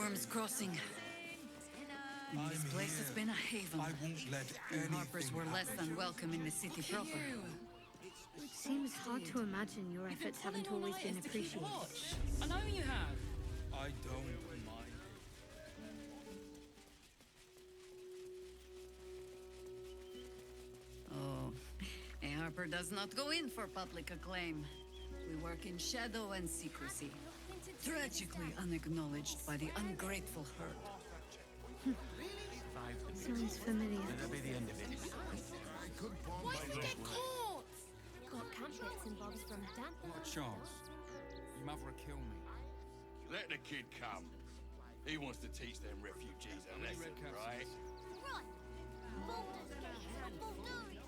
Storm's Crossing. This place has been a haven. I won't let And Harpers were less than welcome in the city proper. It seems hard to imagine your efforts haven't always been appreciated. I know you have. I don't mind. Oh, a Harper does not go in for public acclaim. We work in shadow and secrecy, tragically unacknowledged by the ungrateful herd. Sounds familiar. That'll be the end of it. Why did we get caught? Got camp bits and bobs from Dan. Not a chance. Your mother will kill me. Let the kid come. He wants to teach them refugees a lesson, right? Right. Baldur's Gate from Baldur.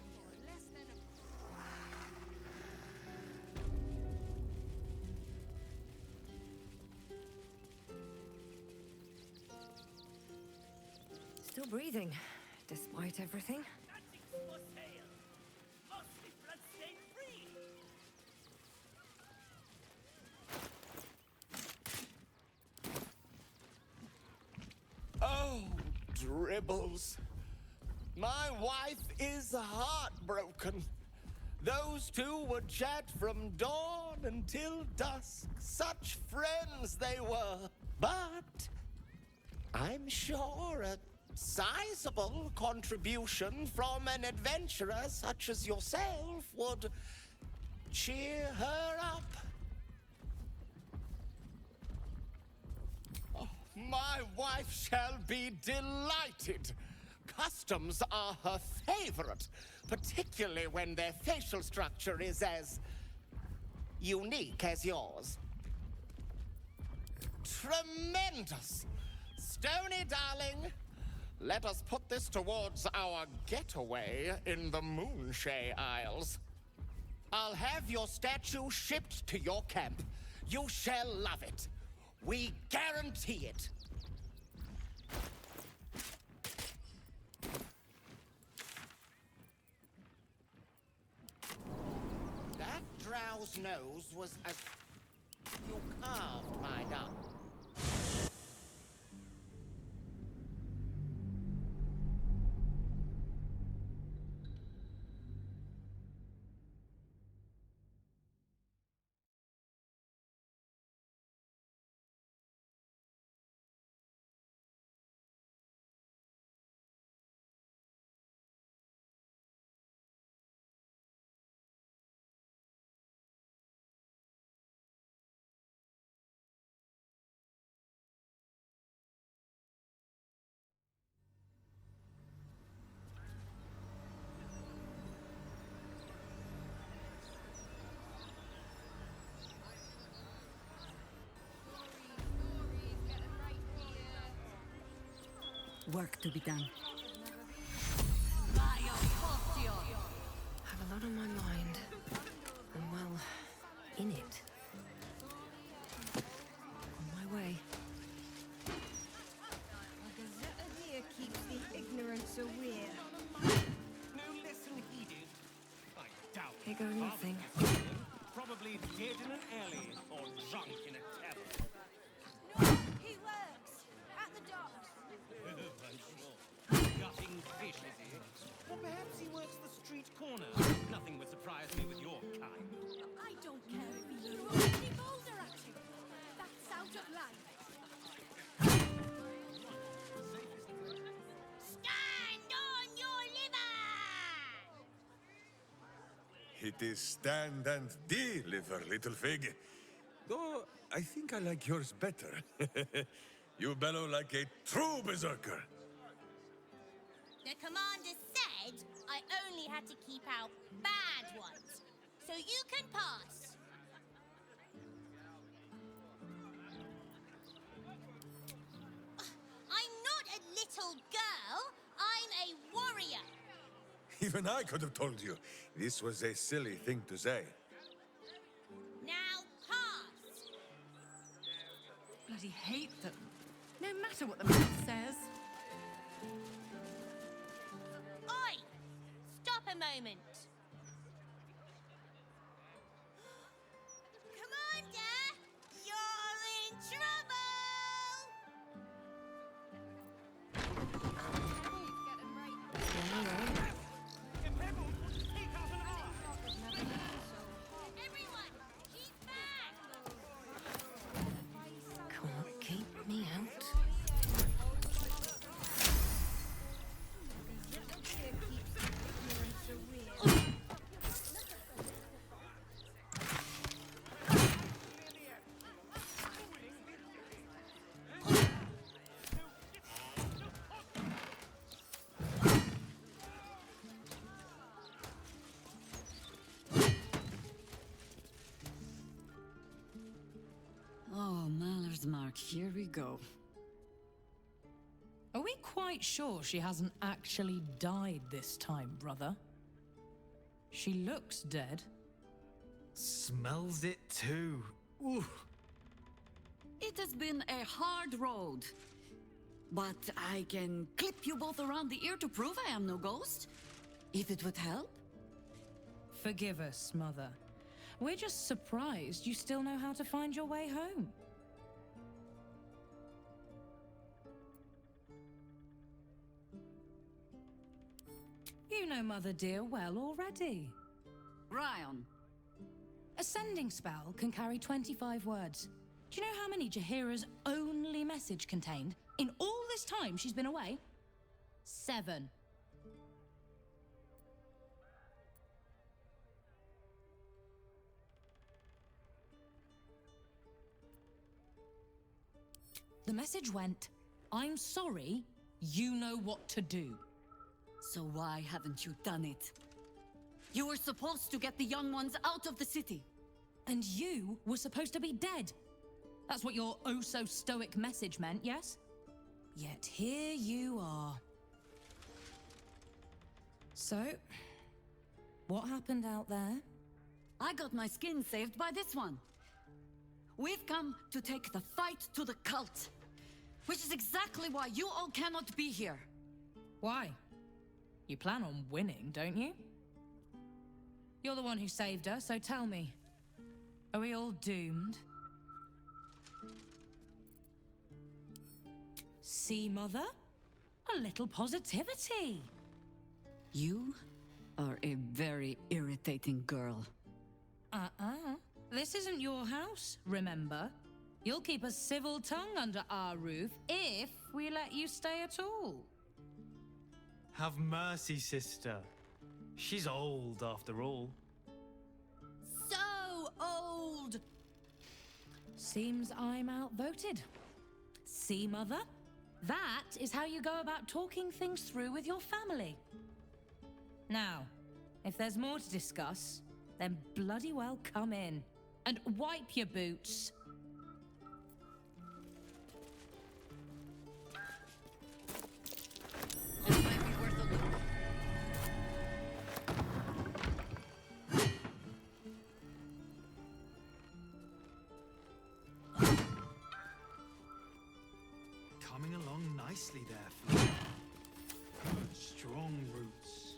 Still breathing, despite everything. Oh, dribbles. My wife is heartbroken. Those two would chat from dawn until dusk. Such friends they were. But I'm sure a sizable contribution from an adventurer such as yourself would cheer her up. Oh, my wife shall be delighted. Customs are her favorite, particularly when their facial structure is as unique as yours. Tremendous! Stony, darling, let us put this towards our getaway in the Moonshay Isles. I'll have your statue shipped to your camp. You shall love it. We guarantee it. That drow's nose was as you carved, my darling. Work to be done. Have a lot on my mind. And well, in it. On my way. A gazette here keeps the ignorance aware. No lesson heeded. I doubt Here go nothing. Probably dead in an alley or drunk in a tavern. No, he works at the docks. I'm sure. Gutting fish, is he? Or perhaps he works the street corner. Nothing would surprise me with your kind. I don't care if he threw a bloody boulder at you. That's out of line. Stand on your liver! It is stand and deliver, little fig. Though I think I like yours better. You bellow like a true berserker. The commander said I only had to keep out bad ones. So you can pass. I'm not a little girl. I'm a warrior. Even I could have told you this was a silly thing to say. Now pass. Bloody hate them. No matter what the man says. Oi! Stop a moment. Commander, you're in trouble! Mark, here we go. Are we quite sure she hasn't actually died this time, brother? She looks dead. Smells it too. Ooh. It has been a hard road. But I can clip you both around the ear to prove I am no ghost. If it would help. Forgive us, Mother. We're just surprised you still know how to find your way home. You know Mother dear well already. Ryan. A sending spell can carry 25 words. Do you know how many Jaheira's only message contained in all this time she's been away? 7. The message went, "I'm sorry, you know what to do." So why haven't you done it? You were supposed to get the young ones out of the city. And you were supposed to be dead. That's what your oh-so-stoic message meant, yes? Yet here you are. So, what happened out there? I got my skin saved by this one. We've come to take the fight to the cult. Which is exactly why you all cannot be here. Why? You plan on winning, don't you? You're the one who saved her, so tell me. Are we all doomed? See, Mother? A little positivity. You are a very irritating girl. This isn't your house, remember? You'll keep a civil tongue under our roof if we let you stay at all. Have mercy, sister. She's old after all. So old! Seems I'm outvoted. See, Mother? That is how you go about talking things through with your family. Now, if there's more to discuss, then bloody well come in. And wipe your boots. This might be worth a look. Coming along nicely there, Flo. Good, strong roots.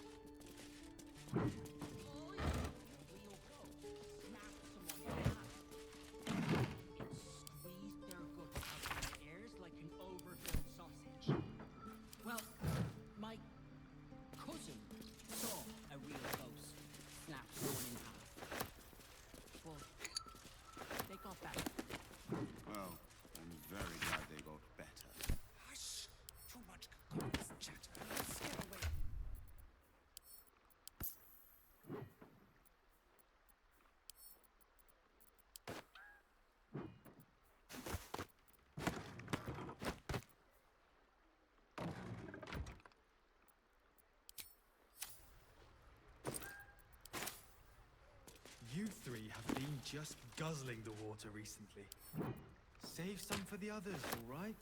Well, my cousin saw a real ghost snap someone in half. But they got back. Well, I'm very glad they got better. Hush! Too much cacophonous chatter. Stay away. You three have been just guzzling the water recently. Save some for the others, all right?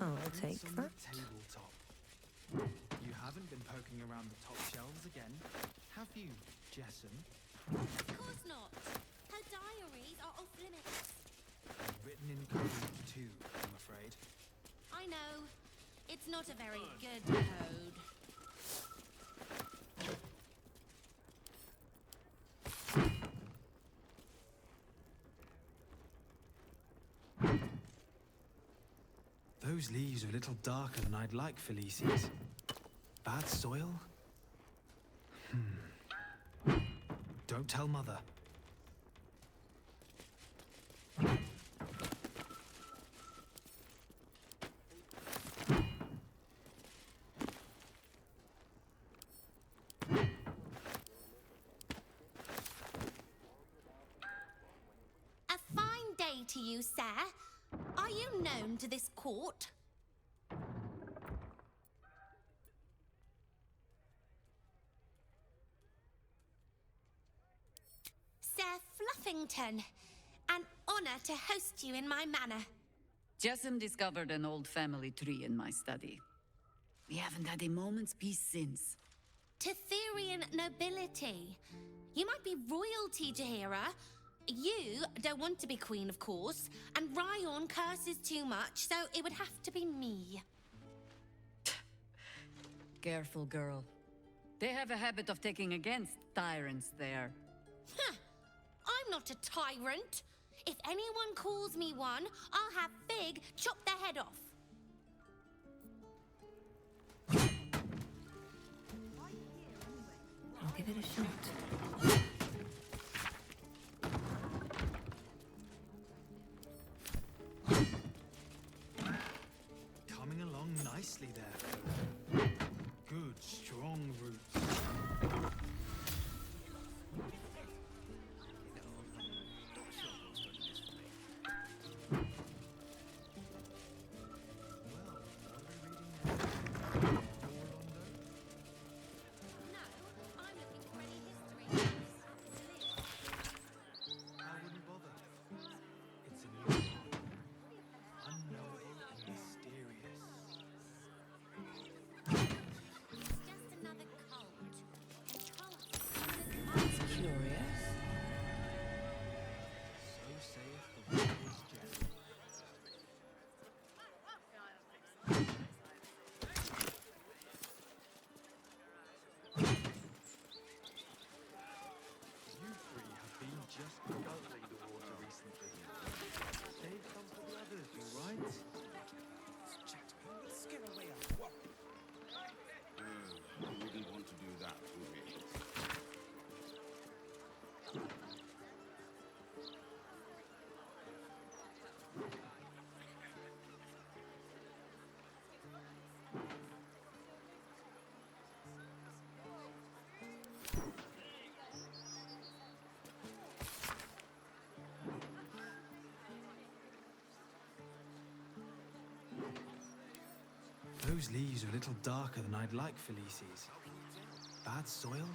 I'll take Boots on that. the tabletop. You haven't been poking around the top shelves again, have you, Jessen? Of course not. Her diaries are off limits. Written in code too, I'm afraid. I know. It's not a very good code. Those leaves are a little darker than I'd like, Felices. Bad soil? Don't tell Mother. A fine day to you, sir. Are you known to this court? Orpington. An honor to host you in my manor. Jessamine discovered an old family tree in my study. We haven't had a moment's peace since. Tetherian nobility. You might be royalty, Jaheira. You don't want to be queen, of course, and Ryon curses too much, so it would have to be me. Careful, girl. They have a habit of taking against tyrants there. Huh. I'm not a tyrant. If anyone calls me one, I'll have Fig chop their head off. I'll give it a shot. Coming along nicely there. Good, strong roots. No, I'm looking for any history. I wouldn't bother. It's a new one. Unknowable and mysterious. It's just another cult. And cults That's curious. So saith the wise Jessamine. You three have been just guzzling the water recently. Save some for the others, you right? We wouldn't want to do that, would we? Those leaves are a little darker than I'd like, Felices. Bad soil?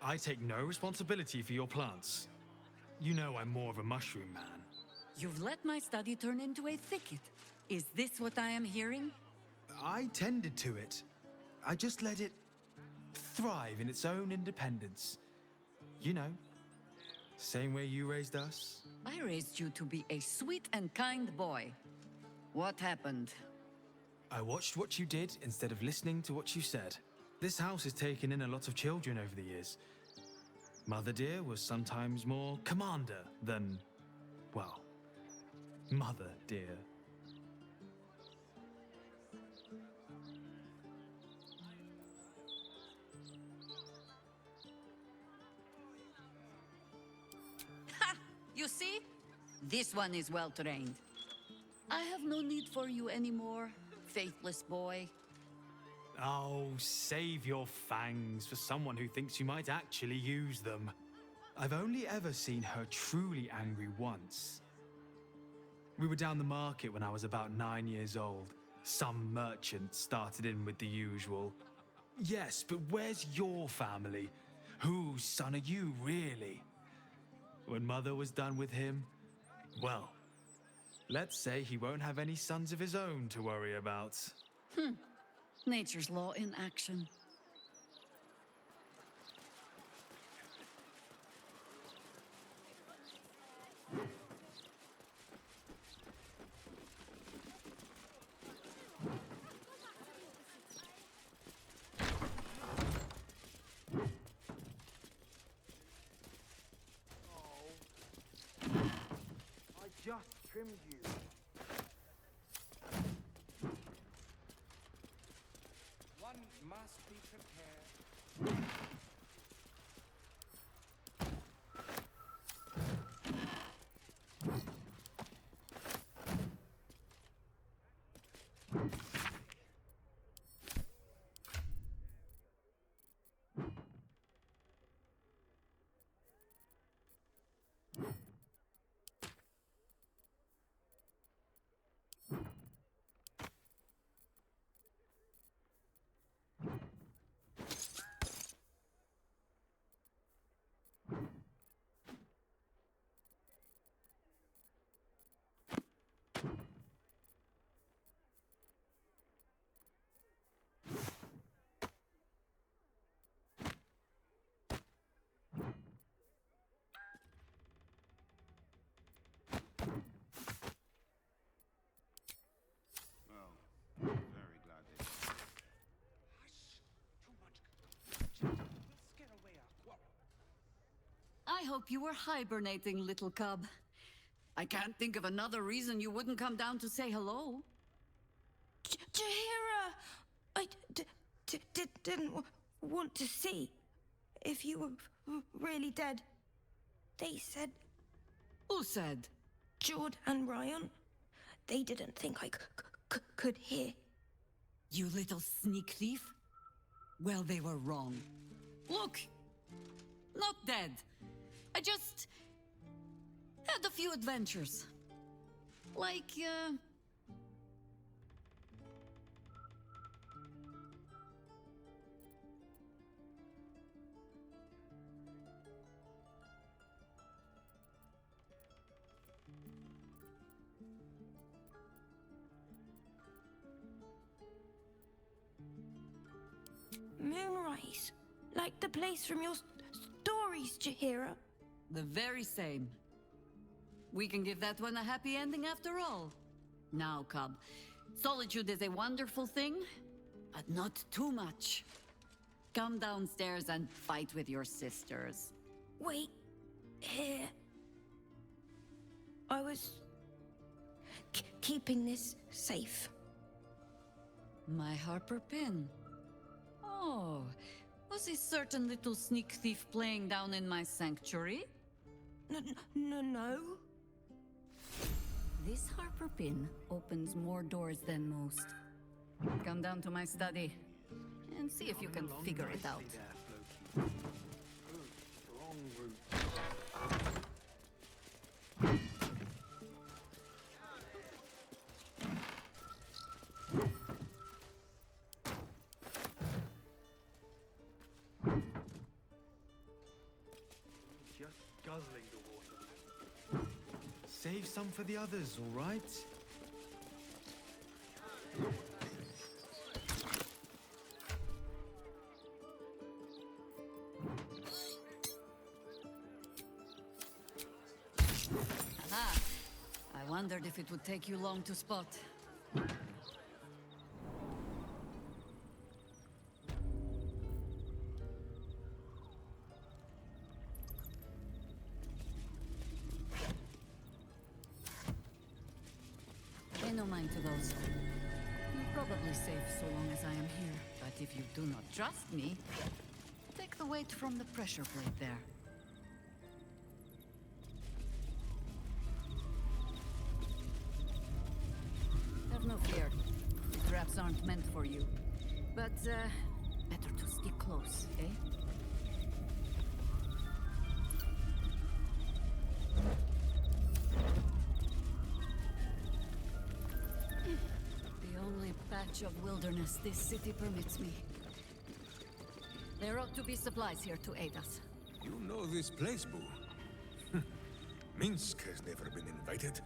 I take no responsibility for your plants. You know I'm more of a mushroom man. You've let my study turn into a thicket. Is this what I am hearing? I tended to it. I just let it thrive in its own independence. You know, same way you raised us. I raised you to be a sweet and kind boy. What happened? I watched what you did instead of listening to what you said. This house has taken in a lot of children over the years. Mother dear was sometimes more commander than, well, mother dear. You see? This one is well trained. I have no need for you anymore, faithless boy. Oh, save your fangs for someone who thinks you might actually use them. I've only ever seen her truly angry once. We were down the market when I was about 9 years old. Some merchant started in with the usual. Yes, but where's your family? Whose son are you, really? When Mother was done with him, well, let's say he won't have any sons of his own to worry about. Nature's law in action. I just trimmed you. One must be prepared. hope you were hibernating, little cub. I can't think of another reason you wouldn't come down to say hello. Jahira! I didn't want to see if you were really dead. They said... Who said? Jord and Ryan. They didn't think I could hear. You little sneak thief? Well, they were wrong. Look! Not dead. I just... had a few adventures. Like, Moonrise. Like the place from your stories, Jahira. the very same. We can give that one a happy ending after all. Now, cub, solitude is a wonderful thing, but not too much. Come downstairs and fight with your sisters. Wait. Here. I was... keeping this safe. My Harper pin. Oh, was a certain little sneak thief playing down in my sanctuary? No. This Harper pin opens more doors than most. Come down to my study and see if you can figure it out. Just guzzling the water. Save some for the others, all right? Aha! I wondered if it would take you long to spot. Pay no mind to those. You're probably safe so long as I am here. But if you do not trust me, take the weight from the pressure plate there. Have no fear. The traps aren't meant for you. But, better to stick close, eh? The only patch of wilderness this city permits me. There ought to be supplies here to aid us. You know this place, Boo. Minsk has never been invited.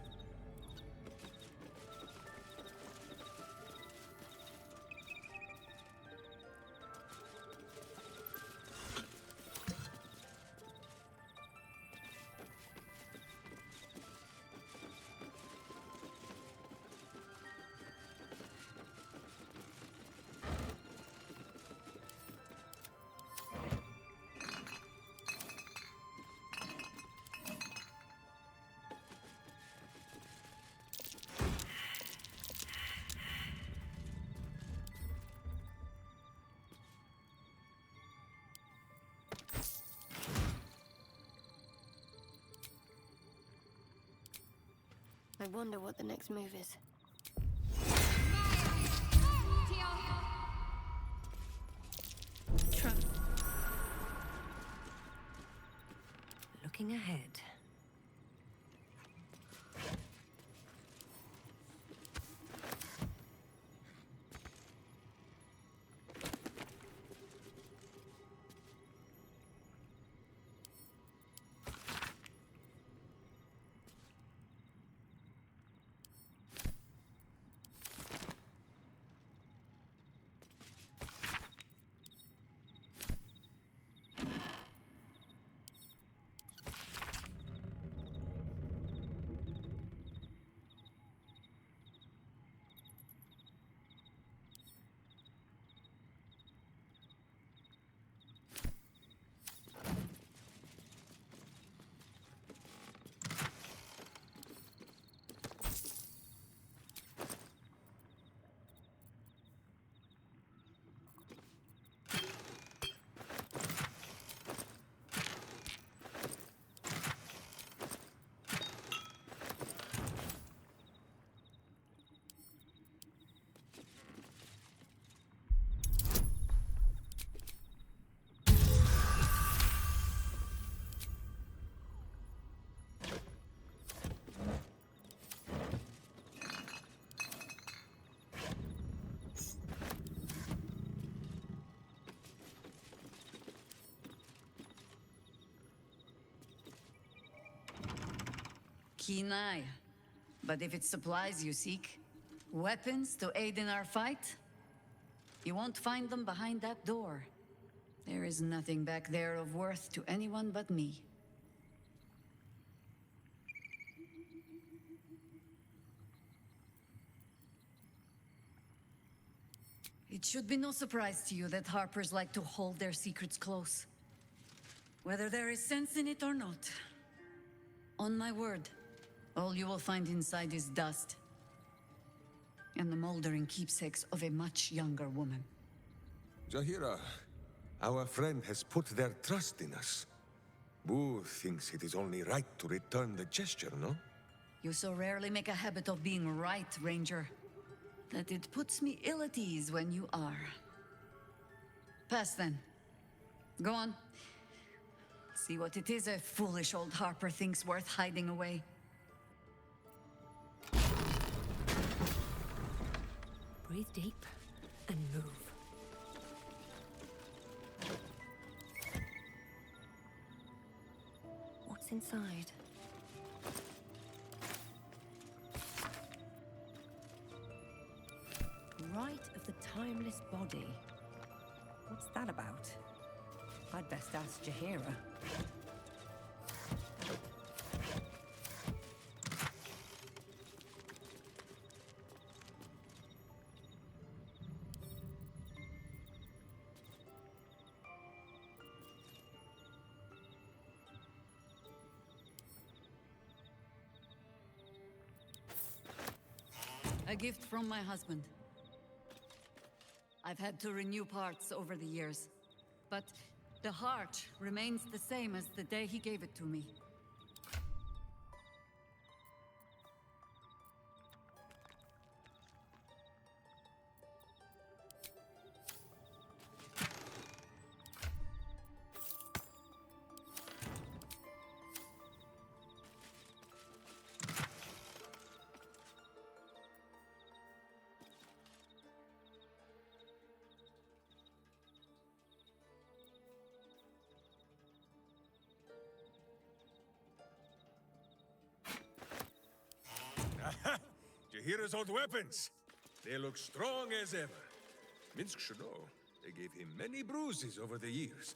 I wonder what the next move is. Trump. Looking ahead. keen eye. But if it's supplies you seek, weapons to aid in our fight, you won't find them behind that door. There is nothing back there of worth to anyone but me. It should be no surprise to you that Harpers like to hold their secrets close. Whether there is sense in it or not. On my word, all you will find inside is dust. And the moldering keepsakes of a much younger woman. Zahira, our friend has put their trust in us. Boo thinks it is only right to return the gesture, no? You so rarely make a habit of being right, Ranger, that it puts me ill at ease when you are. Pass then. Go on. See what it is a foolish old Harper thinks worth hiding away. Breathe deep and move. What's inside? Rite of the Timeless Body. What's that about? I'd best ask Jahira. A gift from my husband. I've had to renew parts over the years, but the heart remains the same as the day he gave it to me. Jahira's old weapons. They look strong as ever. Minsk should know. They gave him many bruises over the years.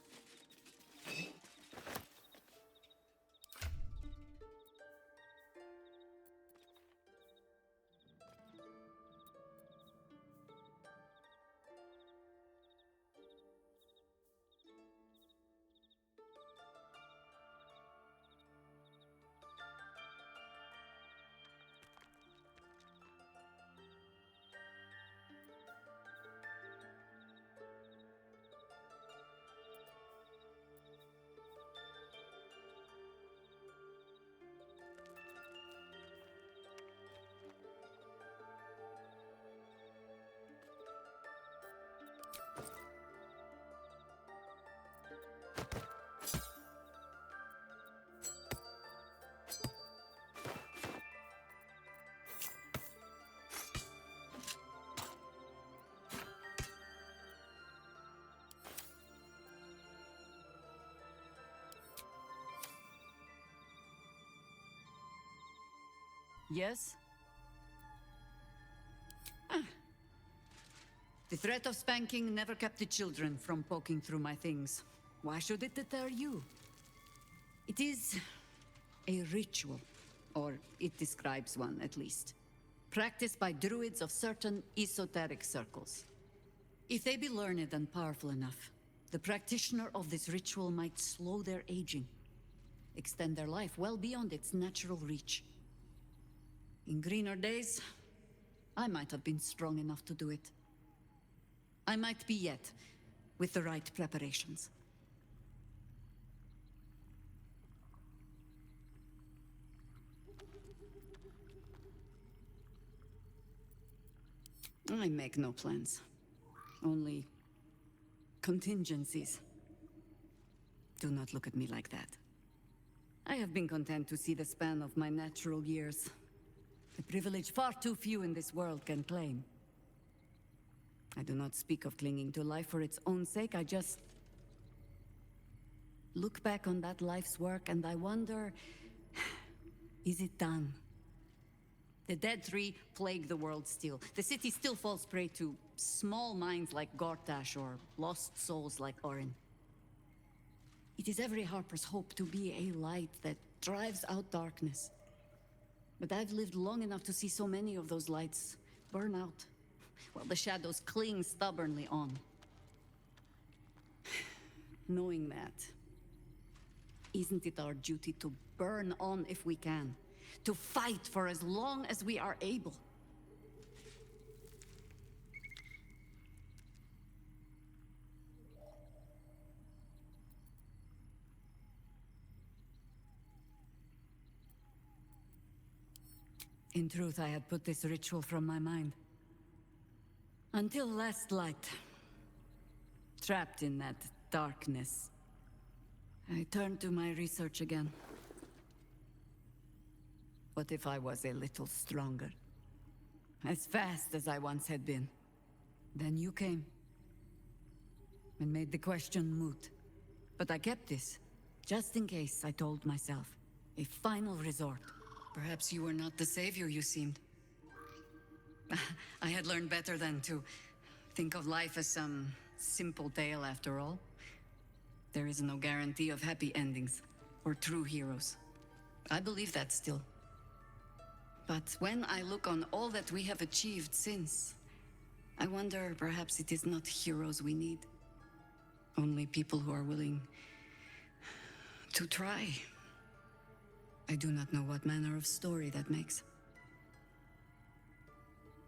Yes? The threat of spanking never kept the children from poking through my things. Why should it deter you? It is a ritual, or it describes one at least, practiced by druids of certain esoteric circles. If they be learned and powerful enough, the practitioner of this ritual might slow their aging, extend their life well beyond its natural reach. In greener days, I might have been strong enough to do it. I might be yet, with the right preparations. I make no plans. Only contingencies. Do not look at me like that. I have been content to see the span of my natural years. A privilege far too few in this world can claim. I do not speak of clinging to life for its own sake, I just look back on that life's work and I wonder Is it done? The Dead Three plague the world still. The city still falls prey to small minds like Gortash or lost souls like Orin. It is every Harper's hope to be a light that drives out darkness. But I've lived long enough to see so many of those lights burn out, while the shadows cling stubbornly on. Knowing that, isn't it our duty to burn on if we can? To fight for as long as we are able? In truth, I had put this ritual from my mind. Until last light. Trapped in that darkness, I turned to my research again. What if I was a little stronger? As fast as I once had been. Then you came. And made the question moot. But I kept this. Just in case, I told myself. A final resort. Perhaps you were not the savior you seemed. I had learned better than to think of life as some simple tale after all. There is no guarantee of happy endings, or true heroes. I believe that still. But when I look on all that we have achieved since, I wonder perhaps it is not heroes we need. Only people who are willing to try. I do not know what manner of story that makes.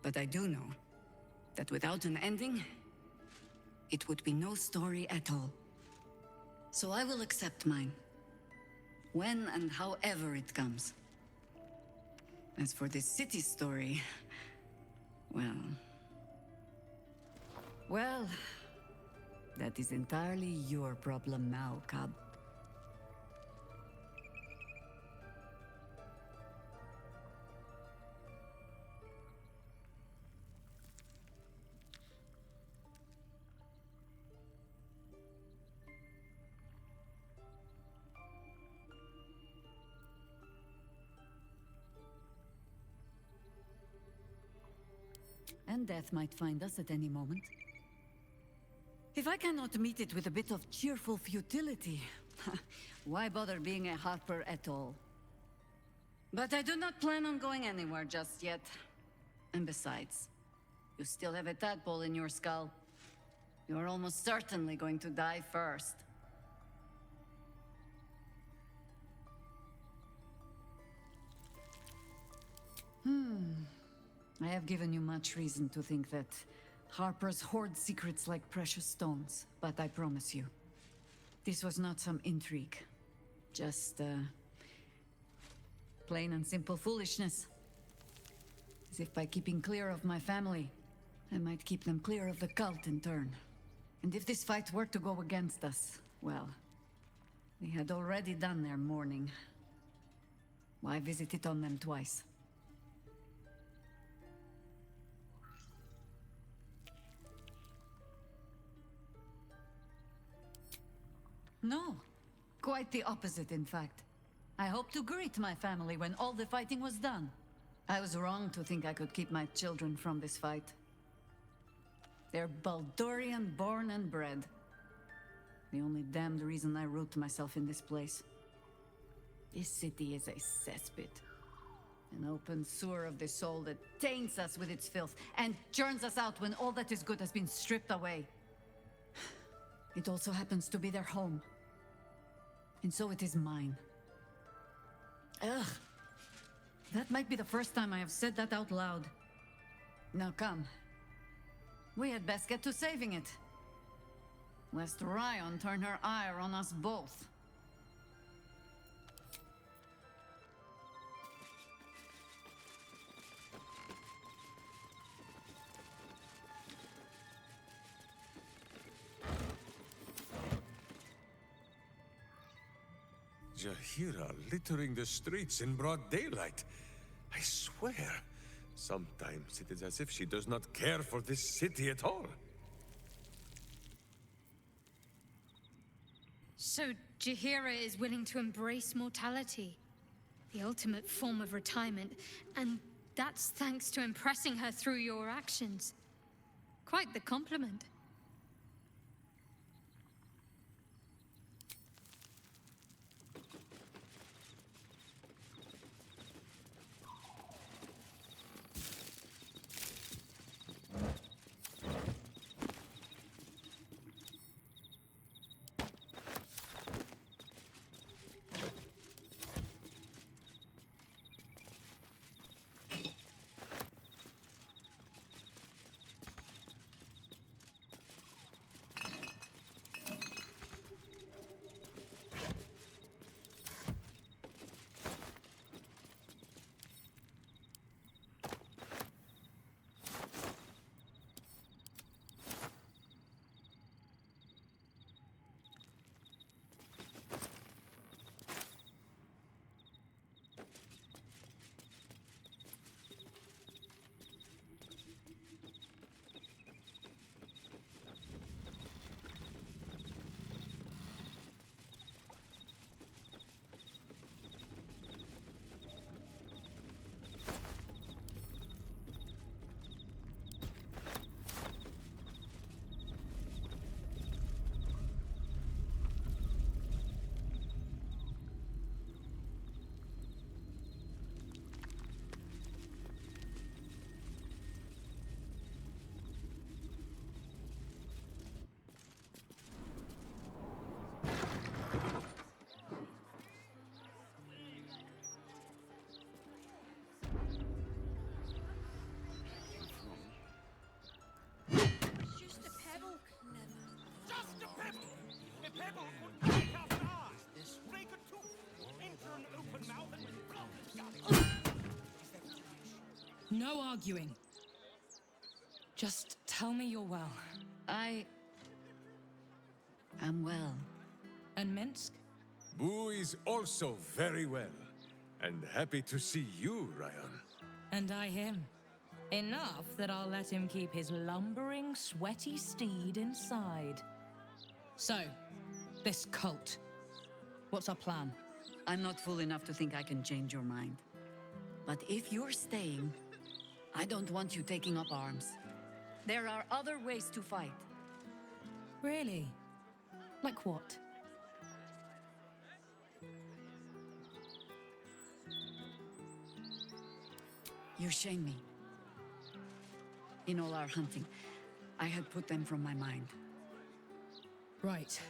But I do know that without an ending, it would be no story at all. So I will accept mine. When and however it comes. As for this city story, well, that is entirely your problem now, Cub. And death might find us at any moment. If I cannot meet it with a bit of cheerful futility, why bother being a Harper at all? But I do not plan on going anywhere just yet. And besides, you still have a tadpole in your skull. You are almost certainly going to die first. I have given you much reason to think that Harpers hoard secrets like precious stones, but I promise you, this was not some intrigue. Just, plain and simple foolishness. As if by keeping clear of my family, I might keep them clear of the cult in turn. And if this fight were to go against us, well, they had already done their mourning. Why visit it on them twice? No, quite the opposite, in fact. I hope to greet my family when all the fighting was done. I was wrong to think I could keep my children from this fight. They're Baldurian born and bred. The only damned reason I root myself in this place. This city is a cesspit. An open sewer of the soul that taints us with its filth and churns us out when all that is good has been stripped away. It also happens to be their home. And so it is mine. Ugh. That might be the first time I have said that out loud. Now come. We had best get to saving it. Lest Ryan turn her ire on us both. Jaheira littering the streets in broad daylight. I swear, sometimes it is as if she does not care for this city at all. So Jaheira is willing to embrace mortality. The ultimate form of retirement, and that's thanks to impressing her through your actions. Quite the compliment. No arguing. Just tell me you're well. I am well. And Minsk? Boo is also very well. And happy to see you, Ryan. And I him. Enough that I'll let him keep his lumbering, sweaty steed inside. So, this cult. What's our plan? I'm not fool enough to think I can change your mind. But if you're staying, I don't want you taking up arms. There are other ways to fight. Really? Like what? You shame me. In all our hunting, I had put them from my mind. Right.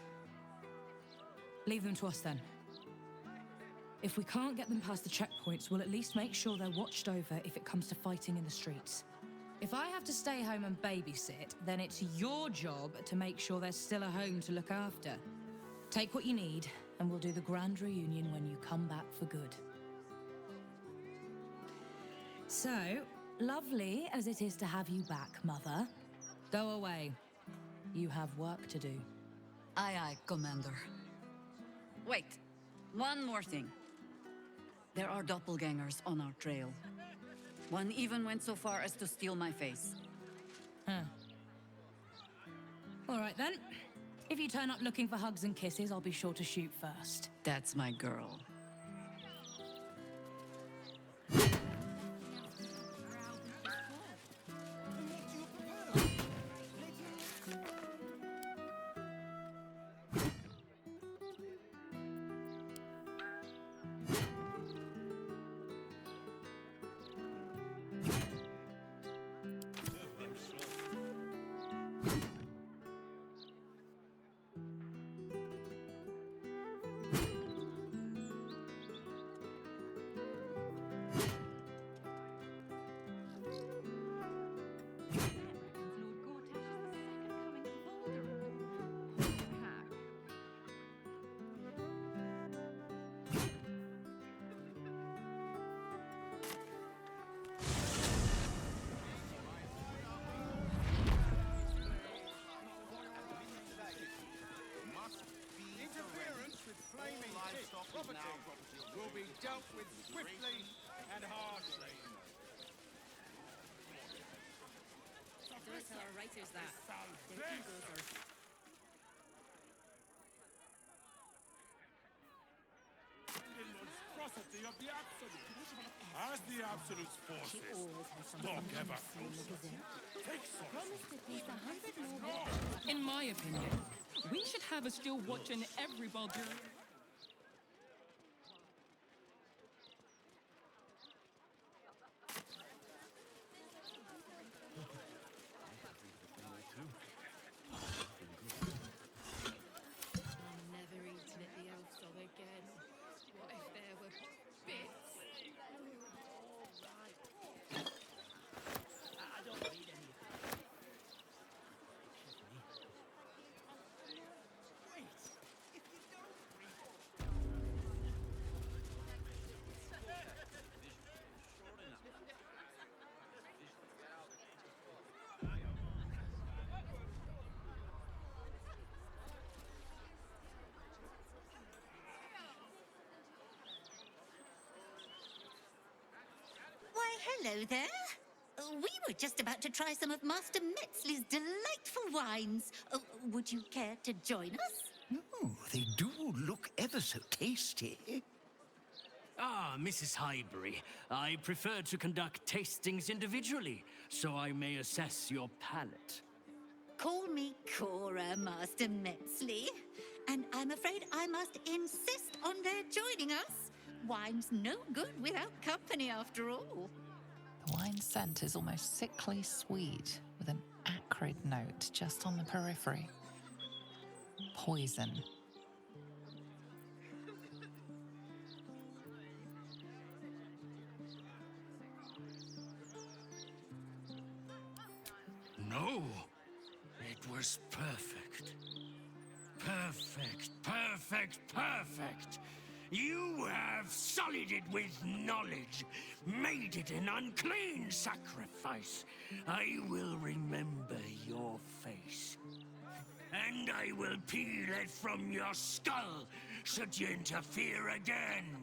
Leave them to us then. If we can't get them past the checkpoints, we'll at least make sure they're watched over if it comes to fighting in the streets. If I have to stay home and babysit, then it's your job to make sure there's still a home to look after. Take what you need, and we'll do the grand reunion when you come back for good. So, lovely as it is to have you back, Mother, go away. You have work to do. Aye, aye, Commander. Wait, one more thing. There are doppelgangers on our trail. One even went so far as to steal my face. Huh. All right then. If you turn up looking for hugs and kisses, I'll be sure to shoot first. That's my girl. Will be dealt with swiftly and harshly. Don't tell our writers that. Their egos are... ferocity of the Absolute. As the Absolute's forces stalk ever closer, take solace. In my opinion, we should have a still watching every Baldur. Never eaten at the Elfsol again. What if there were bits? I don't need any. Wait, if you don't Why, hello there. We were just about to try some of Master Metzley's delightful wines. Would you care to join us? Oh, they do look ever so tasty. Ah, Mrs. Highbury, I prefer to conduct tastings individually, so I may assess your palate. Call me Cora, Master Metzley. And I'm afraid I must insist on their joining us. Wine's no good without company, after all. The wine scent is almost sickly sweet, with an acrid note just on the periphery. Poison. No, it was perfect. Perfect, perfect, perfect. You have sullied it with knowledge, made it an unclean sacrifice. I will remember your face. And I will peel it from your skull, should you interfere again.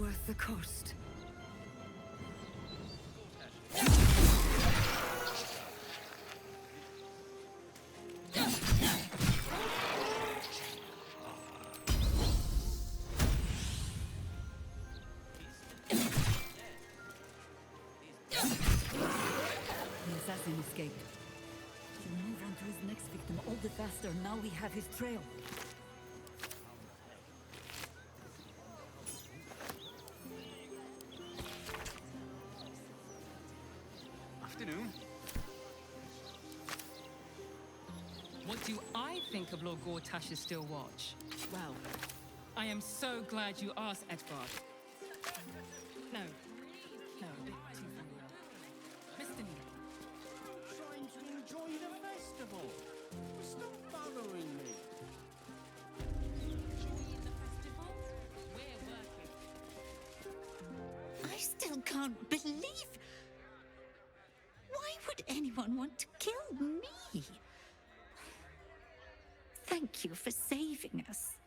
worth the cost. The assassin escaped. He'll move on to his next victim all the faster. Now we have his trail. Afternoon. What do I think of Lord Gortash's still watch? Well, I am so glad you asked, Edvard. No. No, a bit too familiar. Mr. Neal. Trying to enjoy the festival. Stop bothering me. Enjoying the festival? We're working. I still can't believe. Why would anyone want to kill me? Thank you for saving us.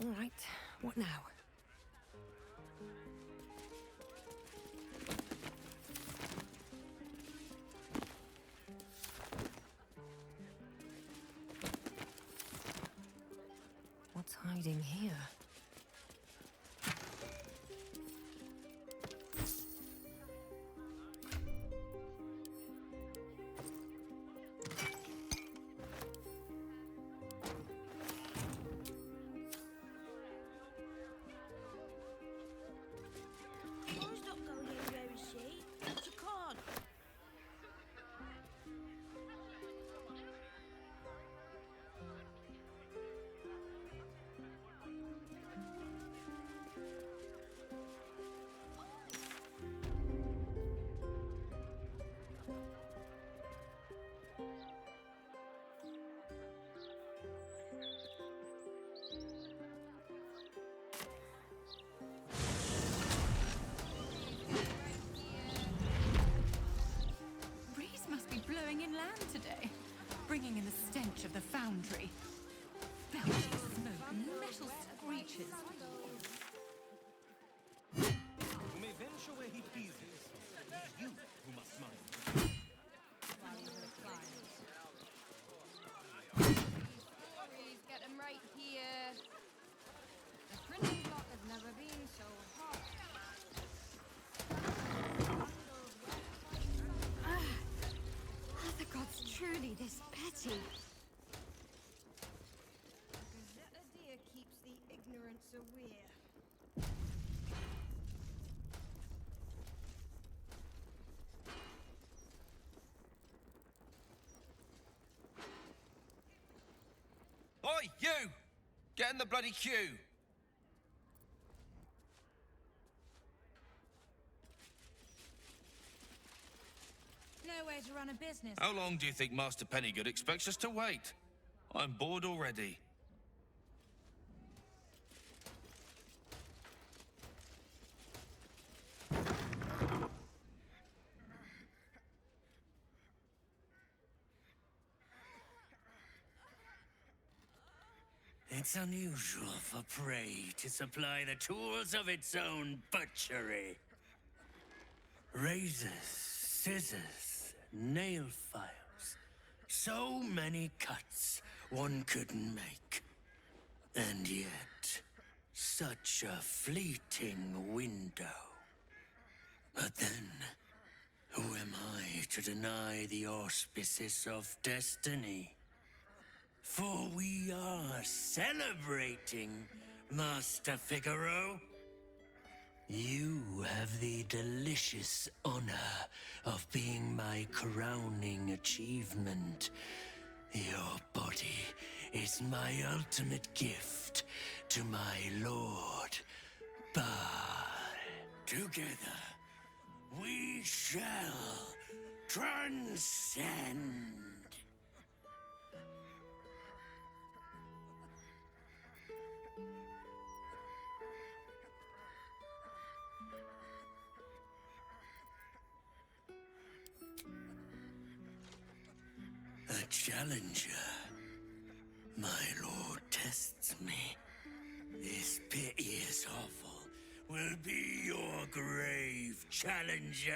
All right, what now? What's hiding here? Inland today, bringing in the stench of the foundry. Belching smoke, metal screeches. Who may venture where he pleases. It is you who must mind. Get them right here. The printing block has never been so hot. Are the gods truly this petty? Gazetta deer keeps the ignorance aware. Oi, you! Get in the bloody queue! No way to run a business. How long do you think Master Pennygood expects us to wait? I'm bored already. It's unusual for prey to supply the tools of its own butchery. Razors, scissors, nail files. So many cuts one couldn't make. And yet, such a fleeting window. But then, who am I to deny the auspices of destiny? For we are celebrating, Master Figaro. You have the delicious honor of being my crowning achievement. Your body is my ultimate gift to my lord, Baal. Together, we shall transcend. A challenger. My lord tests me. This piteous hovel will be your grave, challenger.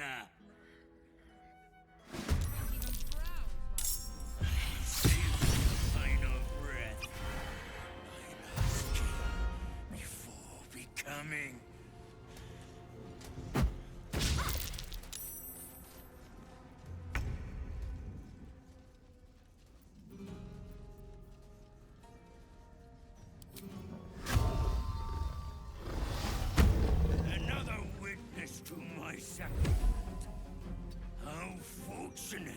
Final breath. My last king before becoming. Another witness to my sacrament. How fortunate.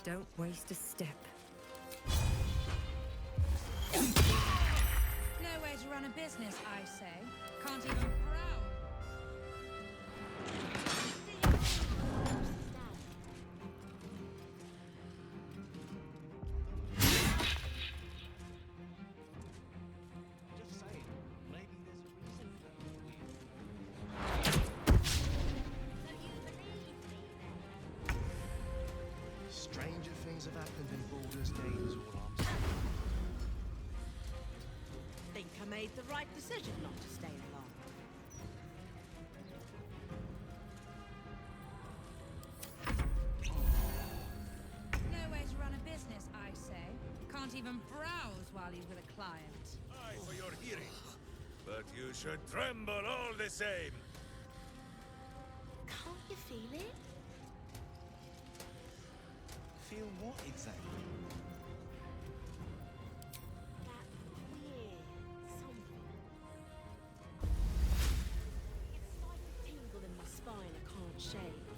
Don't waste a step. No way to run a business, I say. Can't even prowl. Just saying, maybe there's a reason for that. Stranger things have happened in Baldur's Gate is all I'm saying. Think I made the right decision not to stay long. No way to run a business, I say. Can't even browse while he's with a client. Aye for your hearing, but you should tremble all the same. Can't you feel it? Feel what exactly? That weird something. It's like a tingle in my spine I can't shake.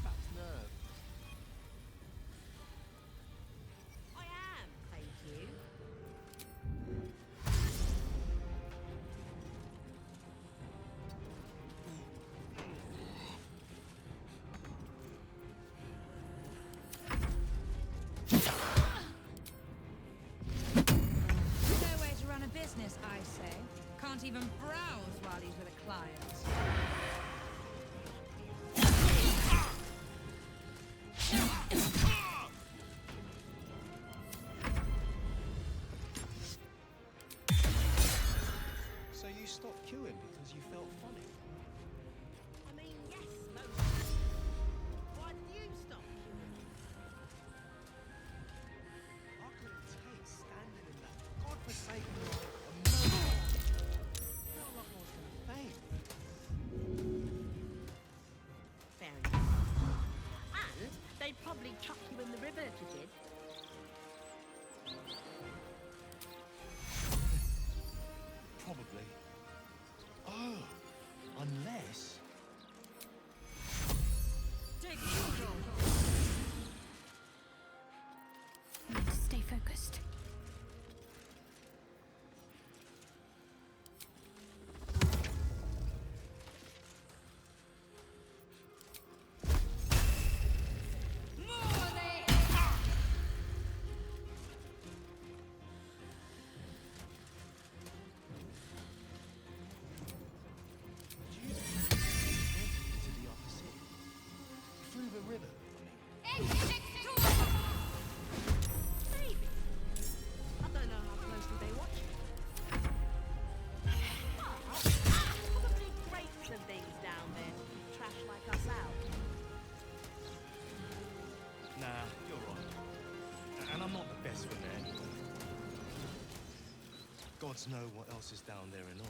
Trapped nerve. I am, thank you. No way to run a business, I say. Can't even browse while he's with a client. So you stopped queuing because you felt funny? I mean, yes, most. Why did you stop? I couldn't take standing in that godforsaken line a moment. Felt like I was gonna faint. Fair enough. And they'd probably chuck you in the river if you did. Probably. Oh, unless... Take control. Need to stay focused. To the opposite. Through the river, I mean. I'm not the best swimmer anyway. Gods know what else is down there and all.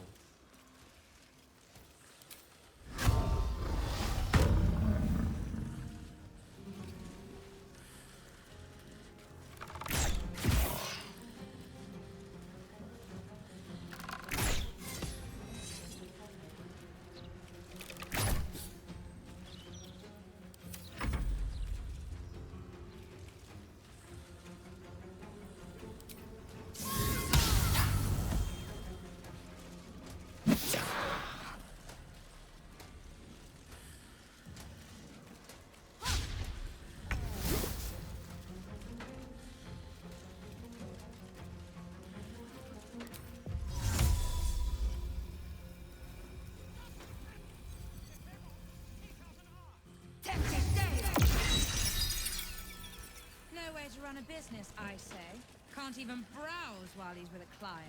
No way to run a business, I say. Can't even browse while he's with a client.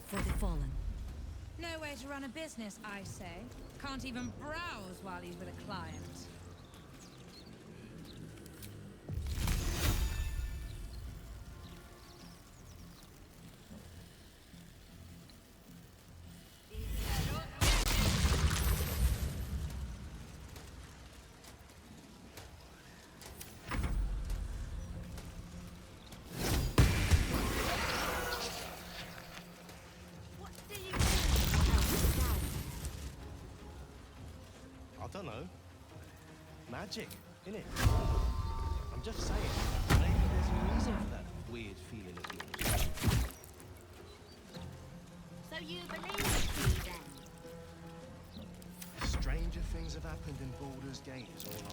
For the fallen. No way to run a business, I say. Can't even browse while he's with a client. I don't know. Magic, innit? I'm just saying, maybe there's a reason for that weird feeling of yours. So you believe me then? Stranger things have happened in Baldur's Gate is all I know.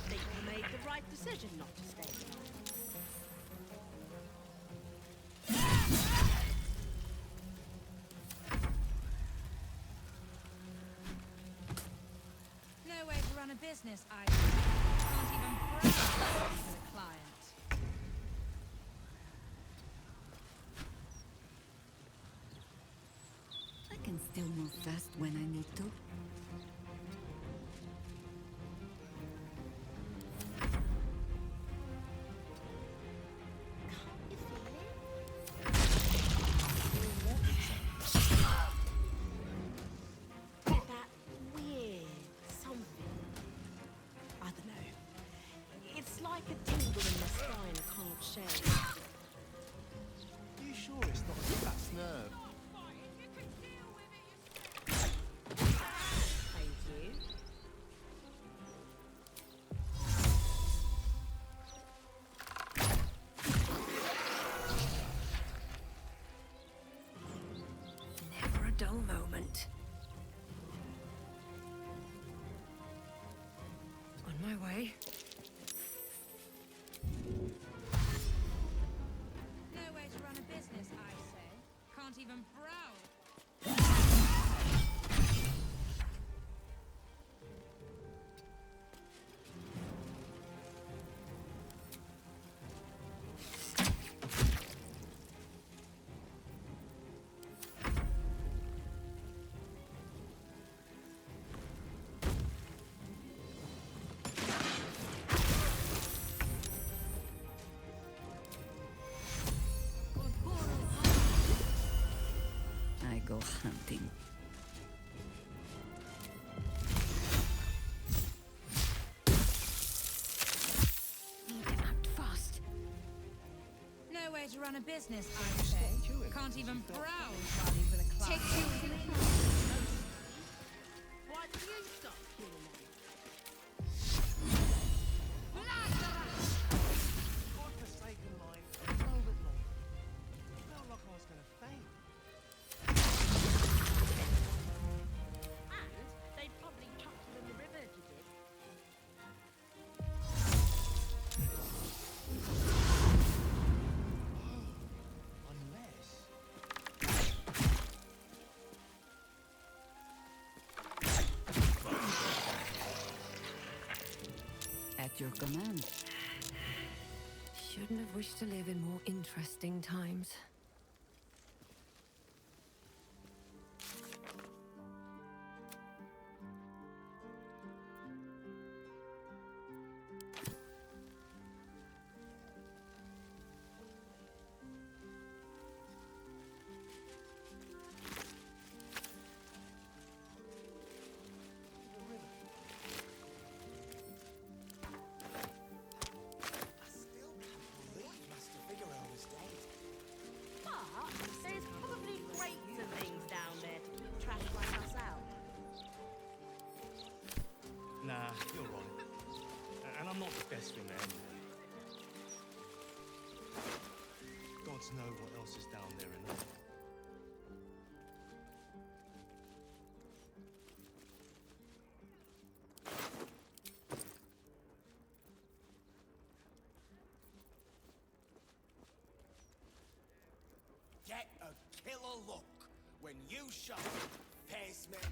Think you made the right decision not to stay behind. No way to run a business, I can't even browse with a client. I can still move fast when I need to. That weird something. I don't know. It's like a tingle in my spine I can't shake. You sure it's not a cat's nerve? Thank you. Never a dull moment. On my way. No way to run a business, I say. Can't even browse. I go hunting. Need to act fast. No way to run a business, I say. Can't even browse while he's with a client. At your command. Shouldn't have wished to live in more interesting times. But there's probably crates and things down there to keep trash like us out. Nah, you're right. And I'm not the best swimmer anyway. Gods know what else is down there in there. Get a killer look when you show Faceman.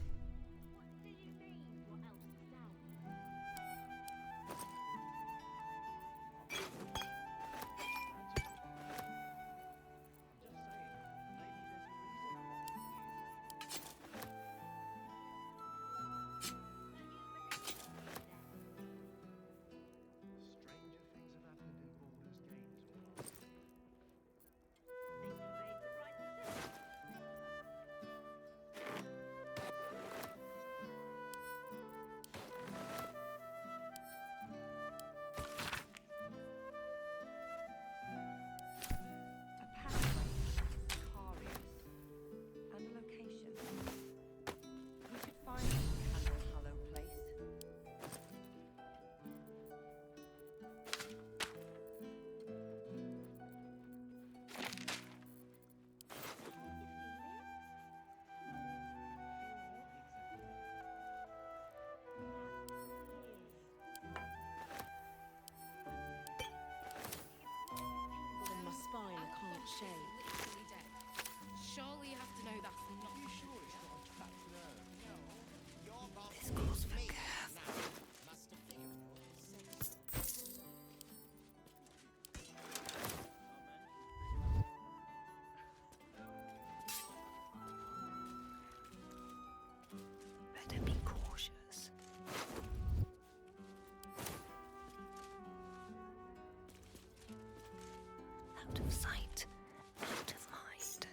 And the location. We could find Candle Hollow Place. In my spine, I can't shake. Literally dead. Surely you have to know that's not. You sure it's not a trapped nerve? No. Your boss This calls for me careful. now. Master Figure. Better be cautious. Out of sight, out of mind.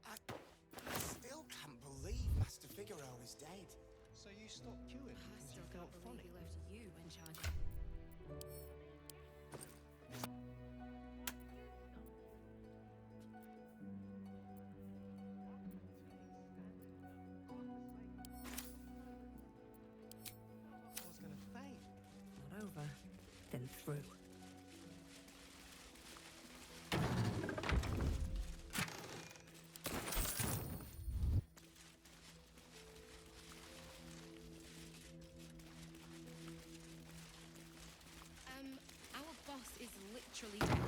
I still can't believe Master Figaro is dead. So you stopped queuing I because still you felt can't funny? believe he left you in charge. I was gonna faint. Not over, then through. Our boss is literally dead.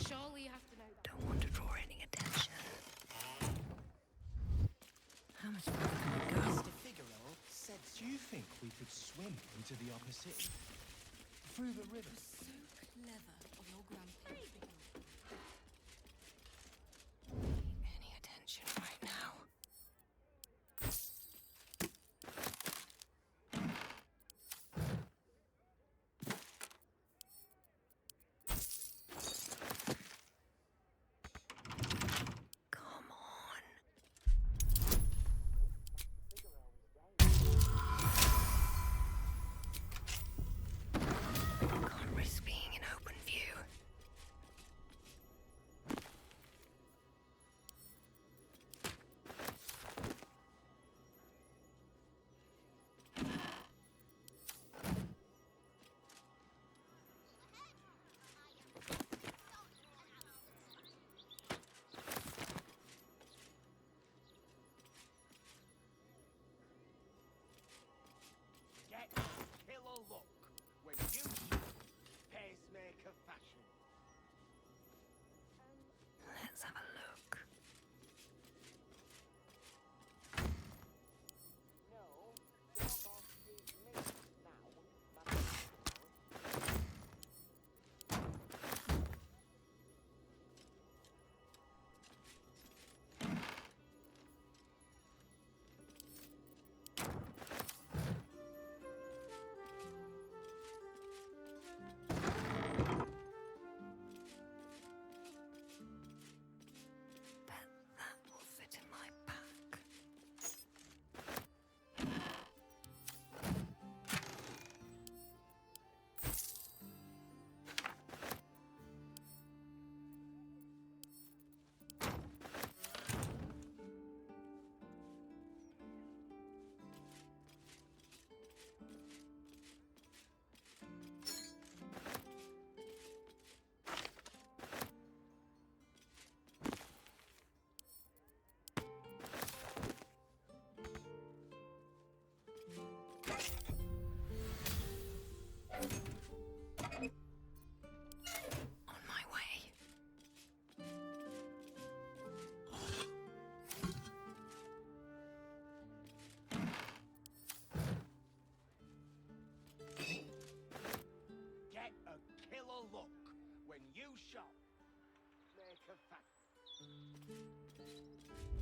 Surely you have to know that. Don't want to draw any attention. How much further can we go? Master Figaro said Do you think we could swim into the upper city? Through the river? So clever of your grandpa. Any attention right now? Come on. Can't risk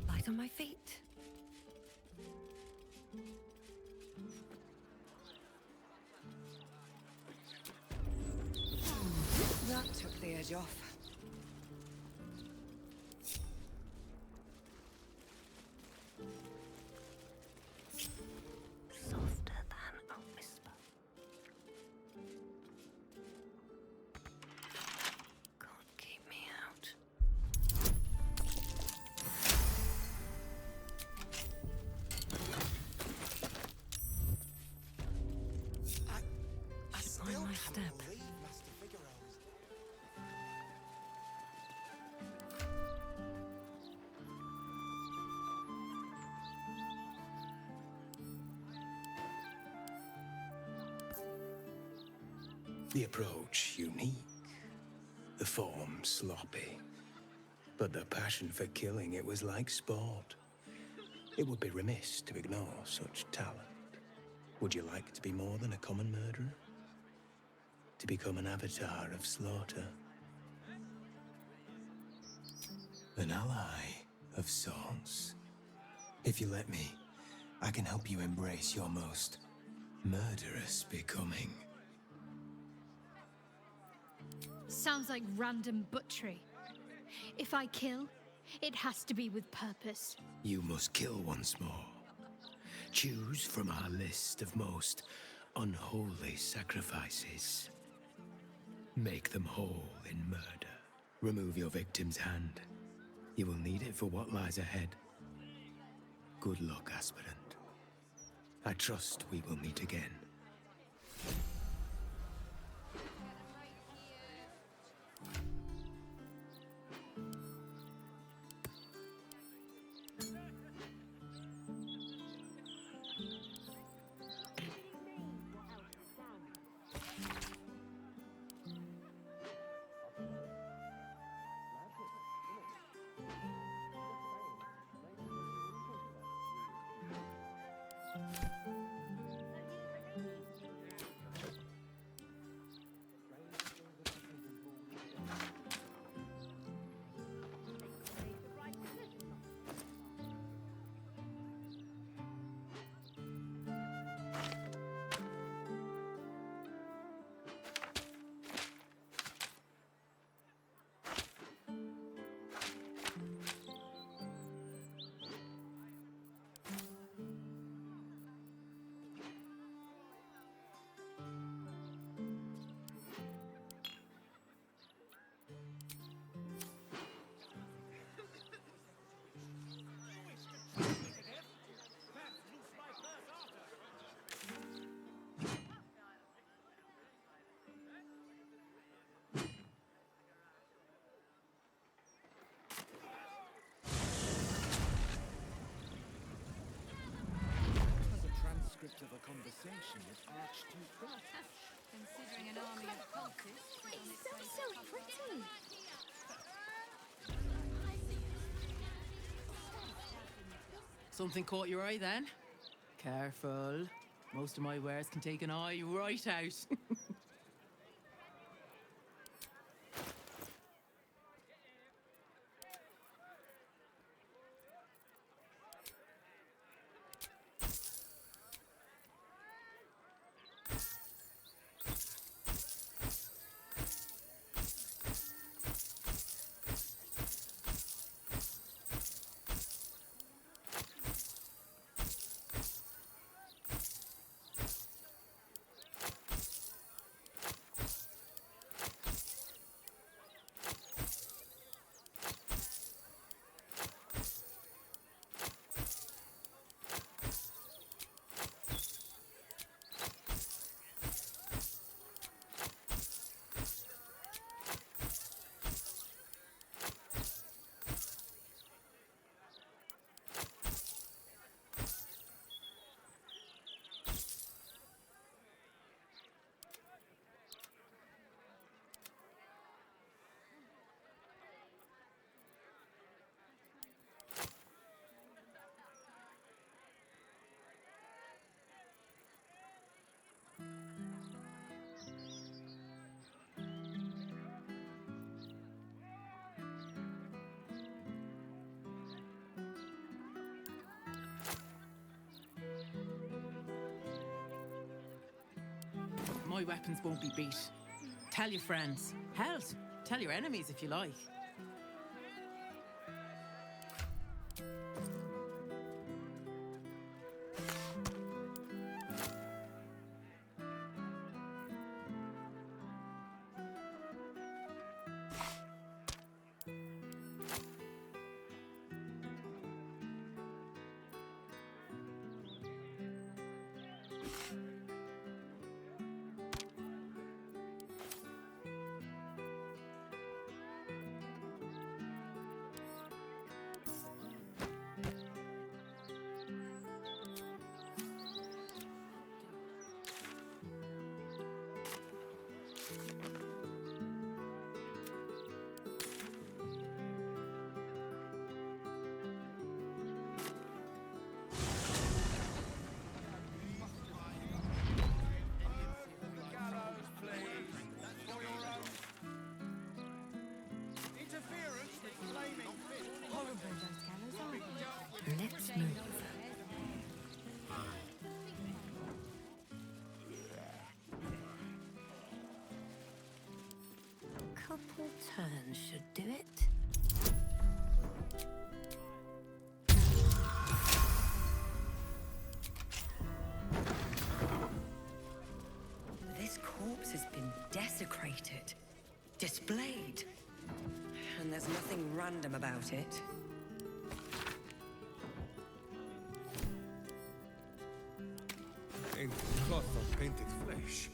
Light on my feet. That took the edge off. Softer than a whisper. Can't keep me out. I Should mind still my can't step. believe Master Figaro's... The approach unique, the form sloppy, but the passion for killing, it was like sport. It would be remiss to ignore such talent. Would you like to be more than a common murderer? To become an avatar of slaughter? An ally of sorts? If you let me, I can help you embrace your most murderous becoming. Sounds like random butchery. If I kill, it has to be with purpose. You must kill once more. Choose from our list of most unholy sacrifices. Make them whole in murder. Remove your victim's hand. You will need it for what lies ahead. Good luck, aspirant. I trust we will meet again. Of a conversation with Archduke Baldur. Considering an army of cultists is on its way to So pretty. Something caught your eye then? Careful. Most of my wares can take an eye right out. My weapons won't be beat. Tell your friends. Hell, tell your enemies if you like. Let's move. Couple turns should do it. This corpse has been desecrated, displayed, and there's nothing random about it. In cloth of painted flesh.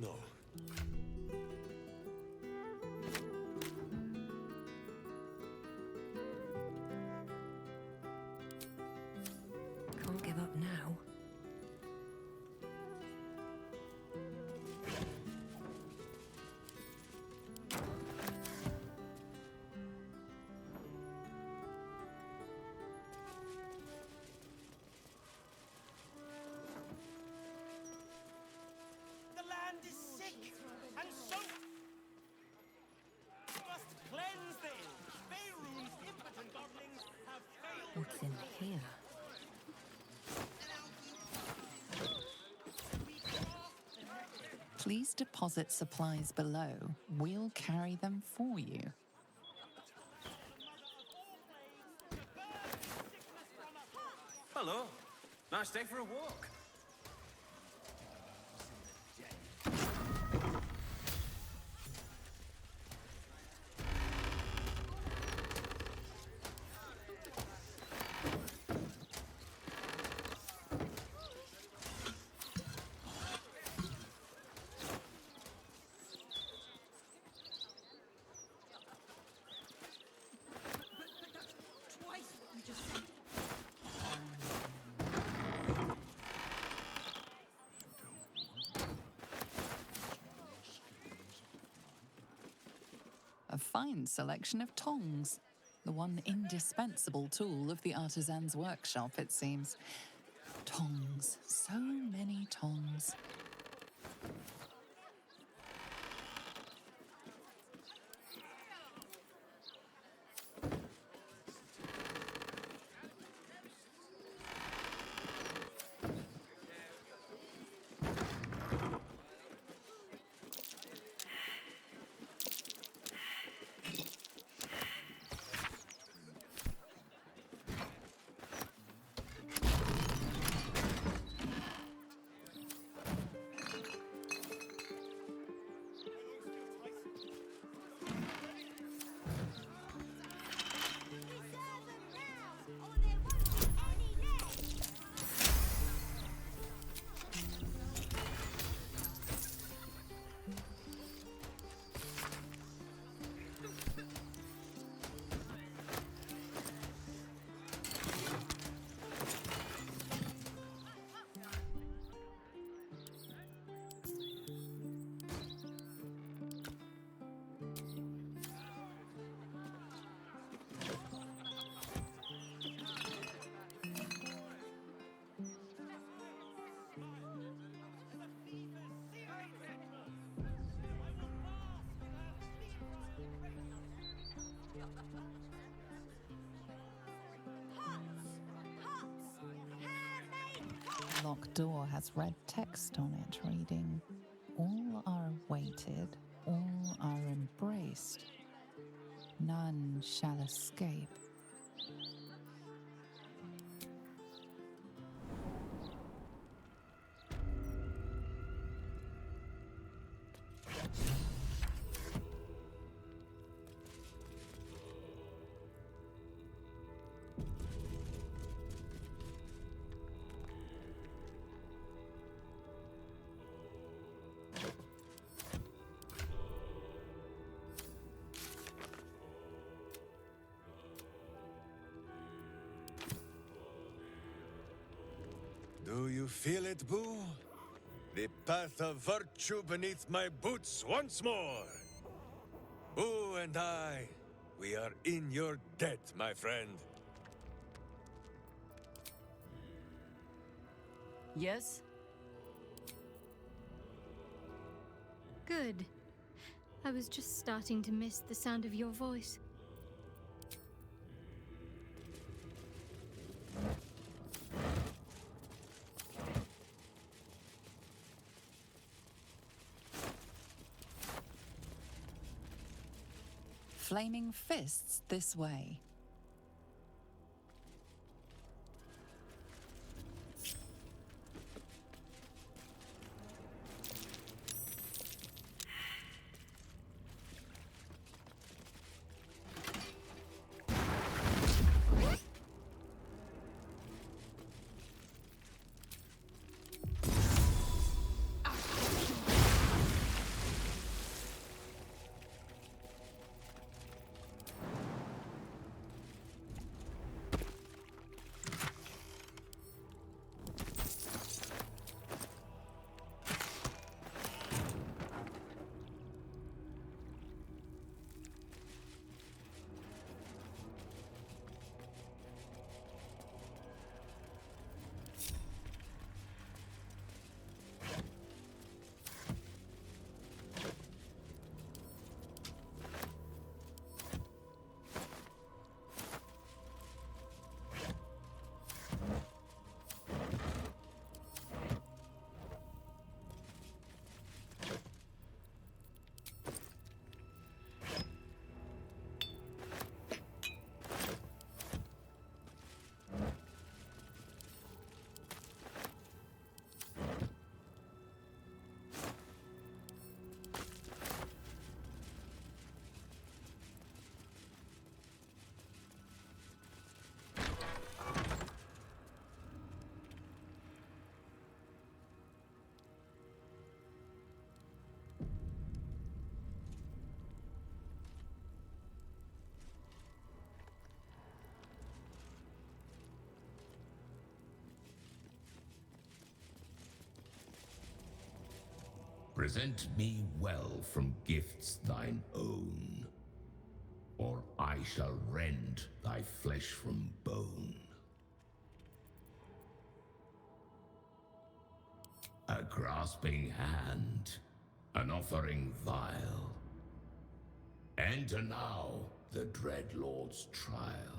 No. Can't give up now. The land is sick, and so must cleanse thee. Faerun's impotent godlings have failed. What's in here? Please deposit supplies below. We'll carry them for you. Hello. Nice day for a walk. A fine selection of tongs. The one indispensable tool of the artisan's workshop, it seems. Tongs. So many tongs. locked door has red text on it reading, "All are awaited, all are embraced. None shall escape." Do you feel it, Boo? The path of virtue beneath my boots once more. Boo and I, we are in your debt, my friend. Yes? Good. I was just starting to miss the sound of your voice. Flaming fists this way. Present me well from gifts thine own, or I shall rend thy flesh from bone. A grasping hand, an offering vile. Enter now the dread Lord's trial.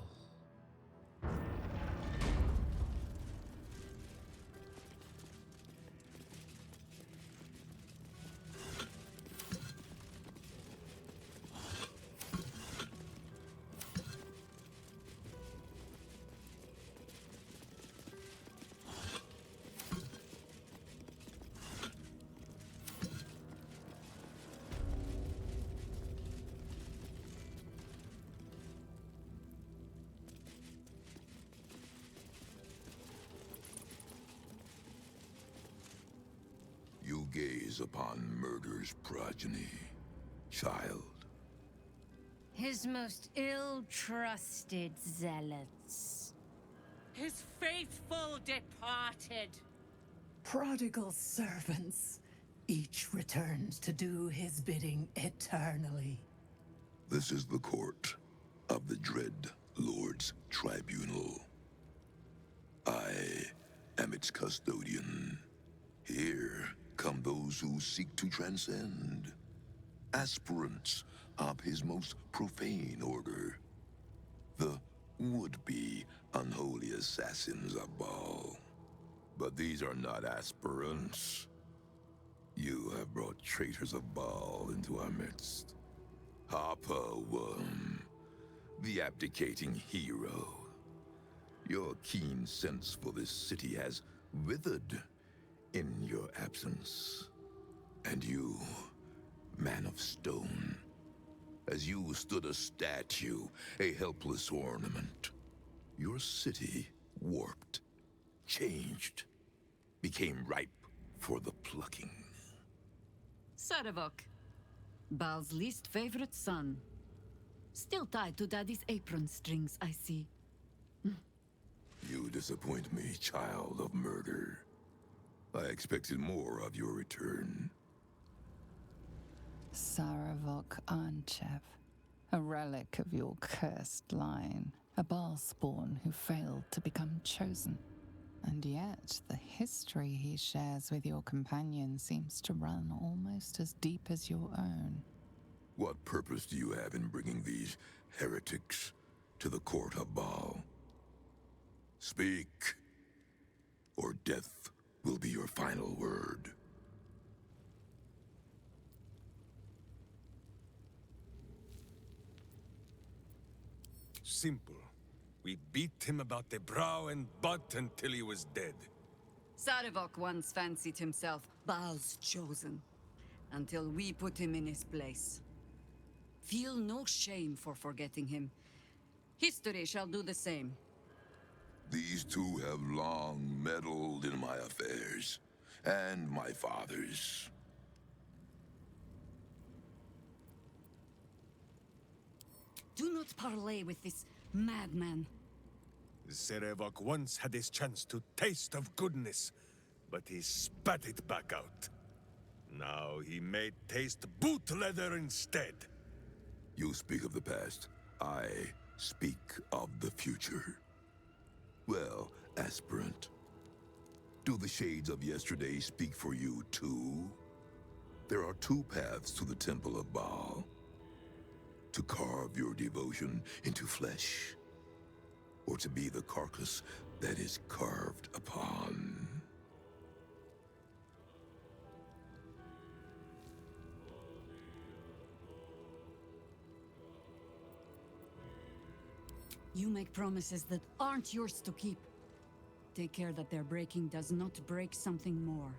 You gaze upon murder's progeny, child. His most ill-trusted zealots. His faithful departed. Prodigal servants. Each returns to do his bidding eternally. This is the court of the dread Lord's tribunal. I am its custodian. Here come those who seek to transcend. Aspirants of his most profane order. The would-be unholy assassins of Baal. But these are not aspirants. You have brought traitors of Baal into our midst. Harper Worm, the abdicating hero. Your keen sense for this city has withered in your absence. And you, man of stone, as you stood a statue, a helpless ornament, your city warped, changed, became ripe for the plucking. Sarevok, Baal's least favorite son. Still tied to Daddy's apron strings, I see. You disappoint me, child of murder. I expected more of your return. Sarevok Arnchev, a relic of your cursed line, a Baal spawn who failed to become chosen. And yet, the history he shares with your companion seems to run almost as deep as your own. What purpose do you have in bringing these heretics to the court of Baal? Speak, or death will be your final word. Simple. We beat him about the brow and butt until he was dead. Sarevok once fancied himself Baal's chosen, until we put him in his place. Feel no shame for forgetting him. History shall do the same. These two have long meddled in my affairs, and my father's. Do not parley with this madman. Sarevok once had his chance to taste of goodness, but he spat it back out. Now he may taste boot leather instead. You speak of the past. I speak of the future. Well, aspirant, do the shades of yesterday speak for you too? There are two paths to the Temple of Baal. To carve your devotion into flesh, or to be the carcass that is carved upon. You make promises that aren't yours to keep. Take care that their breaking does not break something more.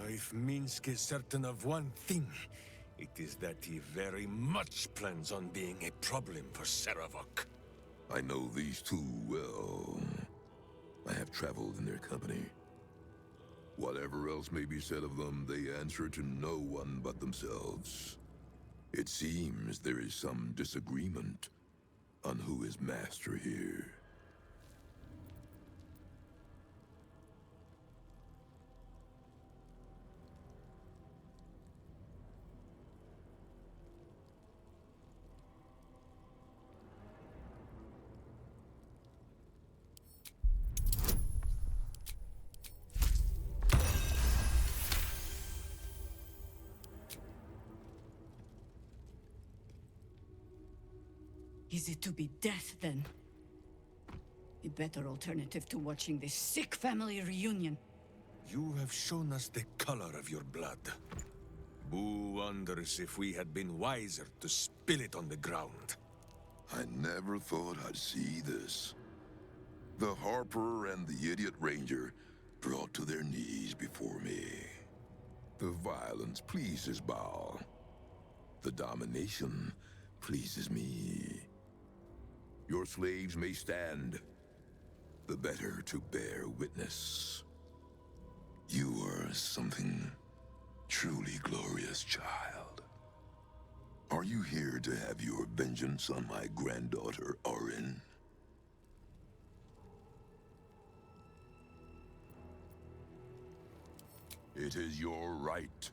If Minsk is certain of one thing, it is that he very much plans on being a problem for Sarevok. I know these two well. I have traveled in their company. Whatever else may be said of them, they answer to no one but themselves. It seems there is some disagreement on who is master here. Is it to be death, then? A better alternative to watching this sick family reunion. You have shown us the color of your blood. Boo wonders if we had been wiser to spill it on the ground. I never thought I'd see this. The Harper and the idiot ranger brought to their knees before me. The violence pleases Baal. The domination pleases me. Your slaves may stand, the better to bear witness. You are something truly glorious, child. Are you here to have your vengeance on my granddaughter, Orin? It is your right.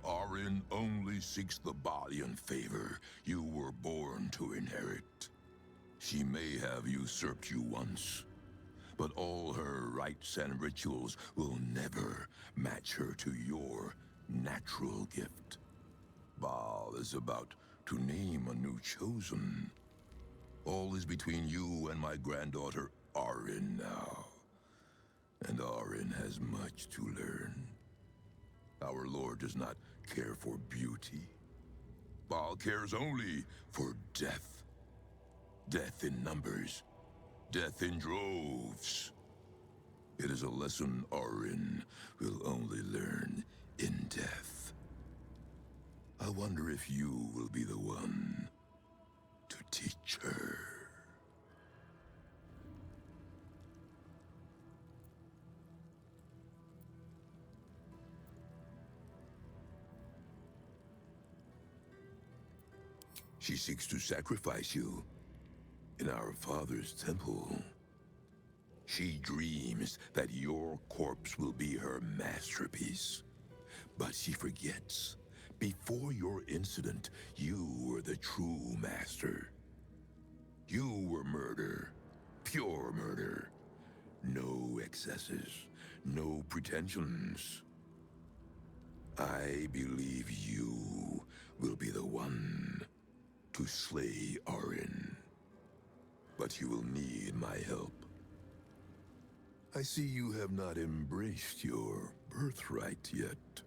Orin only seeks the body and favor you were born to inherit. She may have usurped you once, but all her rites and rituals will never match her to your natural gift. Baal is about to name a new chosen. All is between you and my granddaughter, Orin, now. and Arin has much to learn. Our Lord does not care for beauty. Baal cares only for death. Death in numbers. Death in droves. It is a lesson Arin will only learn in death. I wonder if you will be the one to teach her. She seeks to sacrifice you in our father's temple. She dreams that your corpse will be her masterpiece. But she forgets, before your incident, you were the true master. You were murder, pure murder. No excesses, no pretensions. I believe you will be the one to slay Arin. But you will need my help. I see you have not embraced your birthright yet.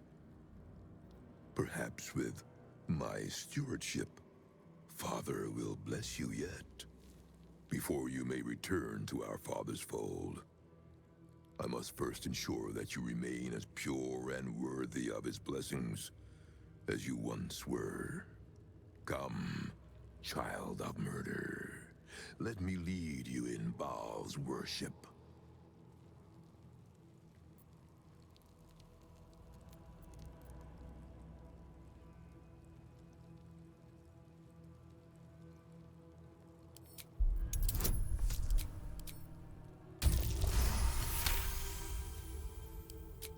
Perhaps with my stewardship, Father will bless you yet, before you may return to our Father's fold. I must first ensure that you remain as pure and worthy of his blessings as you once were. Come, child of murder. Let me lead you in Baal's worship.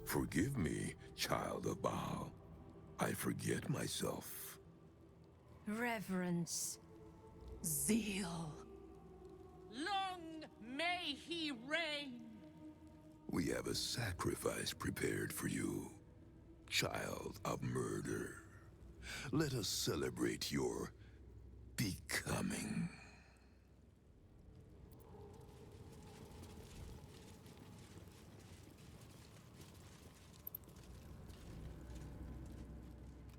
Forgive me, child of Baal. I forget myself. Reverence. Zeal. Long may he reign! We have a sacrifice prepared for you, child of murder. Let us celebrate your becoming.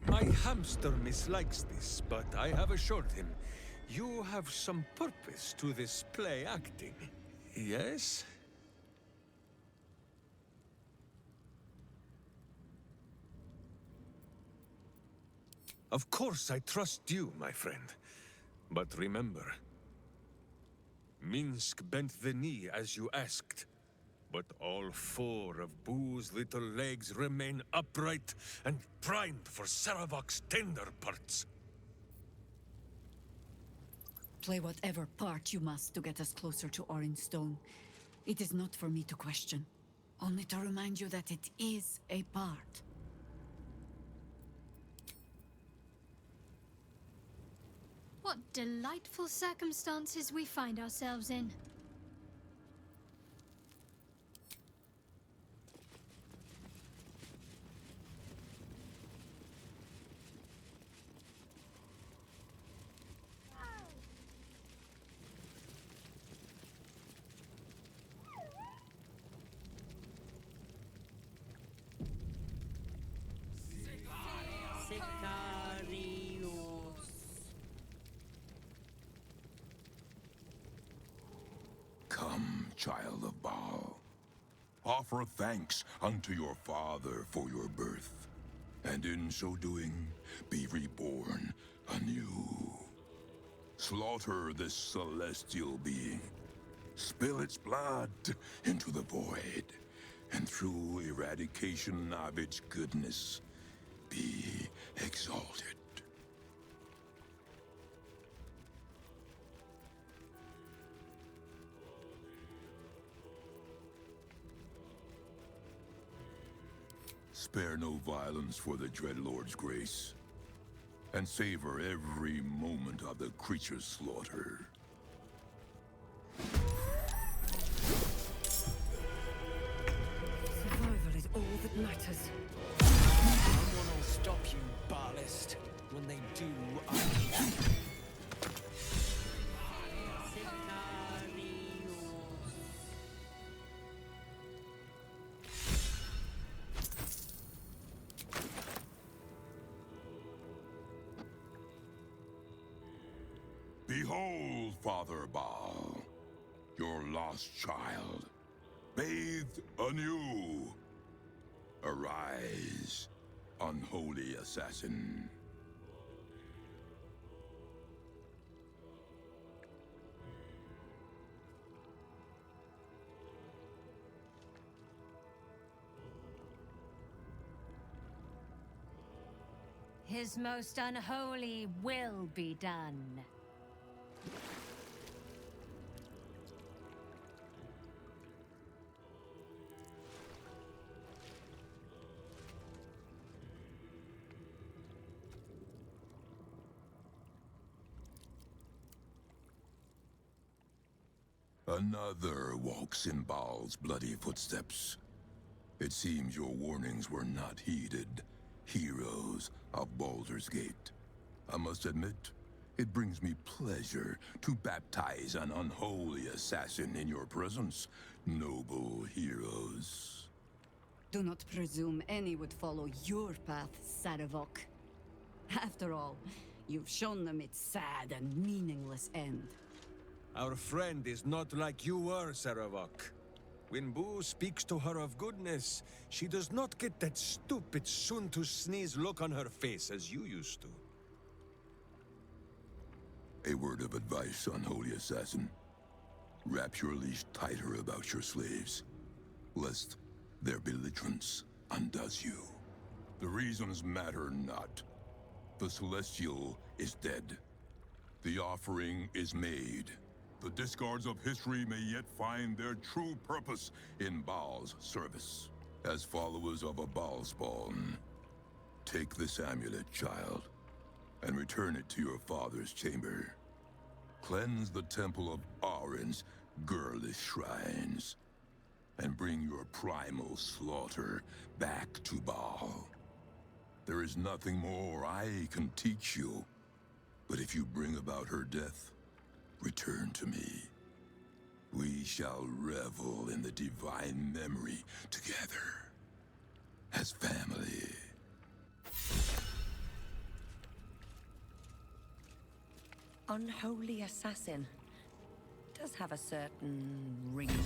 My hamster mislikes this, but I have assured him you have some purpose to this play acting. Yes? Of course I trust you, my friend. But remember, Minsk bent the knee as you asked. But all four of Boo's little legs remain upright and primed for Saravok's tender parts. Play whatever part you must to get us closer to Orange Stone. It is not for me to question, only to remind you that it is a part. What delightful circumstances we find ourselves in. Come, child of Baal. Offer thanks unto your father for your birth, and in so doing, be reborn anew. Slaughter this celestial being. Spill its blood into the void, and through eradication of its goodness, be exalted. Spare no violence for the Dreadlord's grace, and savor every moment of the creature's slaughter. Survival is all that matters. Someone will stop you, Baalist. When they do, Behold, Father Baal, your lost child, bathed anew. Arise, unholy assassin. His most unholy will be done. Another walks in Baal's bloody footsteps. It seems your warnings were not heeded, heroes of Baldur's Gate. I must admit, it brings me pleasure to baptize an unholy assassin in your presence, noble heroes. Do not presume any would follow your path, Sarevok. After all, you've shown them its sad and meaningless end. Our friend is not like you were, Sarevok. When Boo speaks to her of goodness, she does not get that stupid soon-to-sneeze look on her face as you used to. A word of advice, unholy assassin. Wrap your leash tighter about your slaves, lest their belligerence undoes you. The reasons matter not. The Celestial is dead. The offering is made. The discards of history may yet find their true purpose in Baal's service. As followers of a Baal spawn, take this amulet, child, and return it to your father's chamber. Cleanse the temple of Arin's girlish shrines, and bring your primal slaughter back to Baal. There is nothing more I can teach you, but if you bring about her death, return to me. We shall revel in the divine memory together, as family. Unholy assassin. Does have a certain ring to it.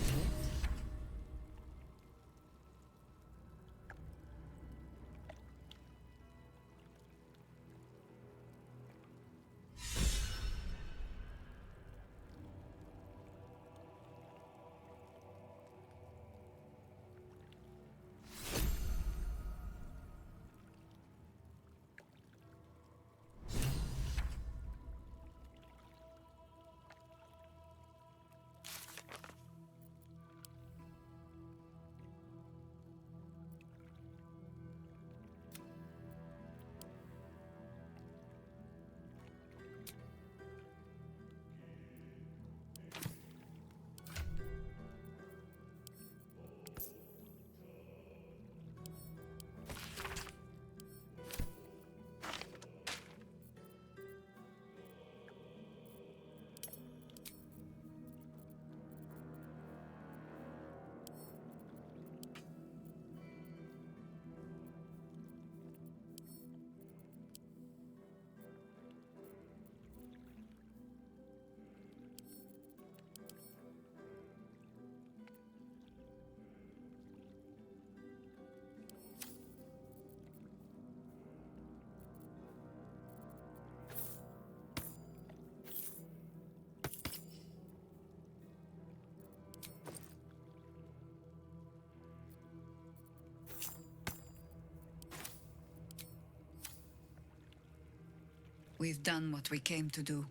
We've done what we came to do.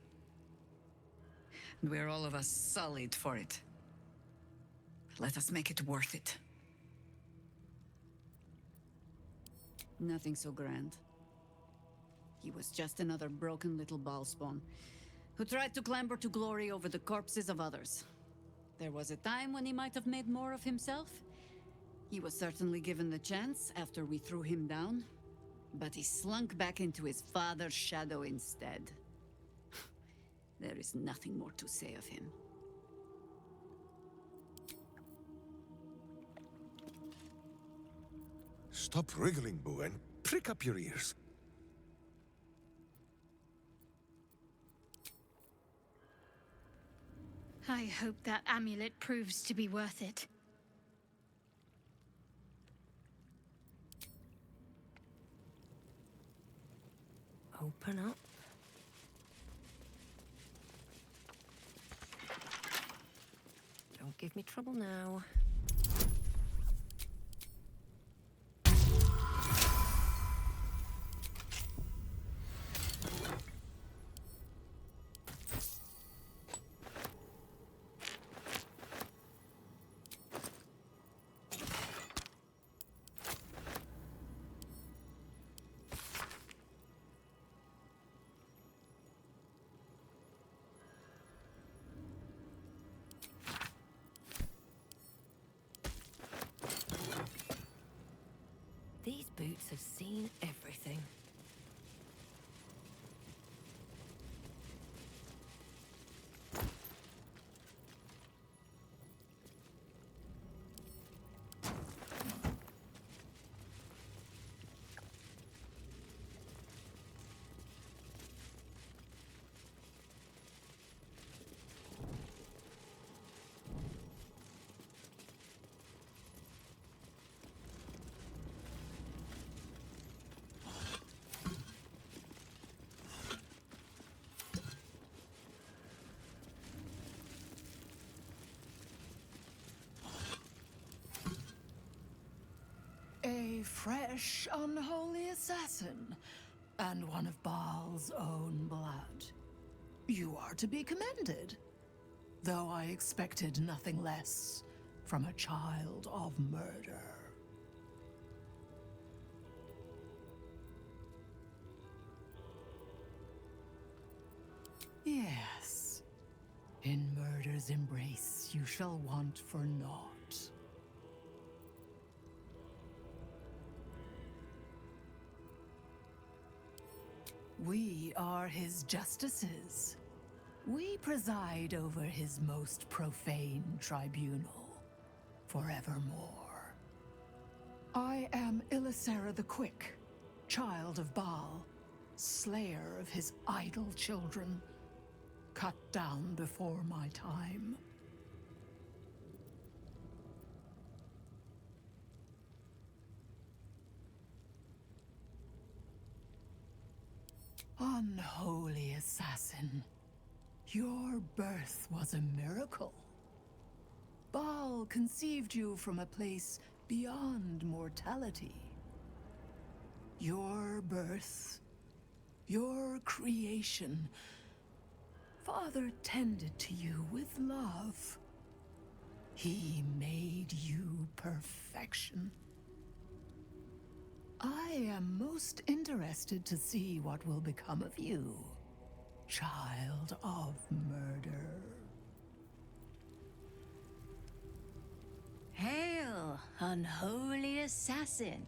And we're all of us sullied for it. Let us make it worth it. Nothing so grand. He was just another broken little ballspawn who tried to clamber to glory over the corpses of others. There was a time when he might have made more of himself. He was certainly given the chance after we threw him down. But he slunk back into his father's shadow instead. There is nothing more to say of him. Stop wriggling, Boo, and prick up your ears. I hope that amulet proves to be worth it. Open up. Don't give me trouble now. These boots have seen everything. A fresh, unholy assassin, and one of Baal's own blood. You are to be commended, though I expected nothing less from a child of murder. Yes, in murder's embrace you shall want for naught. We are his justices. We preside over his most profane tribunal, forevermore. I am Ilisera the Quick, child of Baal, slayer of his idle children, cut down before my time. Unholy assassin, your birth was a miracle. Baal conceived you from a place beyond mortality. Your birth, your creation, Father tended to you with love. He made you perfection. I am most interested to see what will become of you, child of murder. Hail, unholy assassin!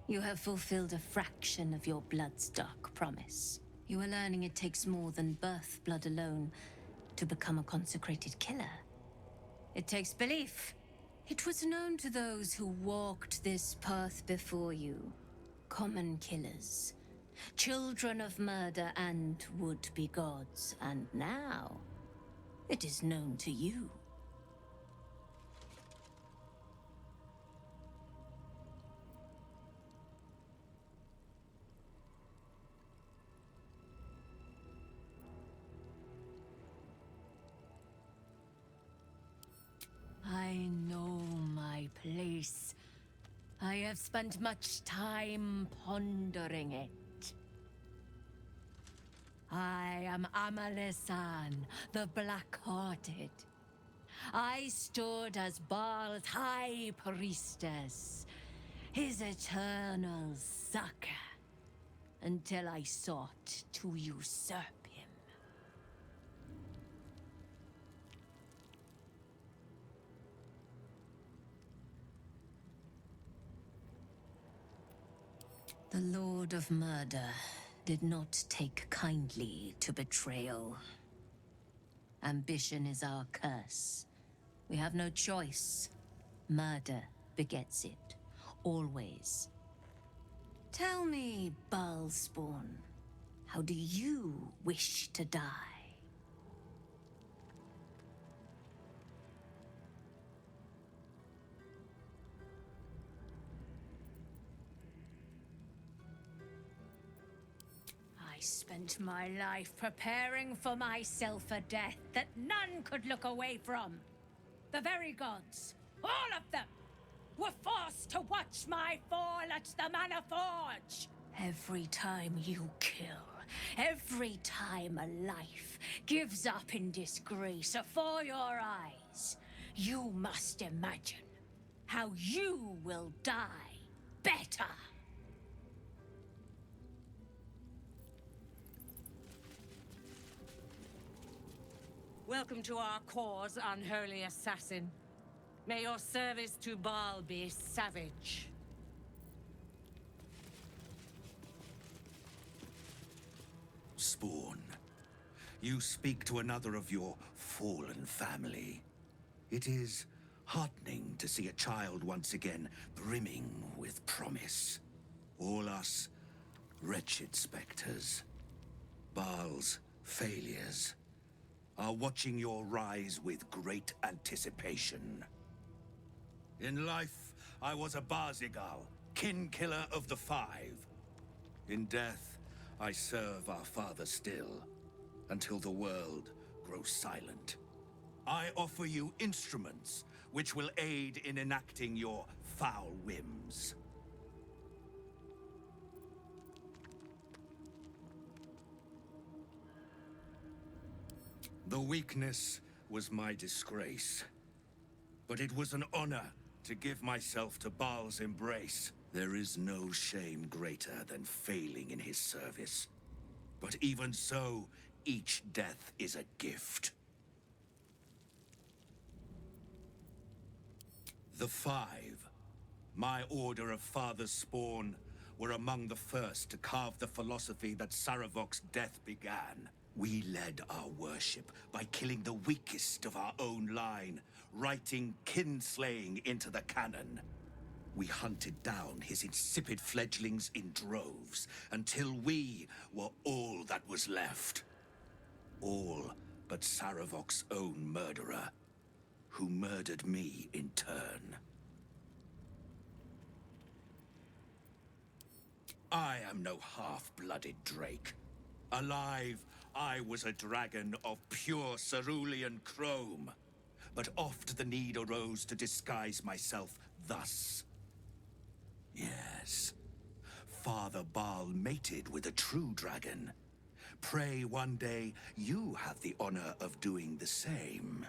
You have fulfilled a fraction of your bloodstock promise. You are learning it takes more than birth blood alone to become a consecrated killer. It takes belief. It was known to those who walked this path before you. Common killers, children of murder and would-be gods, and now it is known to you. I know my place. I have spent much time pondering it. I am Amalesan, the Black-Hearted. I stood as Baal's high priestess, his eternal succor, until I sought to usurp him. The Lord of Murder did not take kindly to betrayal. Ambition is our curse. We have no choice. Murder begets it, always. Tell me, Baalspawn, how do you wish to die? spent my life preparing for myself a death that none could look away from. The very gods, all of them, were forced to watch my fall at the Manor Forge. Every time you kill, every time a life gives up in disgrace before your eyes, you must imagine how you will die better. Welcome to our cause, unholy assassin. May your service to Baal be savage. Spawn, you speak to another of your fallen family. It is heartening to see a child once again brimming with promise. All us wretched specters, Baal's failures, are watching your rise with great anticipation. In life, I was a Barzigal, kin-killer of the Five. In death, I serve our father still, until the world grows silent. I offer you instruments which will aid in enacting your foul whims. The weakness was my disgrace, but it was an honor to give myself to Baal's embrace. There is no shame greater than failing in his service. But even so, each death is a gift. The Five, my order of father's spawn, were among the first to carve the philosophy that Saravok's death began. We led our worship by killing the weakest of our own line, writing kinslaying into the canon. We hunted down his insipid fledglings in droves, until we were all that was left. All but Saravok's own murderer, who murdered me in turn. I am no half-blooded Drake. Alive, I was a dragon of pure cerulean chrome. But oft the need arose to disguise myself thus. Yes, Father Baal mated with a true dragon. Pray one day you have the honor of doing the same.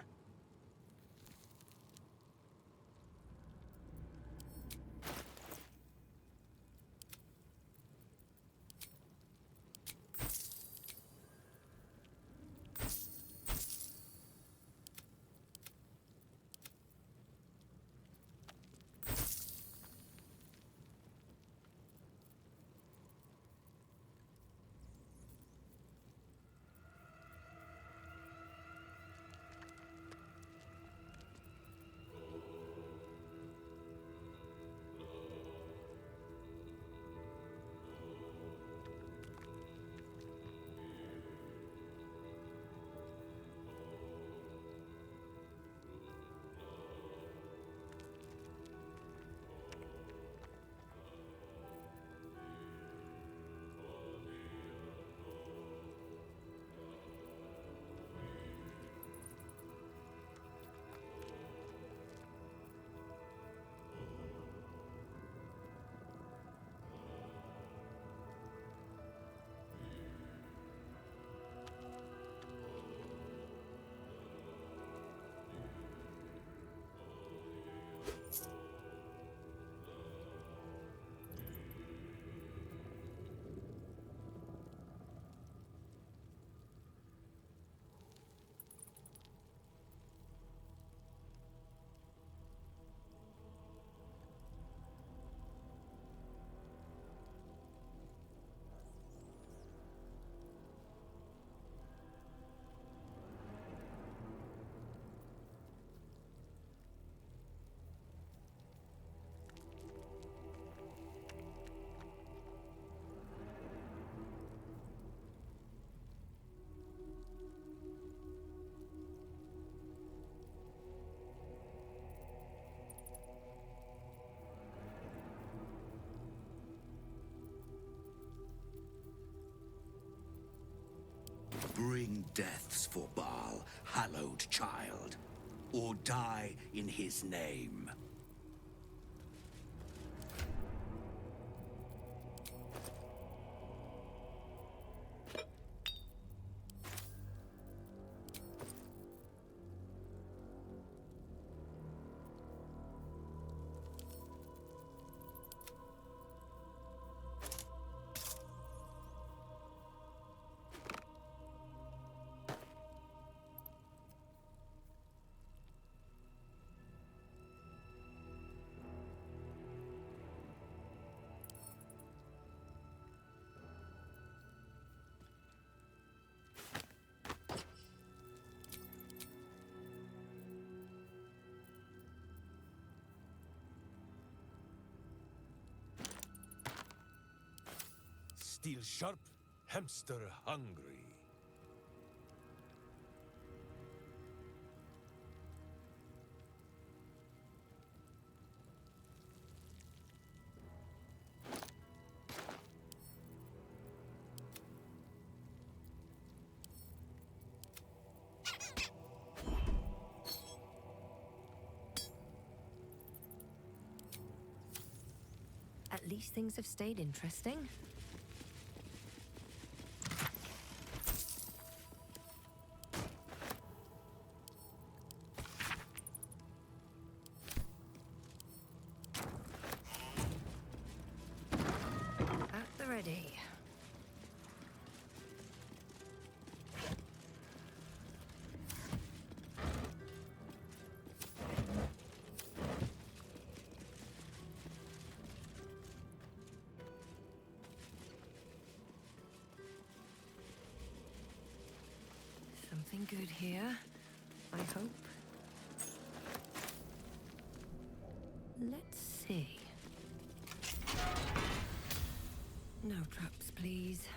deaths for Baal, hallowed child, or die in his name. Steel sharp, hamster hungry. At least things have stayed interesting. At the ready. Something good here, I hope. Let's see. No traps, please.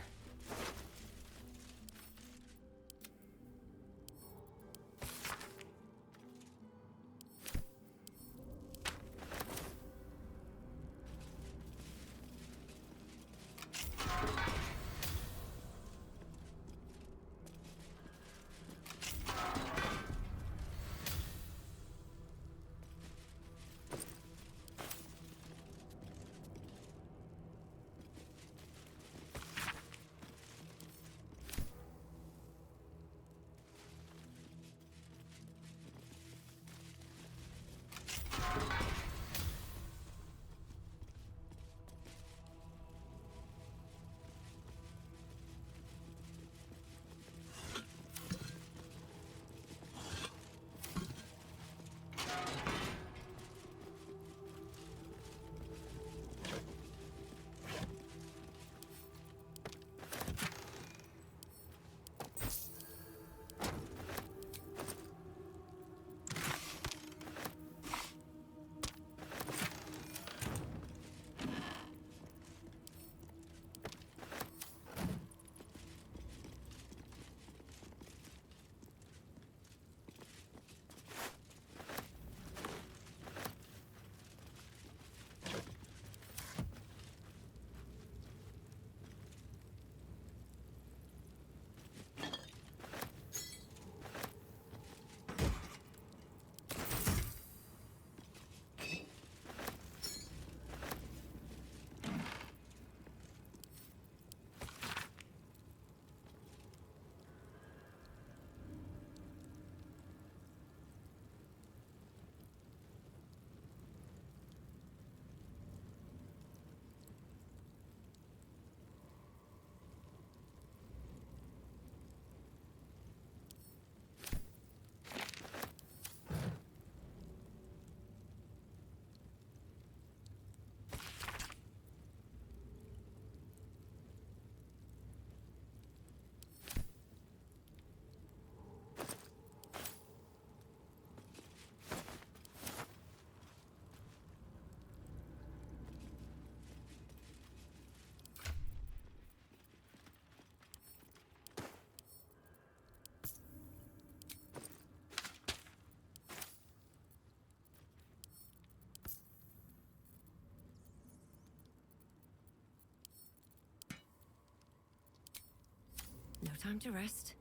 No time to rest.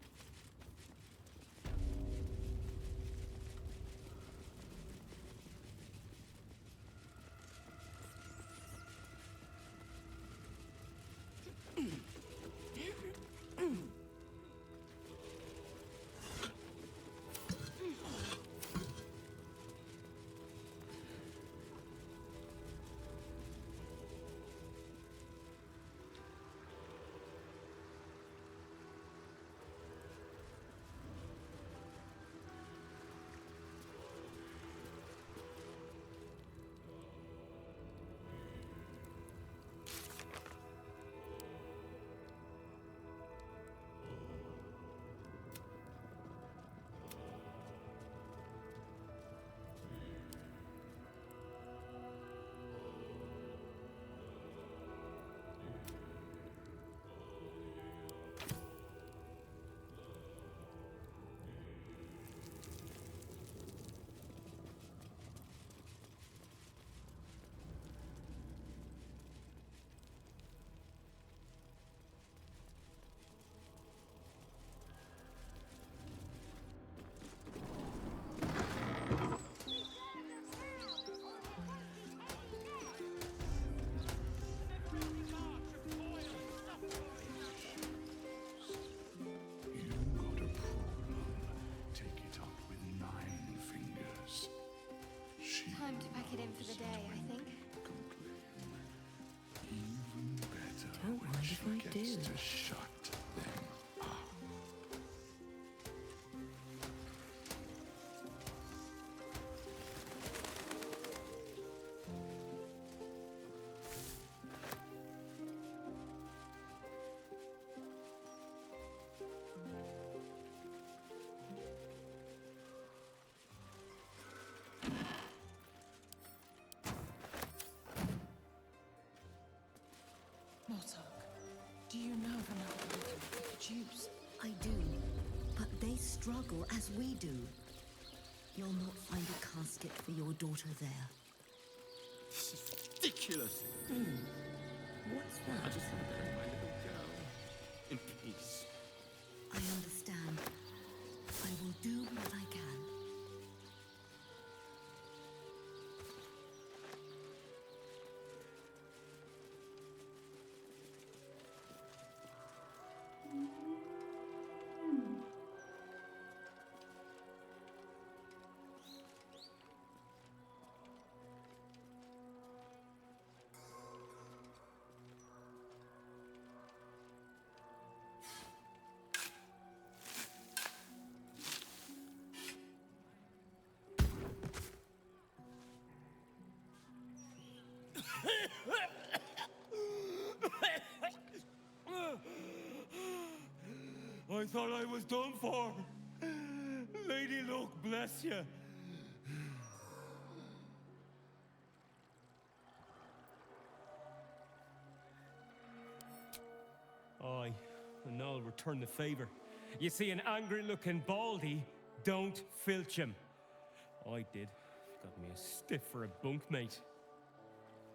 do? To shut them up. Mortark, do you know of another way to make the juice? I do, but they struggle as we do. You'll not find a casket for your daughter there. This is ridiculous. What's I that? just want to bury my little girl in peace. I understand. I will do what I can. I thought I was done for. Lady Luck, bless you. Aye, and now I'll return the favor. You see an angry-looking baldy, don't filch him. I did. Got me a stiff for a bunkmate.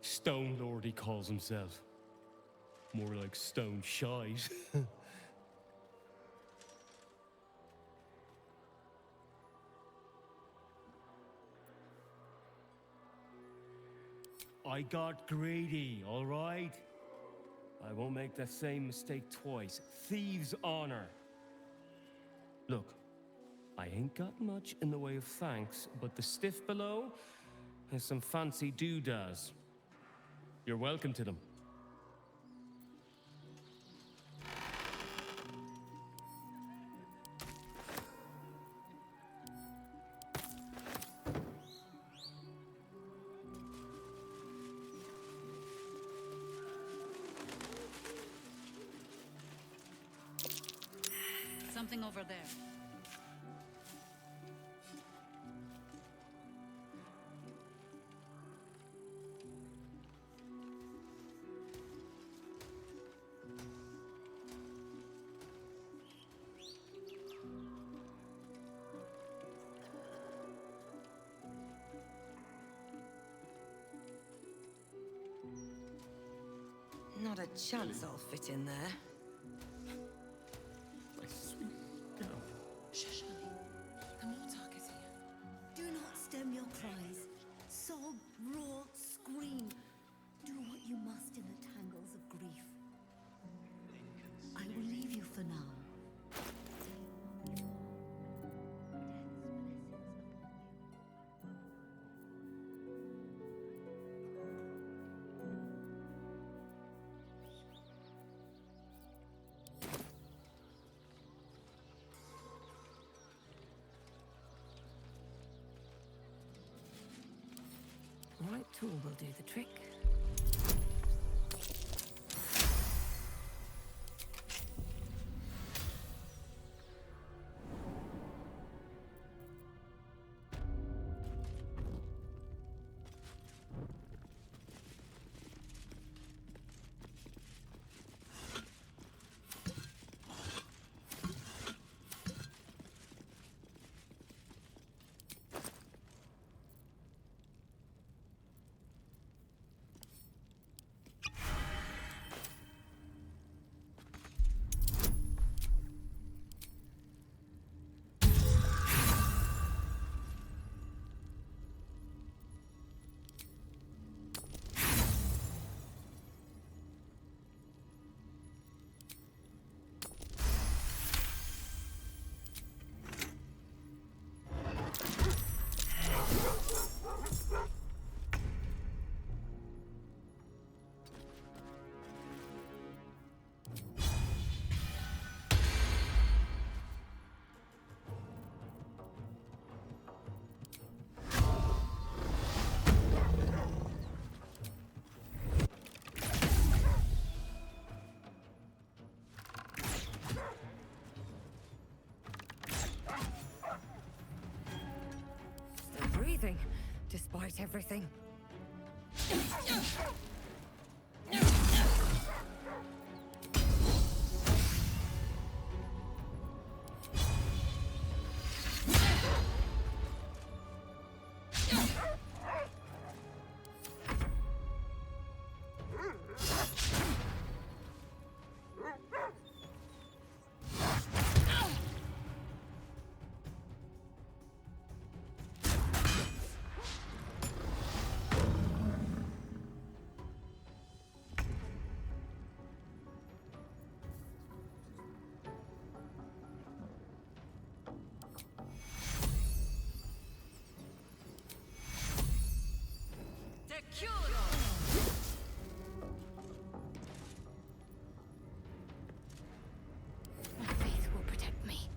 Stone Lord, he calls himself. More like stone shite. I got greedy, all right? I won't make that same mistake twice. Thieves' honor. Look, I ain't got much in the way of thanks, but the stiff below has some fancy doodads. You're welcome to them. Something over there. Not a chance I'll fit in there. My sweet girl. Shush, honey. The Mortark is here. Do not stem your cries. Sob, roar, scream. Do what you must in the tangles of grief. I will leave you for now. Right tool will do the trick. anything, despite everything. My faith will protect me.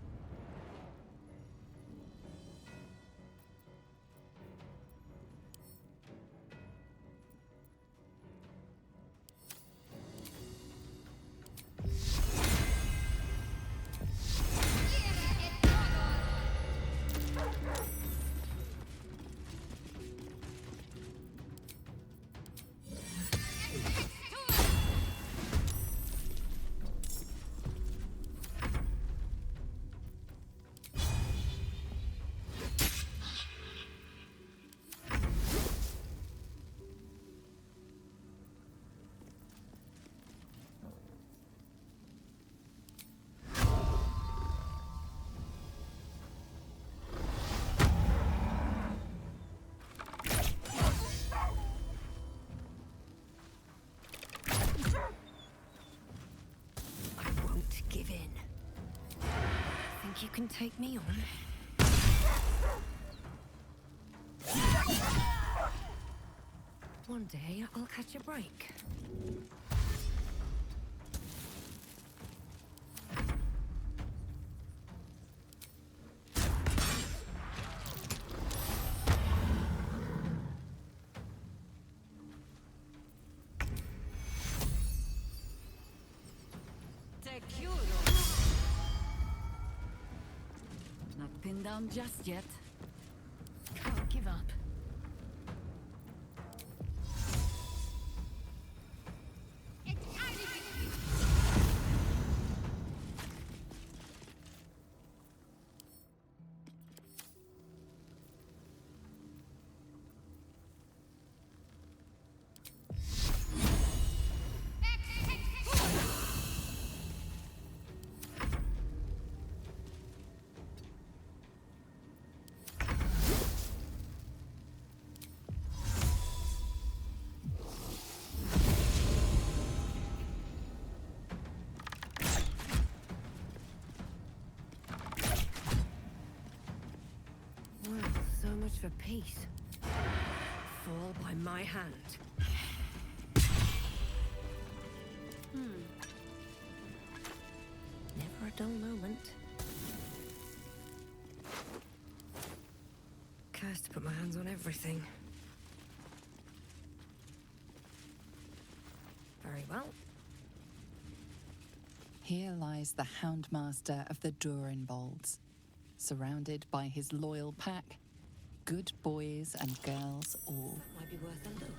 Give in. Think you can take me on? One day I'll catch a break. Not pinned down just yet. Can't give up. Well, so much for peace. Fall by my hand. Never a dull moment. Cursed to put my hands on everything. Very well. Here lies the Houndmaster of the Durinbolds, surrounded by his loyal pack, good boys and girls all. Might be worth a look.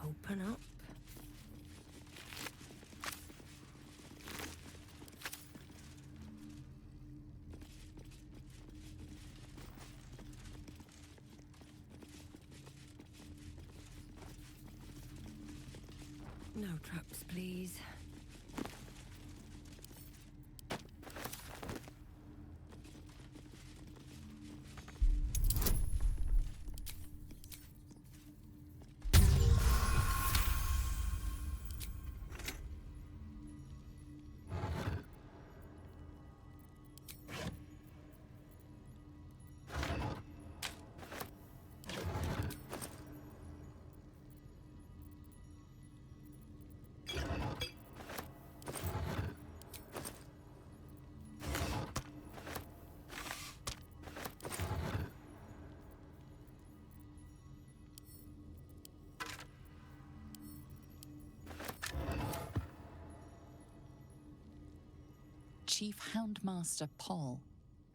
Open up. No traps, please. Chief Houndmaster Paul,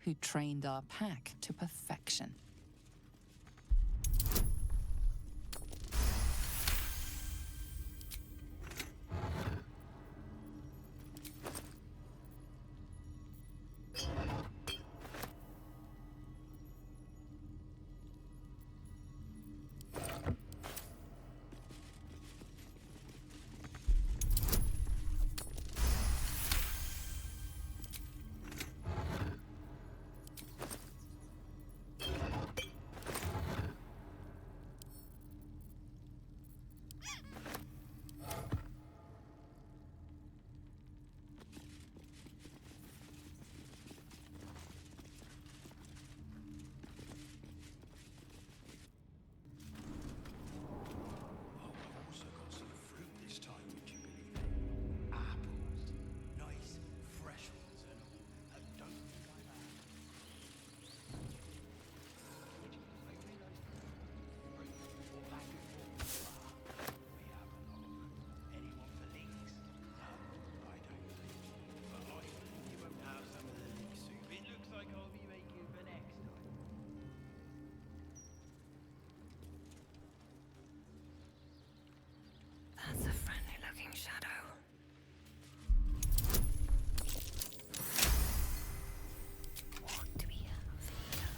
who trained our pack to perfection. That's a friendly-looking shadow. What do we have here?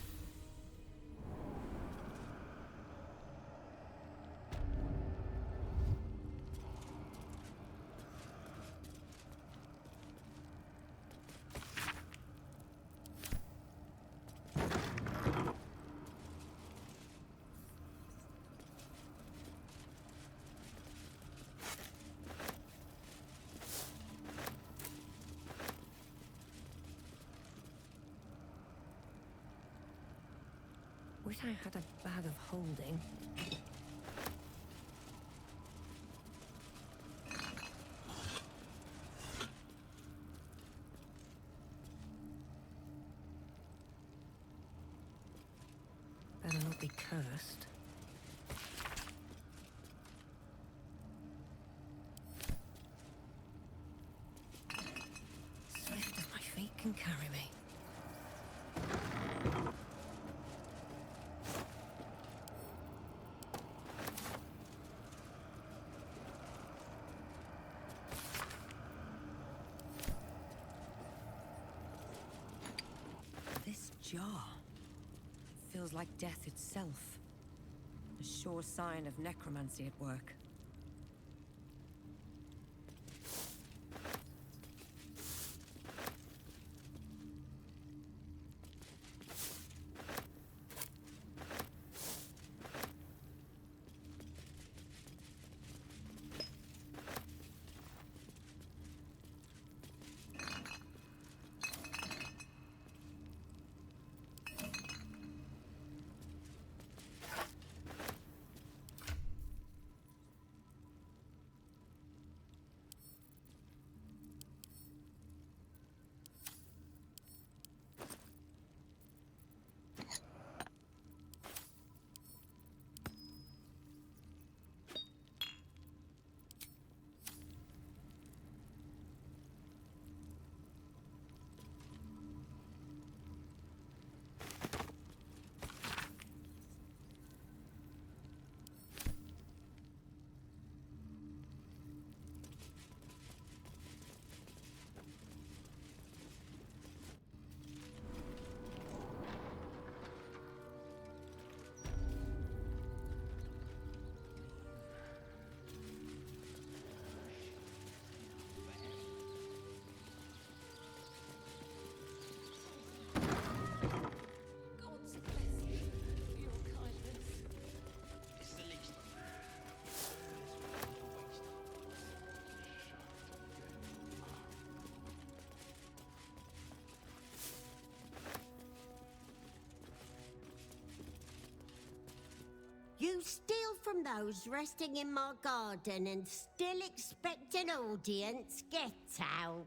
Wish I had a bag of holding. Better not be cursed. Swift as my feet can carry me. This jar feels like death itself. A sure sign of necromancy at work. You steal from those resting in my garden and still expect an audience? Get out.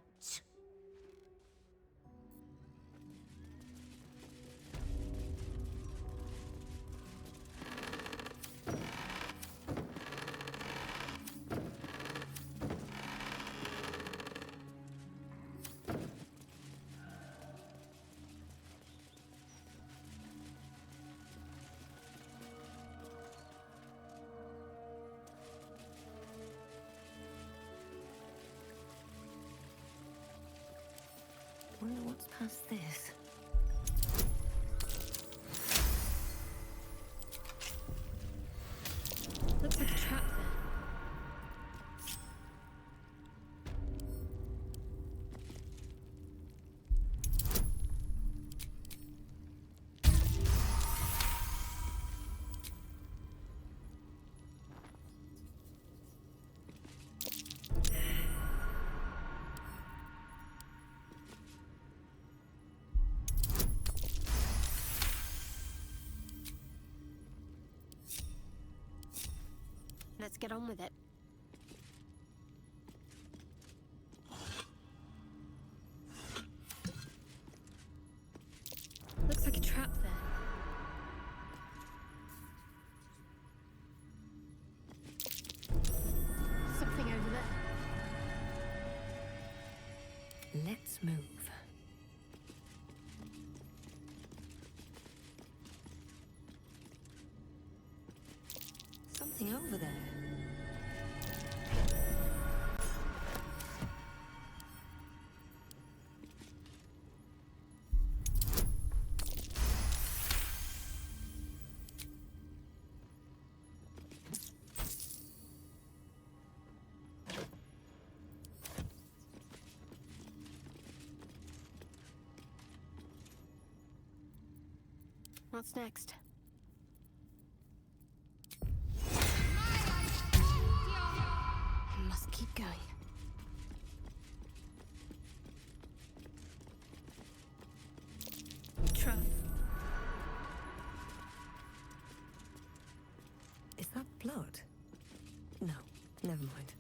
Wonder what's past this. Looks like a trap there. Let's get on with it. Looks like a trap there. Something over there. Let's move. Something over there. What's next? I must keep going. Trap. Is that blood? No, never mind.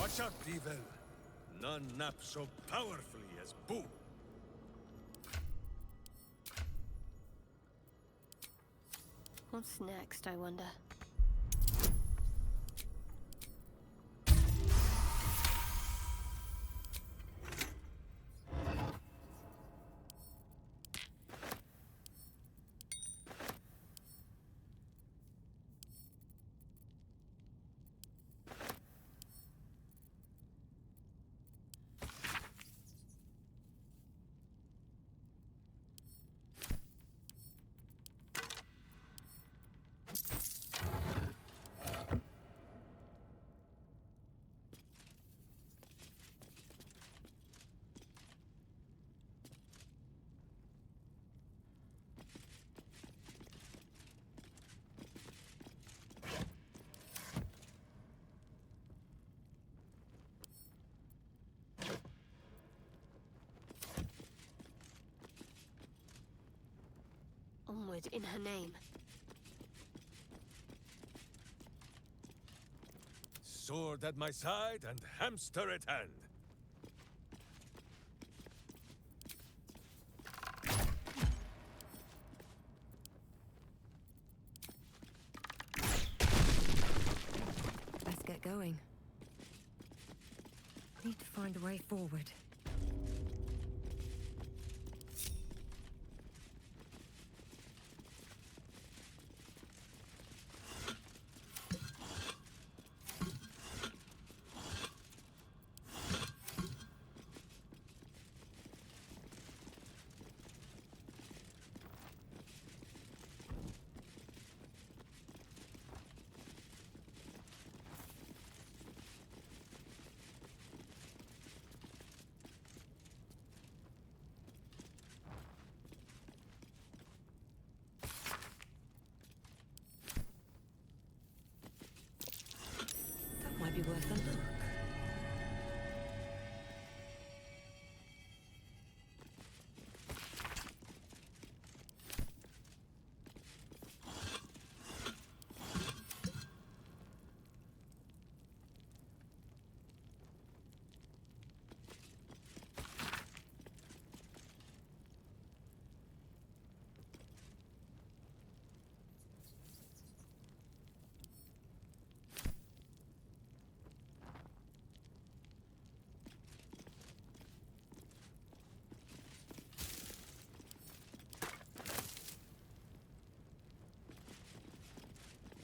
Watch out, Devil. None nap so powerfully as Boo. What's next, I wonder? Onward in her name. Sword at my side and hamster at hand. Let's get going. Need to find a way forward. worth a look.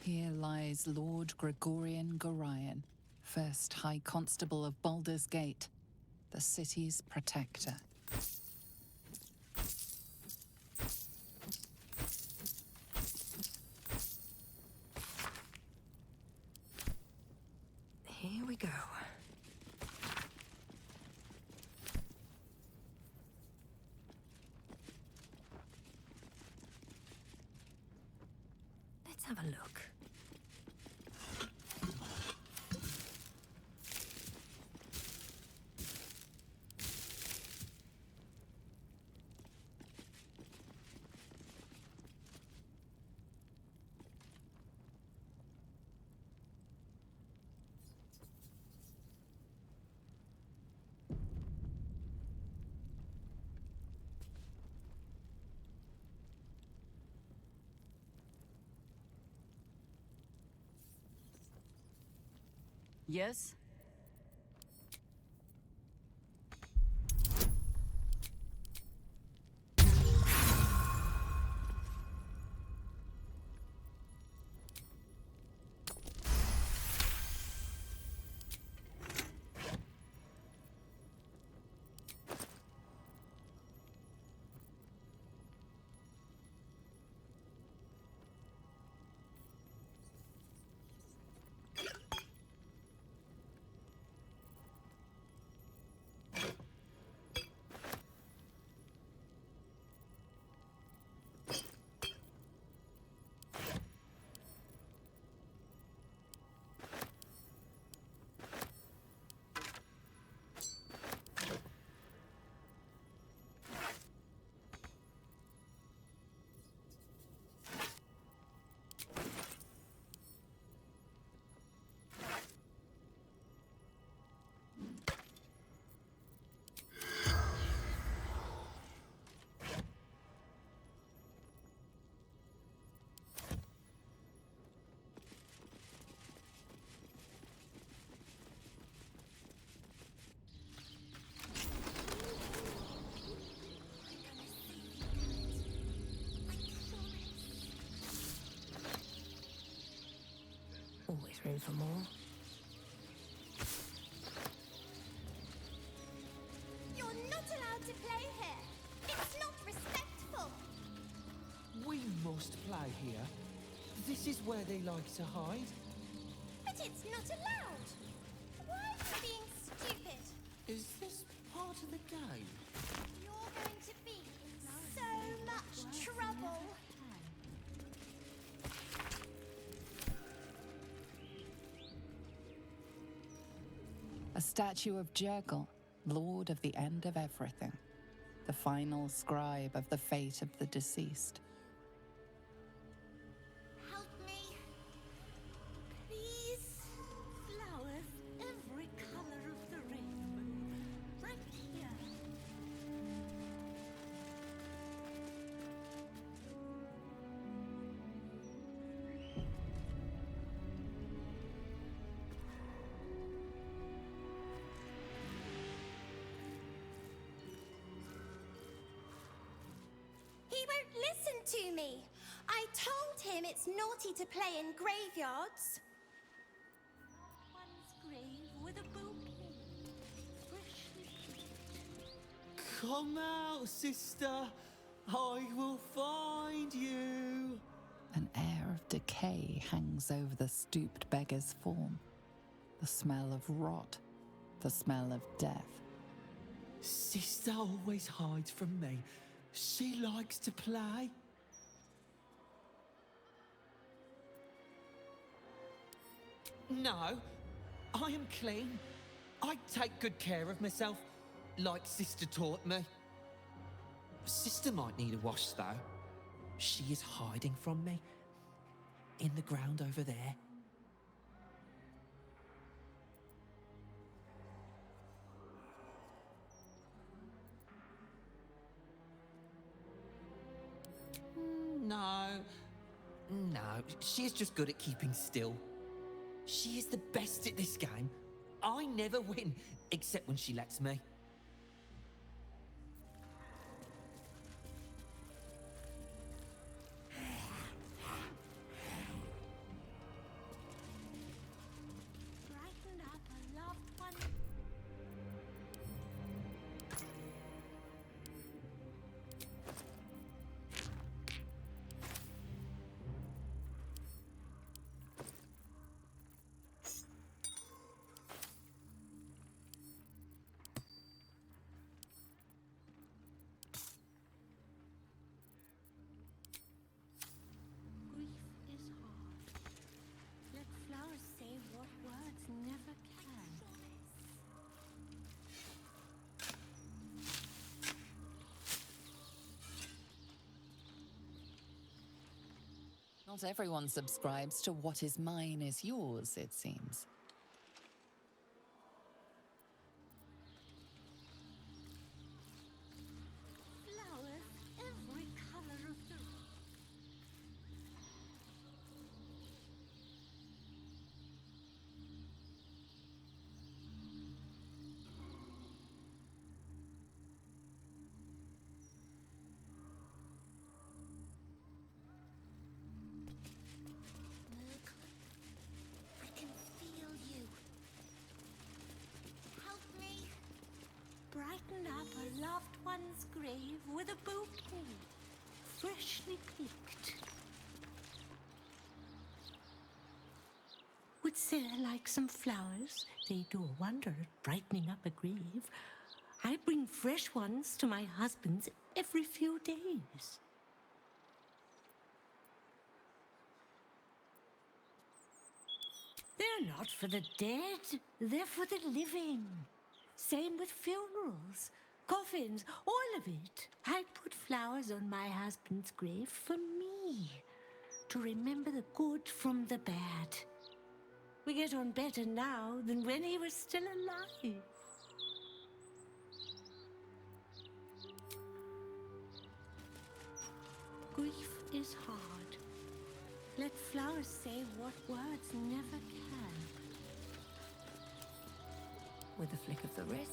Here lies Lord Gregorian Gorion, first High Constable of Baldur's Gate, the city's protector. Here we go. Let's have a look. Yes? Always room for more. You're not allowed to play here. It's not respectful. We must play here. This is where they like to hide. But it's not allowed. Why are you being stupid? Is this part of the game? You're going to be in so much trouble. A statue of Jergal, Lord of the End of Everything, the final scribe of the fate of the deceased. Help me. Please. Flowers, every color of the rainbow. Right here. He won't listen to me. I told him it's naughty to play in graveyards. One's grave with a bouquet. Freshly Come out, sister. I will find you. An air of decay hangs over the stooped beggar's form. The smell of rot, the smell of death. Sister always hides from me. She likes to play. No, I am clean. I take good care of myself, like Sister taught me. Sister might need a wash, though. She is hiding from me. In the ground over there. No, she is just good at keeping still. She is the best at this game. I never win, except when she lets me. Brighten up a loved one. Grief is hard. Let flowers say what words never can. Not everyone subscribes to what is mine is yours, it seems. Flowers, every color of the Look, I can feel you. Help me. Brighten up a loved one's grave with a bouquet, freshly picked. Would Sarah like some flowers? They do a wonder at brightening up a grave. I bring fresh ones to my husband's every few days. They're not for the dead, they're for the living. Same with funerals, coffins, all of it. I put flowers on my husband's grave for me, to remember the good from the bad. We get on better now than when he was still alive. Grief is hard. Let flowers say what words never can. With a flick of the wrist.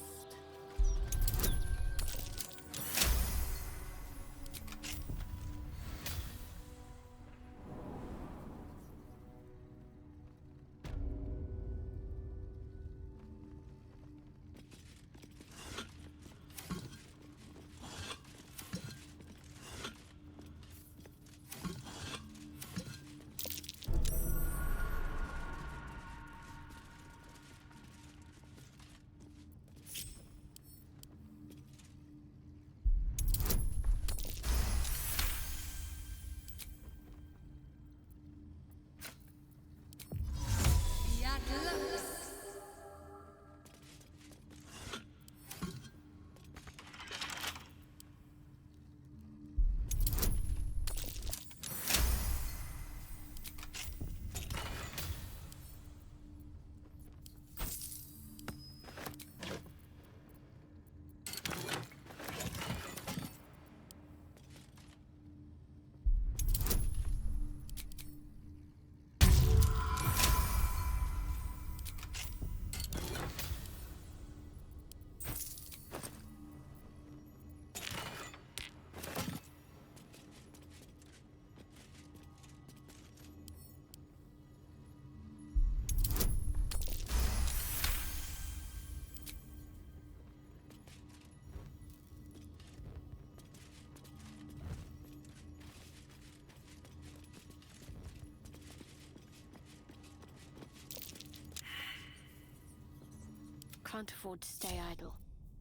Can't afford to stay idle.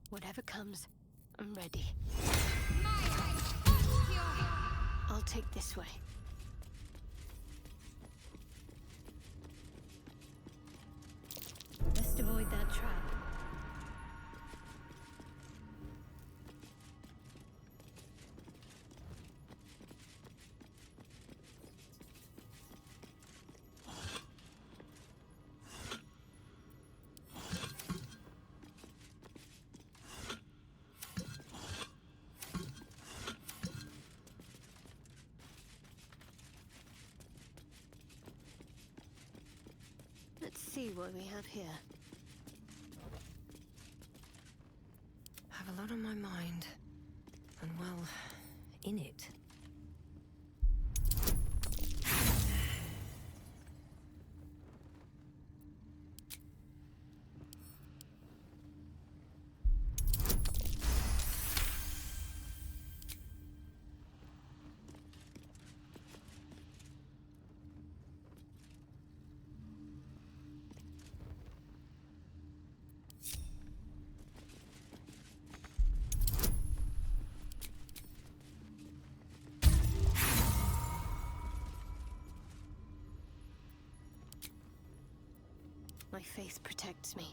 Whatever comes, I'm ready. I'll take this way. avoid that trap. Let's see what we have here. I have a lot on my mind. And well, in it. My faith protects me.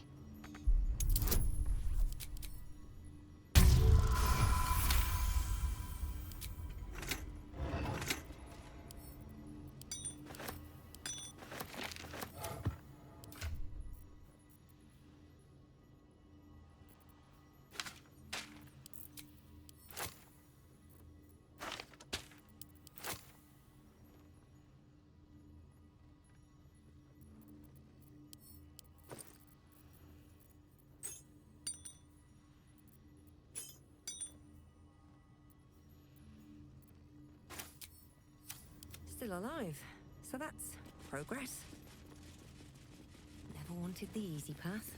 Still alive, so that's progress. Never wanted the easy path.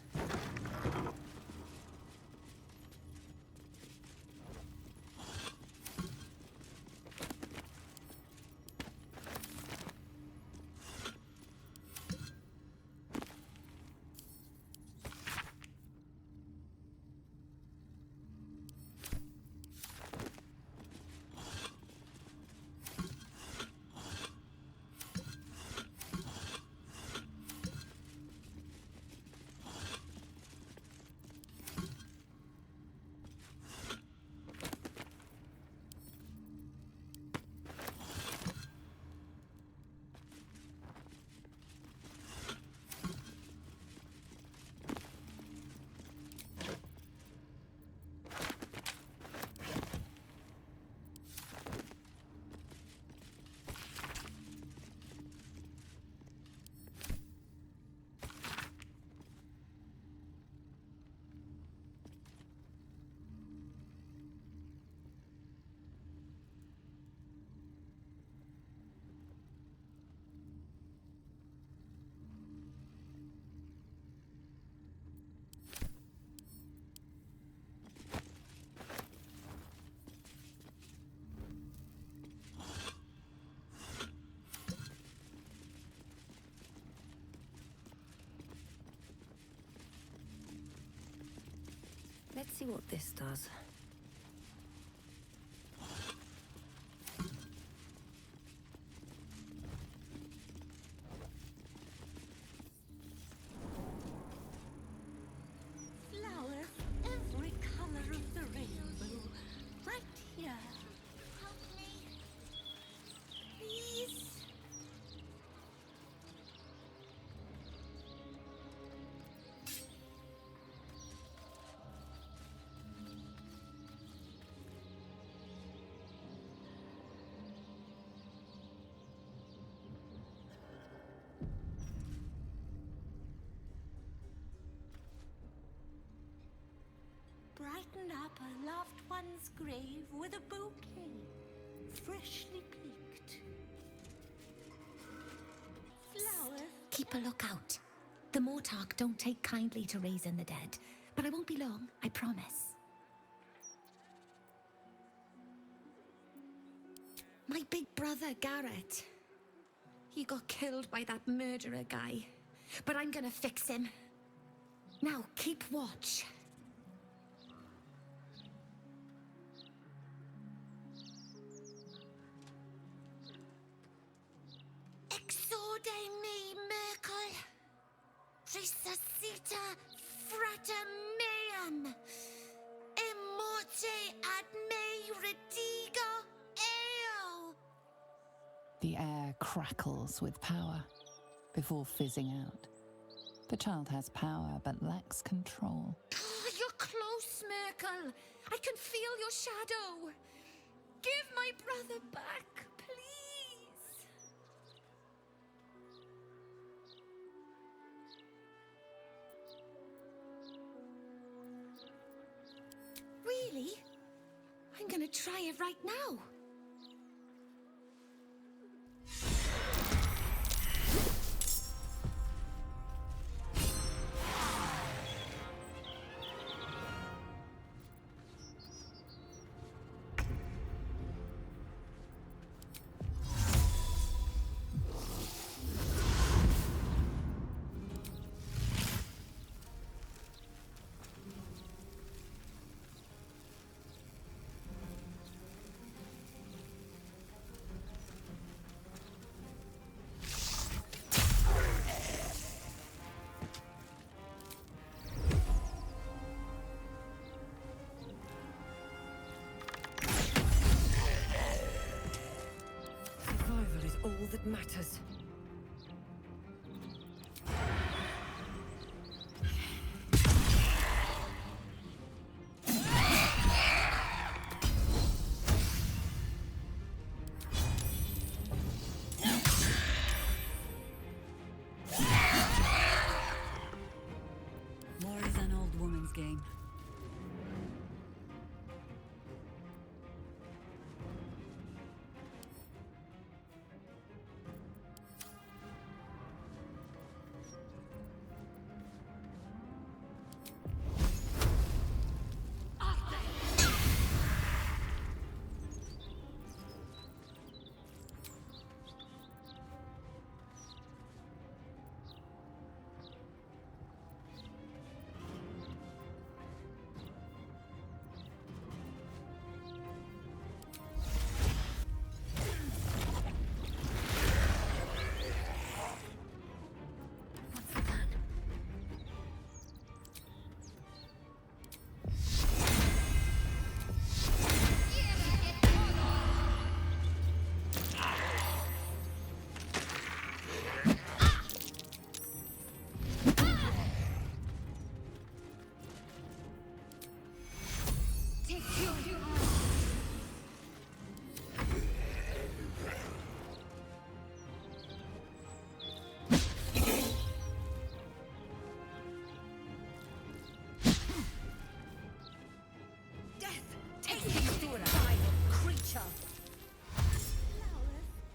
Let's see what this does. Flower, every color of the rainbow. Right here. Please. Brighten up a loved one's grave with a bouquet, freshly picked. Flowers. Keep a lookout. The Mortark don't take kindly to raising the dead, but I won't be long, I promise. My big brother, Garrett. He got killed by that murderer guy, but I'm gonna fix him. Now, keep watch. Exorde me, Merkel. Jesus Sita frater meum, immorte ad me redigo eo. The air crackles with power before fizzing out. The child has power but lacks control. You're close, Merkel. I can feel your shadow. Give my brother back, please. Really? I'm gonna try it right now. Survival is all that matters. War is an old woman's game.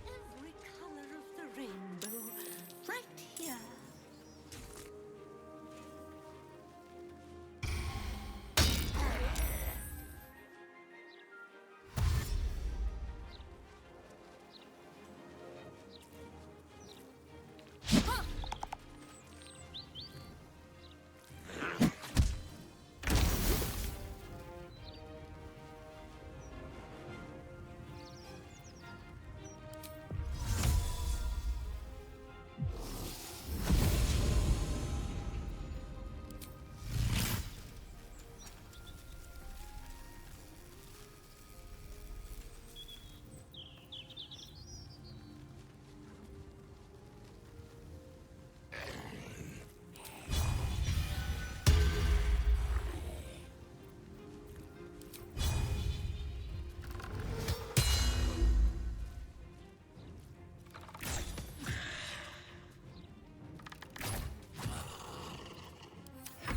Every color of the rainbow, right here.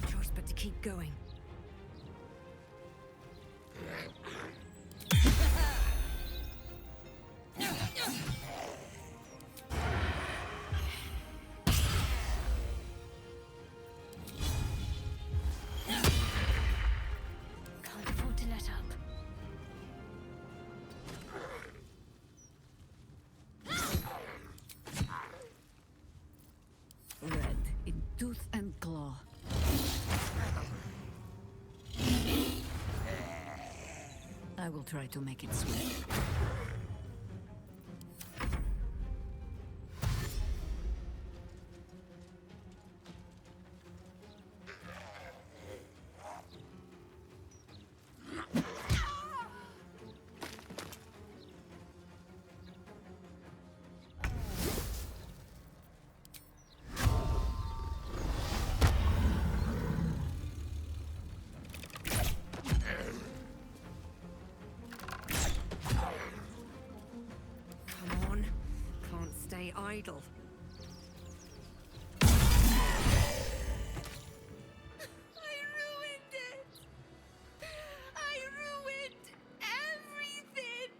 Choice but to keep going. Can't afford to let up. Red in tooth and claw. I will try to make it sweet. stay idle. I ruined it! I ruined everything!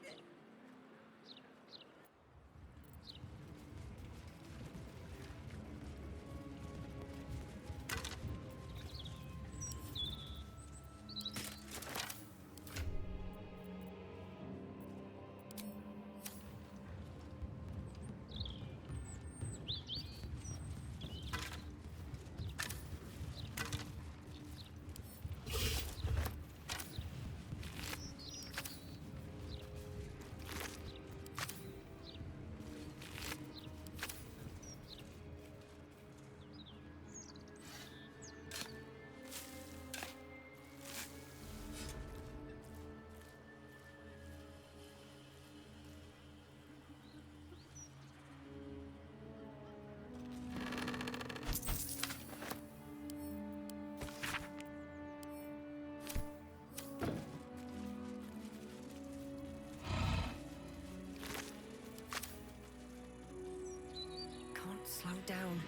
Can't slow down.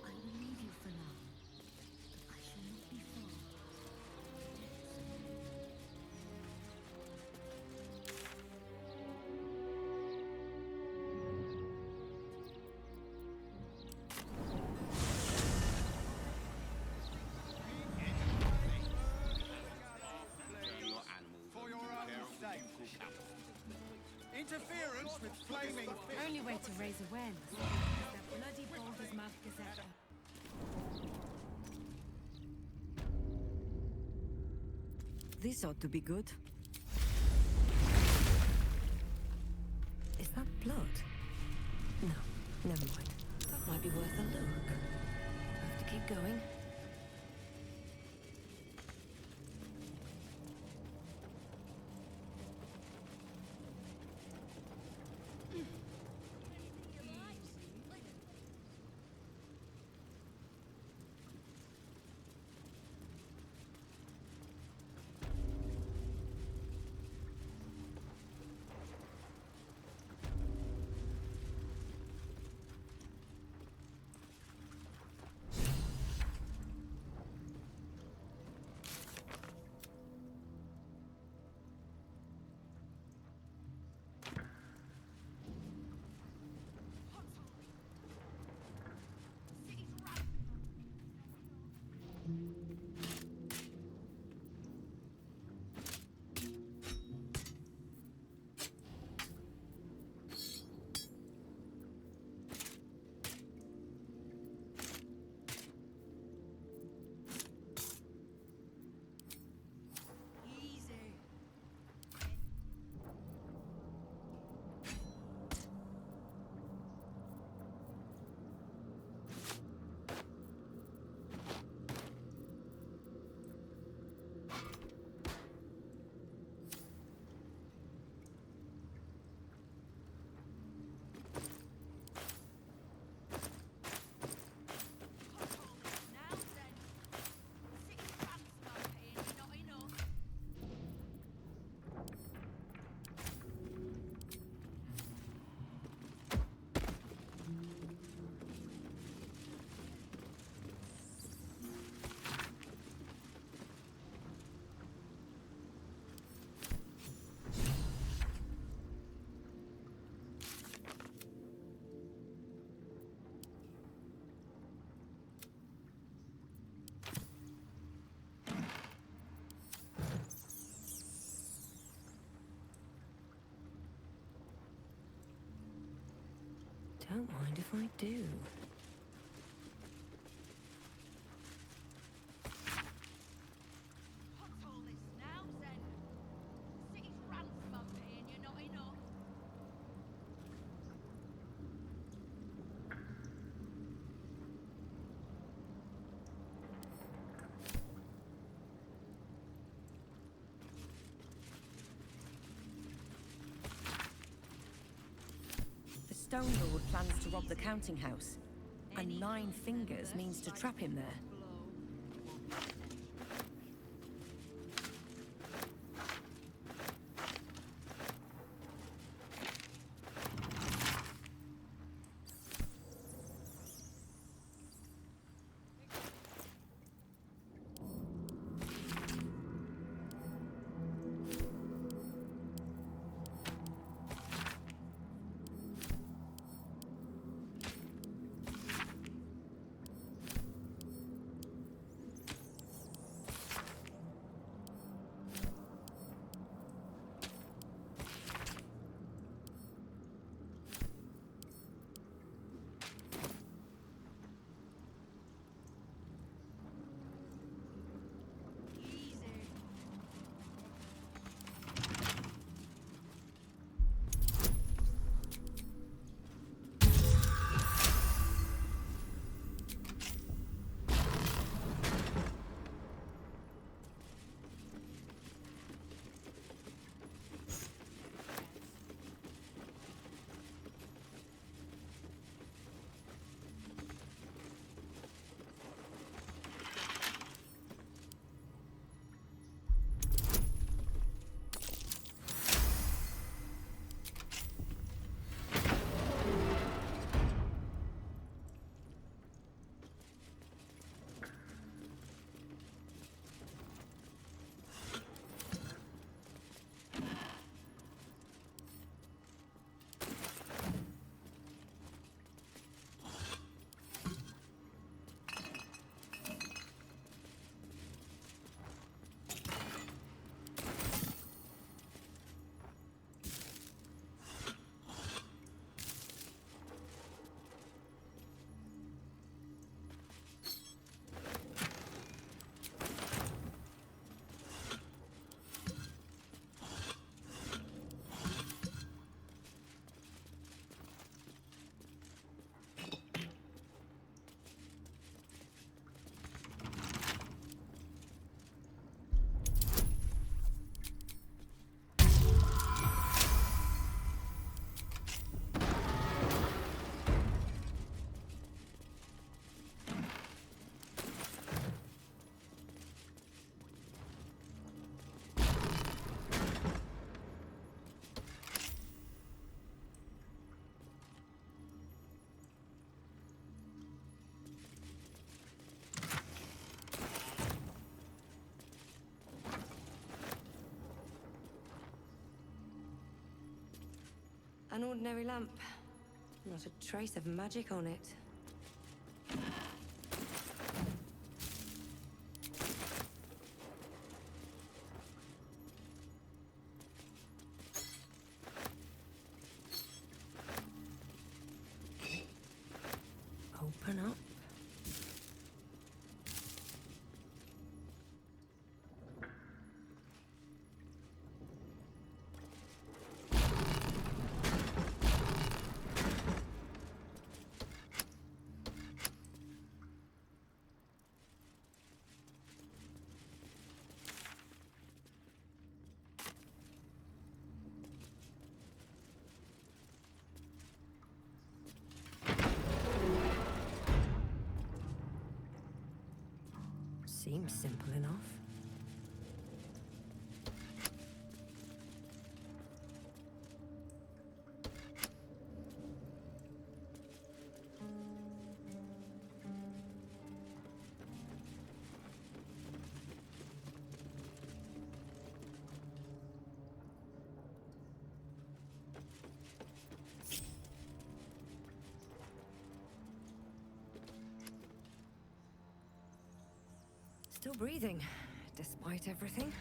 I will leave you for now, but I shall not be far. For your own sake. Interference with flaming fish. Only way to raise awareness is that bloody Baldur's Mouth Gazette. This ought to be good. Is that blood? No, never mind. That might be worth a look. Have to keep going. Don't mind if I do. The Stone Lord plans to rob the counting house, and 9 fingers means to trap him there. An ordinary lamp. Not a trace of magic on it. Open up. Seems simple enough. Still breathing, despite everything.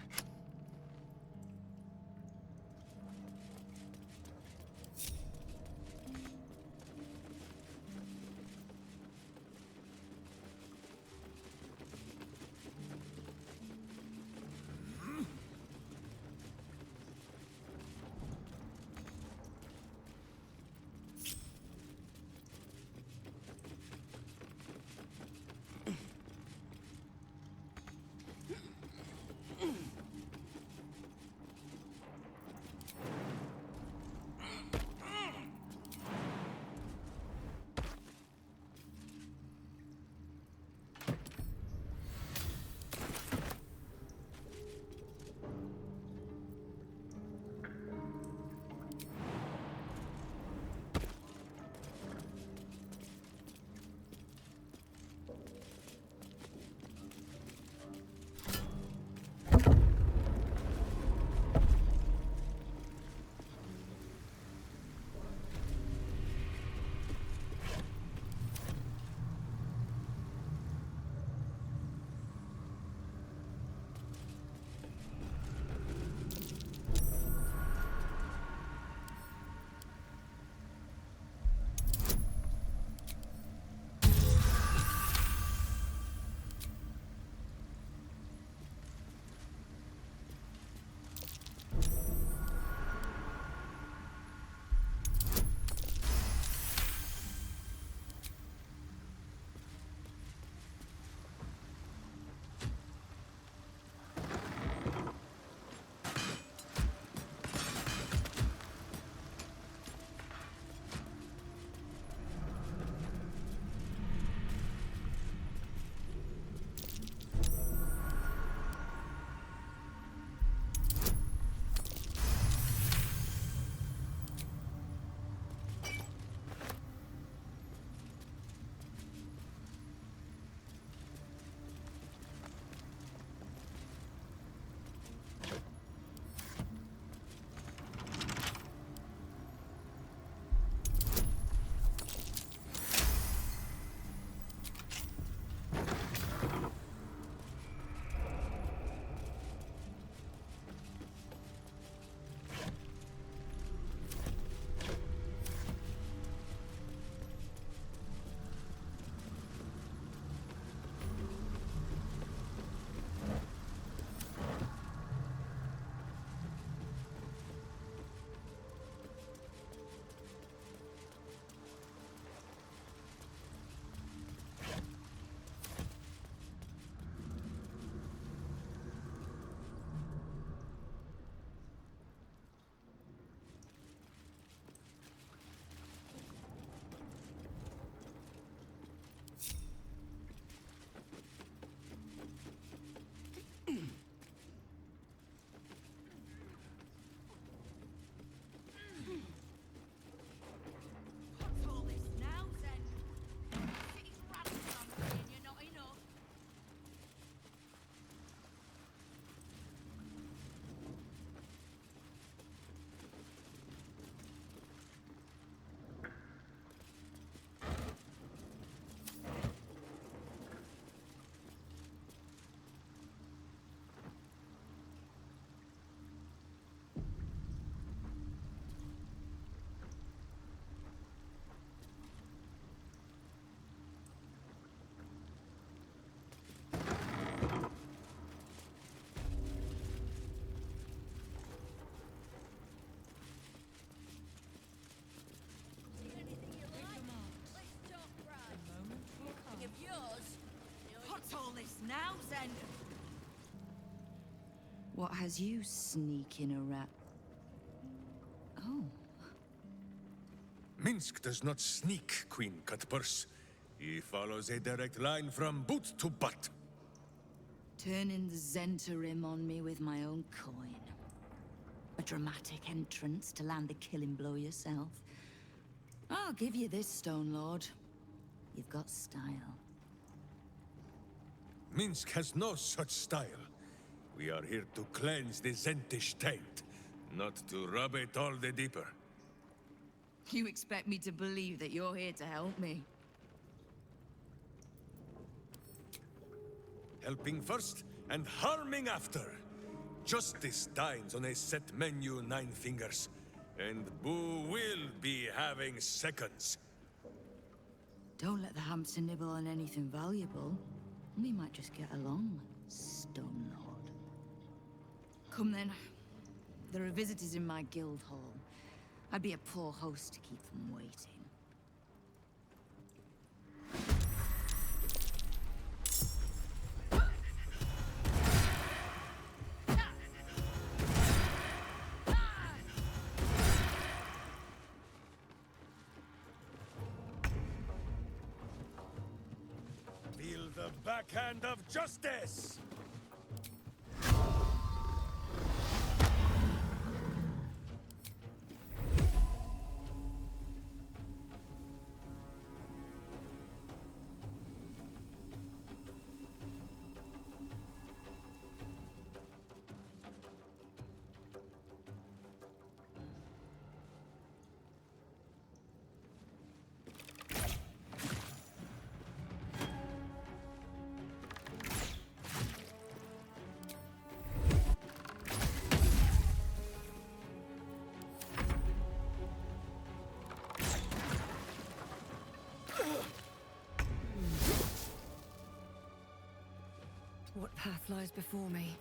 What has you sneaking around? Oh. Minsk does not sneak, Queen Cutpurse. He follows a direct line from boot to butt. Turning the Zentarim on me with my own coin. A dramatic entrance to land the killing blow yourself. I'll give you this, Stone Lord. You've got style. Minsk has no such style. We are here to cleanse the Zentish taint, not to rub it all the deeper. You expect me to believe that you're here to help me? Helping first and harming after. Justice dines on a set menu, Nine Fingers. And Boo will be having seconds. Don't let the hamster nibble on anything valuable. We might just get along, Stone Lord. Come then. There are visitors in my guild hall. I'd be a poor host to keep them waiting. Feel the backhand of justice! What path lies before me?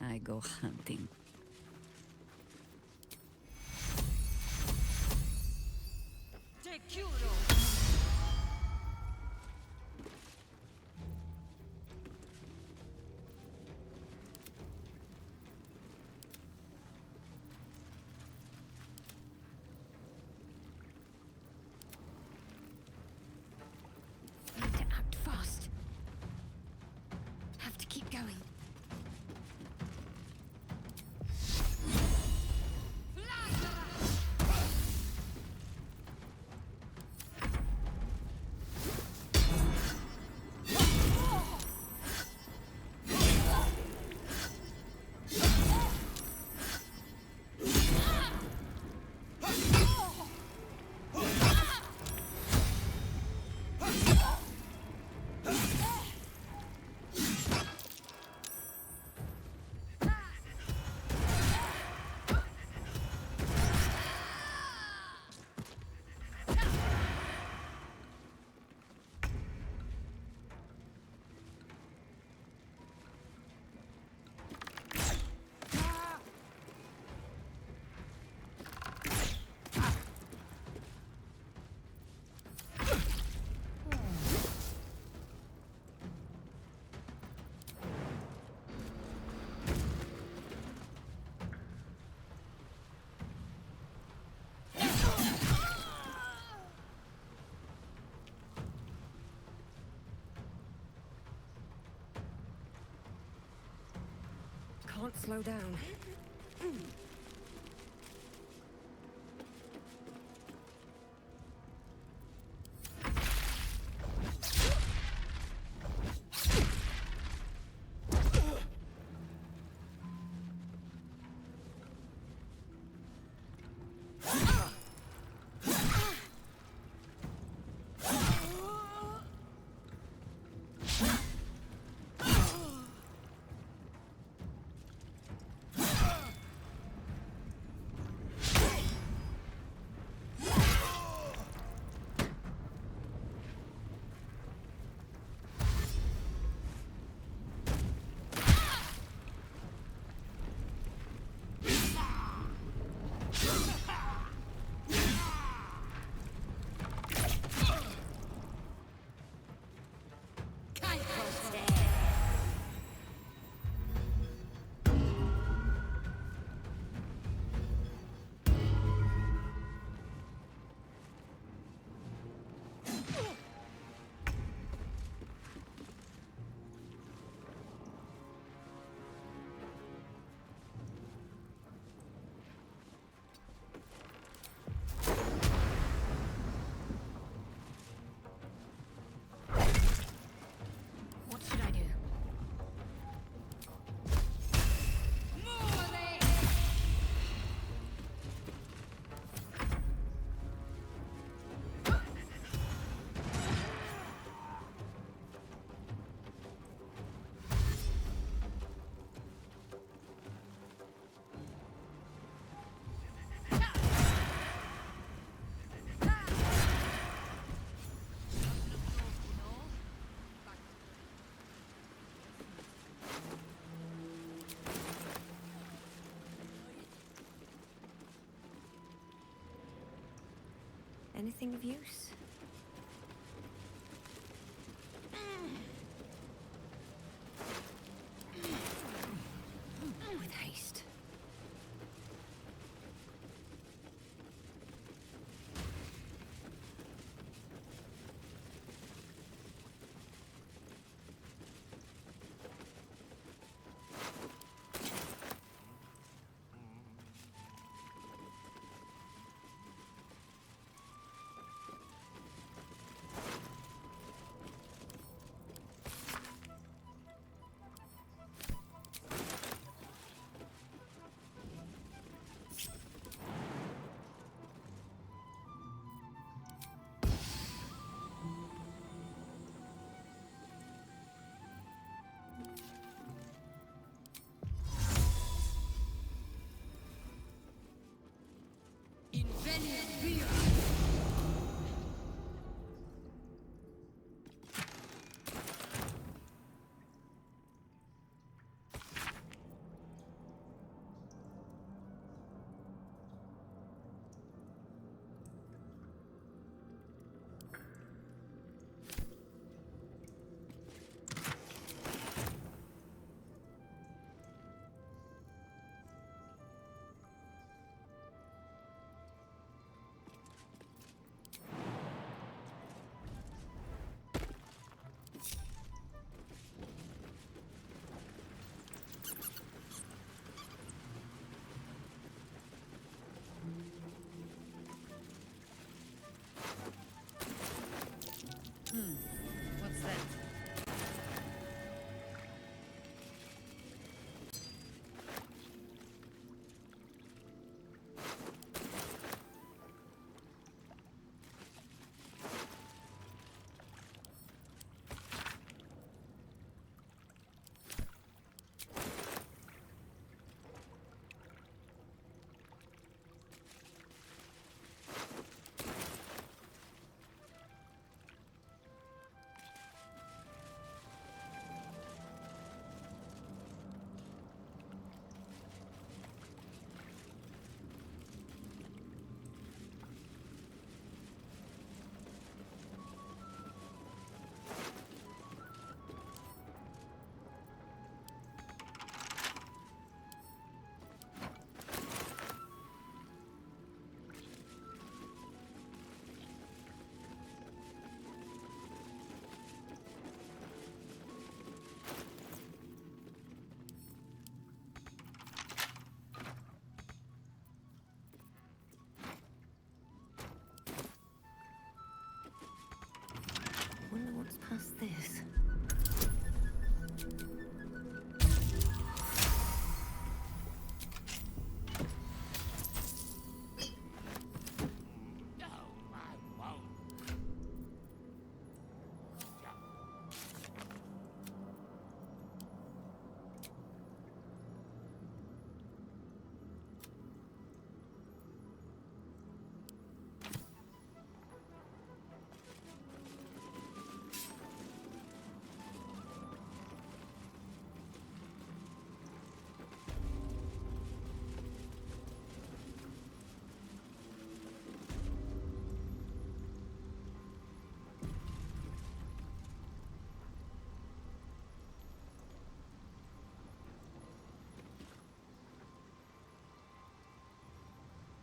I go hunting. can't slow down. What should I do? Anything of use? With haste.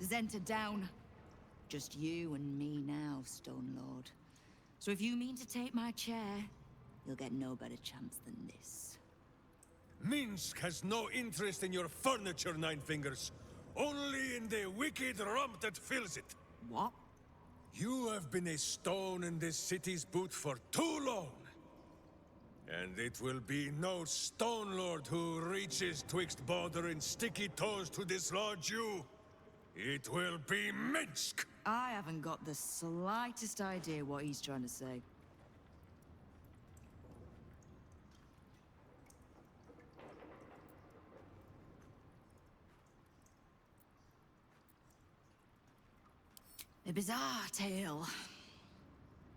Zent are down. Just you and me now, Stone Lord. So if you mean to take my chair, you'll get no better chance than this. Minsk has no interest in your furniture, Nine Fingers. Only in the wicked rump that fills it. What? You have been a stone in this city's boot for too long. And it will be no Stone Lord who reaches twixt Baldur and sticky toes to dislodge you. It will be Minsk! I haven't got the slightest idea what he's trying to say. A bizarre tale.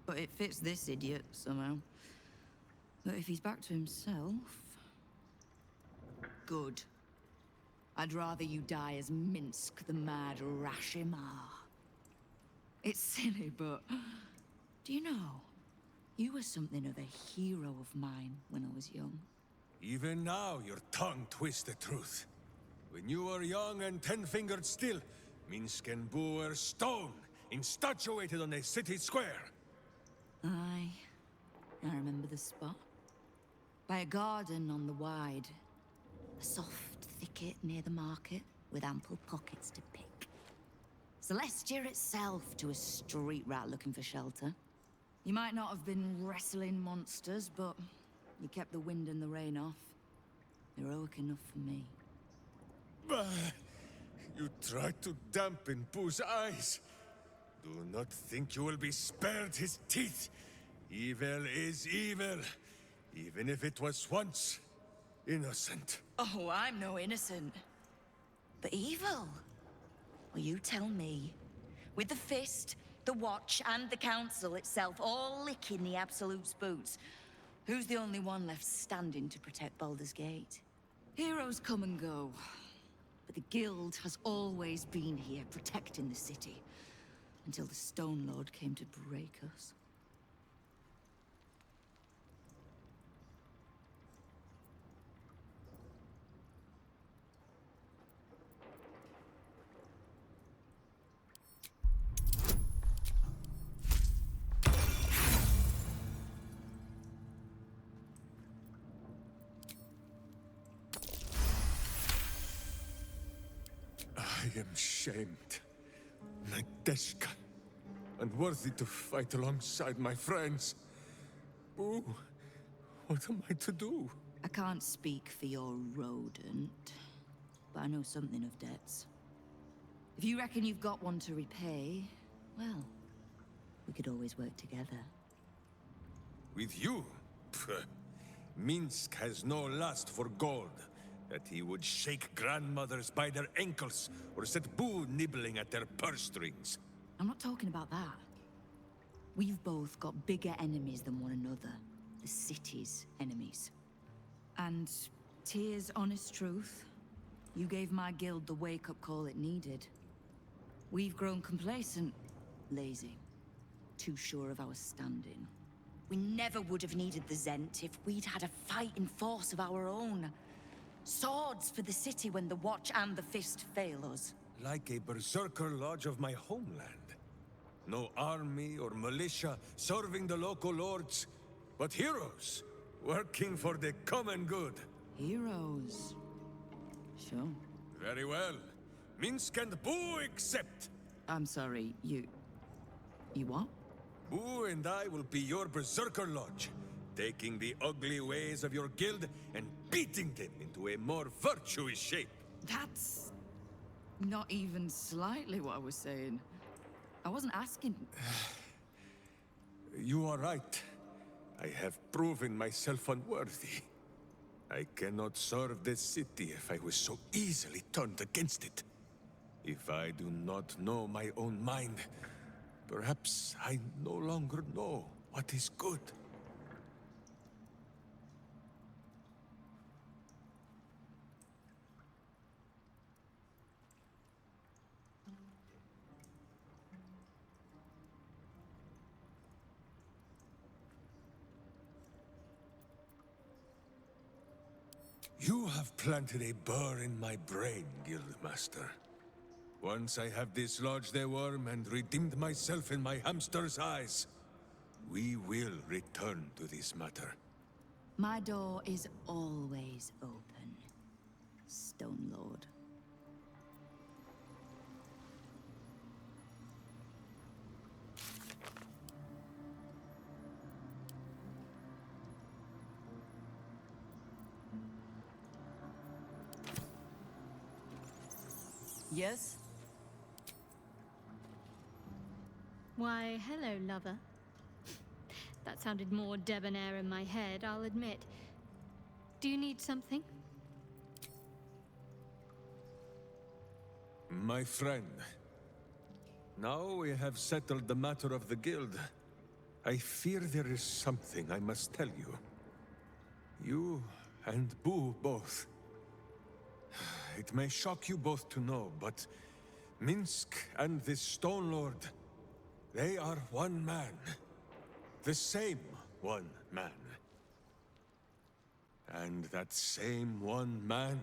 But it fits this idiot somehow. But if he's back to himself... Good. I'd rather you die as Minsk, the mad Rashimar. It's silly, but... Do you know? You were something of a hero of mine when I was young. Even now, your tongue twists the truth. When you were young and ten-fingered still, Minsk and Boo were stone, instatuated on a city square. Aye. I remember the spot. By a garden on the Wide. A soft thicket near the market, with ample pockets to pick. Celestia itself to a street rat looking for shelter. You might not have been wrestling monsters, but you kept the wind and the rain off. Heroic enough for me. Bah! You tried to dampen Boo's eyes. Do not think you will be spared his teeth. Evil is evil, even if it was once innocent. Oh, I'm no innocent. But evil? Well, you tell me. With the Fist, the Watch, and the Council itself all licking the Absolute's boots, who's the only one left standing to protect Baldur's Gate? Heroes come and go, but the Guild has always been here protecting the city, until the Stone Lord came to break us. I am shamed. Nadeshka. Unworthy to fight alongside my friends. Boo, what am I to do? I can't speak for your rodent, but I know something of debts. If you reckon you've got one to repay, well, we could always work together. With you? Pfft. Minsk has no lust for gold. That he would shake grandmothers by their ankles, or set Boo nibbling at their purse strings. I'm not talking about that. We've both got bigger enemies than one another. The city's enemies. And, Tyr's honest truth, you gave my guild the wake-up call it needed. We've grown complacent, lazy, too sure of our standing. We never would have needed the Zent if we'd had a fighting force of our own. Swords for the city when the Watch and the Fist fail us. Like a berserker lodge of my homeland. No army or militia serving the local lords, but heroes working for the common good. Heroes? Sure. Very well. Minsk and Boo accept. I'm sorry, you what? Boo and I will be your berserker lodge, taking the ugly ways of your guild and beating them into a more virtuous shape. That's not even slightly what I was saying. I wasn't asking. You are right. I have proven myself unworthy. I cannot serve this city if I was so easily turned against it. If I do not know my own mind, perhaps I no longer know what is good. You have planted a burr in my brain, Guildmaster. Once I have dislodged the worm and redeemed myself in my hamster's eyes, we will return to this matter. My door is always open, Stone Lord. Yes? Why, hello, lover. That sounded more debonair in my head, I'll admit. Do you need something? My friend, now we have settled the matter of the guild. I fear there is something I must tell you. You and Boo both. It may shock you both to know, but Minsk and this Stone Lord, they are one man. The same one man. And that same one man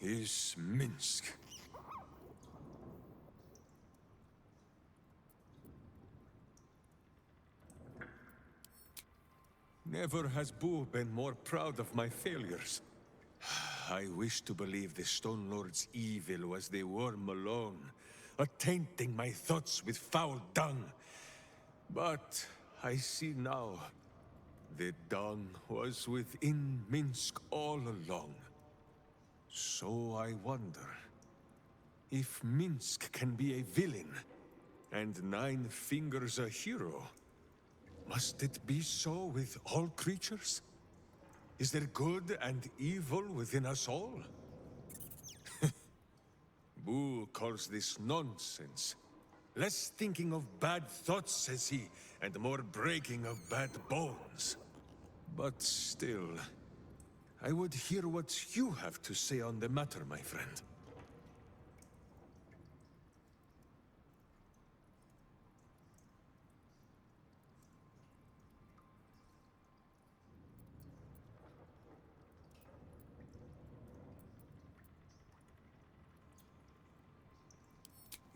is Minsk. Never has Boo been more proud of my failures. I wish to believe the Stone Lord's evil was the worm alone, attainting my thoughts with foul dung. But I see now, the dung was within Minsk all along. So I wonder, if Minsk can be a villain, and Nine Fingers a hero, must it be so with all creatures? Is there good and evil within us all? Boo calls this nonsense. Less thinking of bad thoughts, says he, and more breaking of bad bones. But still, I would hear what you have to say on the matter, my friend.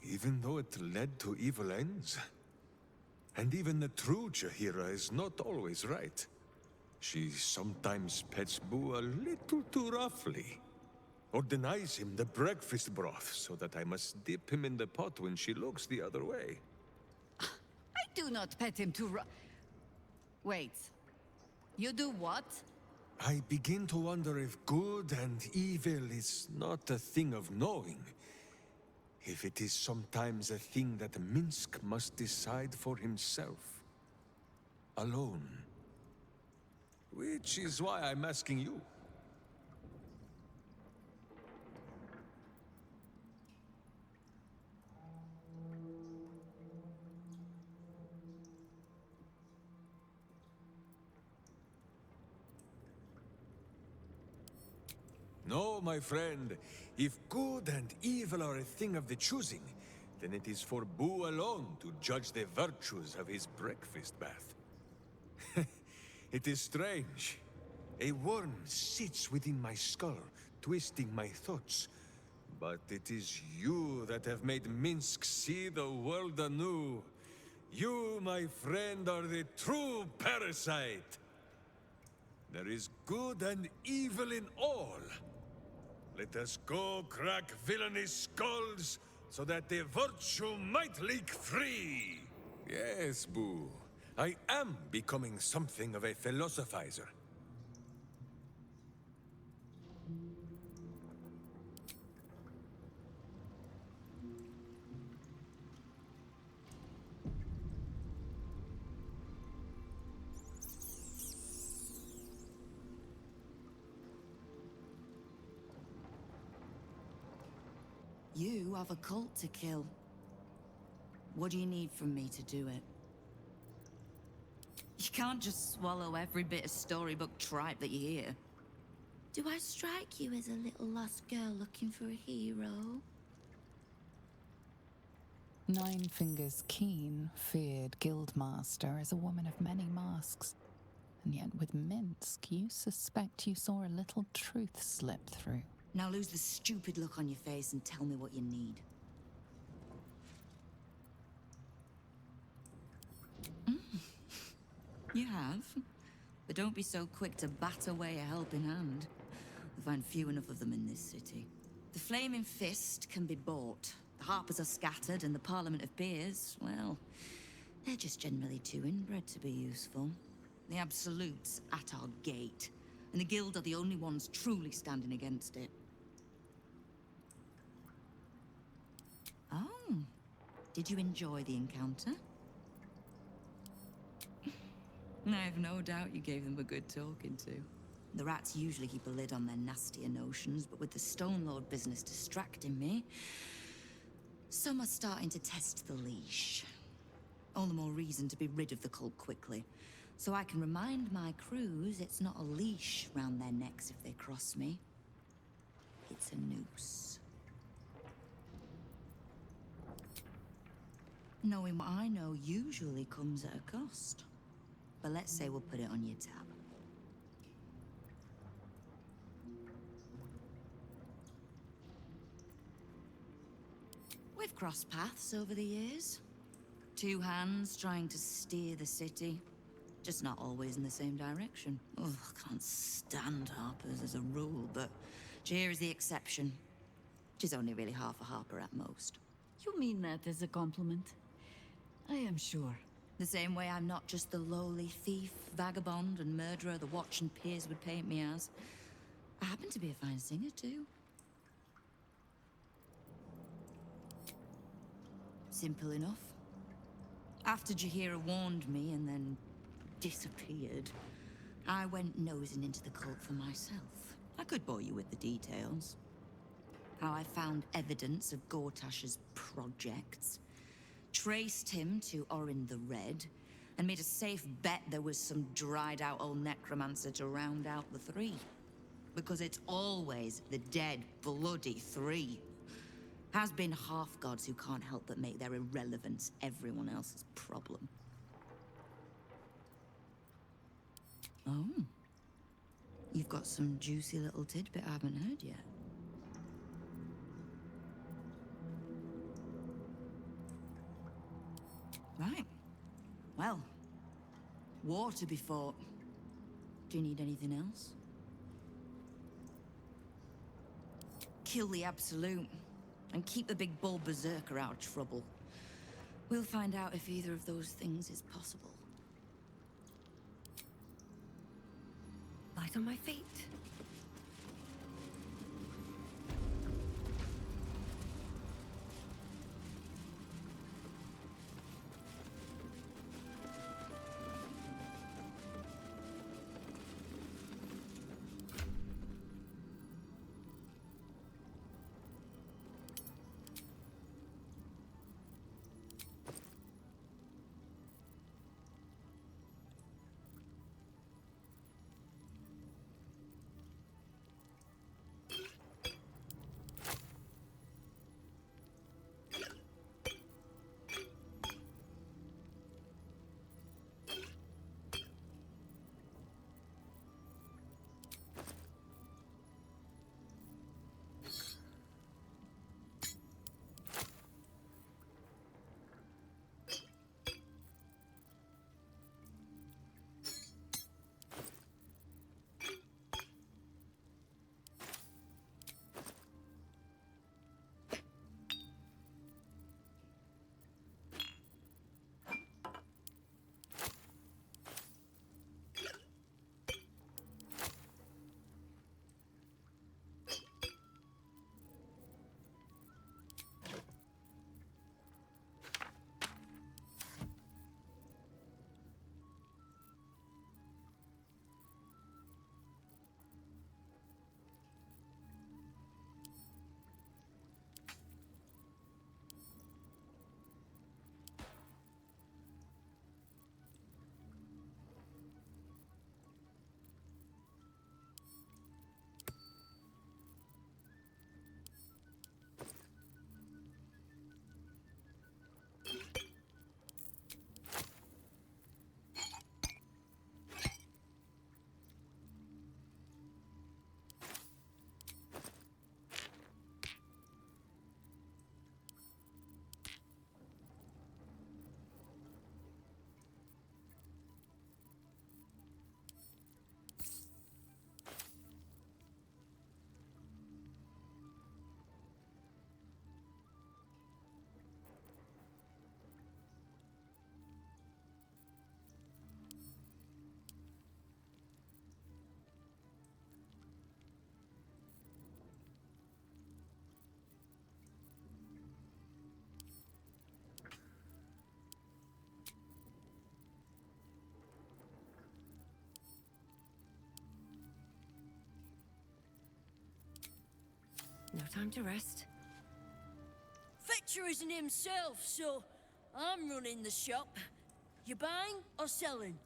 Even though it led to evil ends? And even the true Jaheira is not always right. She sometimes pets Boo a little too roughly. Or denies him the breakfast broth so that I must dip him in the pot when she looks the other way. I do not pet him too Wait. You do what? I begin to wonder if good and evil is not a thing of knowing. If it is sometimes a thing that Minsk must decide for himself. Alone. Which is why I'm asking you. No, my friend. If good and evil are a thing of the choosing, then it is for Boo alone to judge the virtues of his breakfast bath. It is strange. A worm sits within my skull, twisting my thoughts. But it is you that have made Minsk see the world anew. You, my friend, are the true parasite. There is good and evil in all. Let us go crack villainous skulls, so that the virtue might leak free. Yes, Boo. I am becoming something of a philosophizer. You have a cult to kill. What do you need from me to do it? You can't just swallow every bit of storybook tripe that you hear. Do I strike you as a little lost girl looking for a hero? Nine Fingers Keen feared Guildmaster as a woman of many masks. And yet with Minsk, you suspect you saw a little truth slip through. Now lose the stupid look on your face and tell me what you need. You have. But don't be so quick to bat away a helping hand. You'll find few enough of them in this city. The Flaming Fist can be bought. The Harpers are scattered, and the Parliament of Peers, well, they're just generally too inbred to be useful. The Absolute's at our gate, and the Guild are the only ones truly standing against it. Oh, did you enjoy the encounter? I have no doubt you gave them a good talking to. The rats usually keep a lid on their nastier notions, but with the Stone Lord business distracting me, some are starting to test the leash. All the more reason to be rid of the cult quickly, so I can remind my crews it's not a leash round their necks if they cross me. It's a noose. Knowing what I know usually comes at a cost. But let's say we'll put it on your tab. We've crossed paths over the years. Two hands trying to steer the city. Just not always in the same direction. Ugh, can't stand Harpers as a rule, but Jahir is the exception. She's only really half a Harper at most. You mean that as a compliment? I am sure. The same way I'm not just the lowly thief, vagabond, and murderer the Watch and Peers would paint me as. I happen to be a fine singer, too. Simple enough. After Jahira warned me and then disappeared, I went nosing into the cult for myself. I could bore you with the details. How I found evidence of Gortash's projects, traced him to Orin the Red, and made a safe bet there was some dried-out old necromancer to round out the three. Because it's always the dead, bloody three. Has been half-gods who can't help but make their irrelevance everyone else's problem. Oh. You've got some juicy little tidbit I haven't heard yet. Right. Well, war to be fought. Do you need anything else? Kill the Absolute, and keep the big bull berserker out of trouble. We'll find out if either of those things is possible. Light on my feet. No time to rest. Fetcher isn't himself, so I'm running the shop. You buying or selling?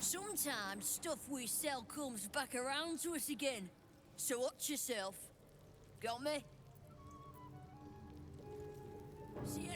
Sometimes stuff we sell comes back around to us again. So watch yourself. Got me? See ya.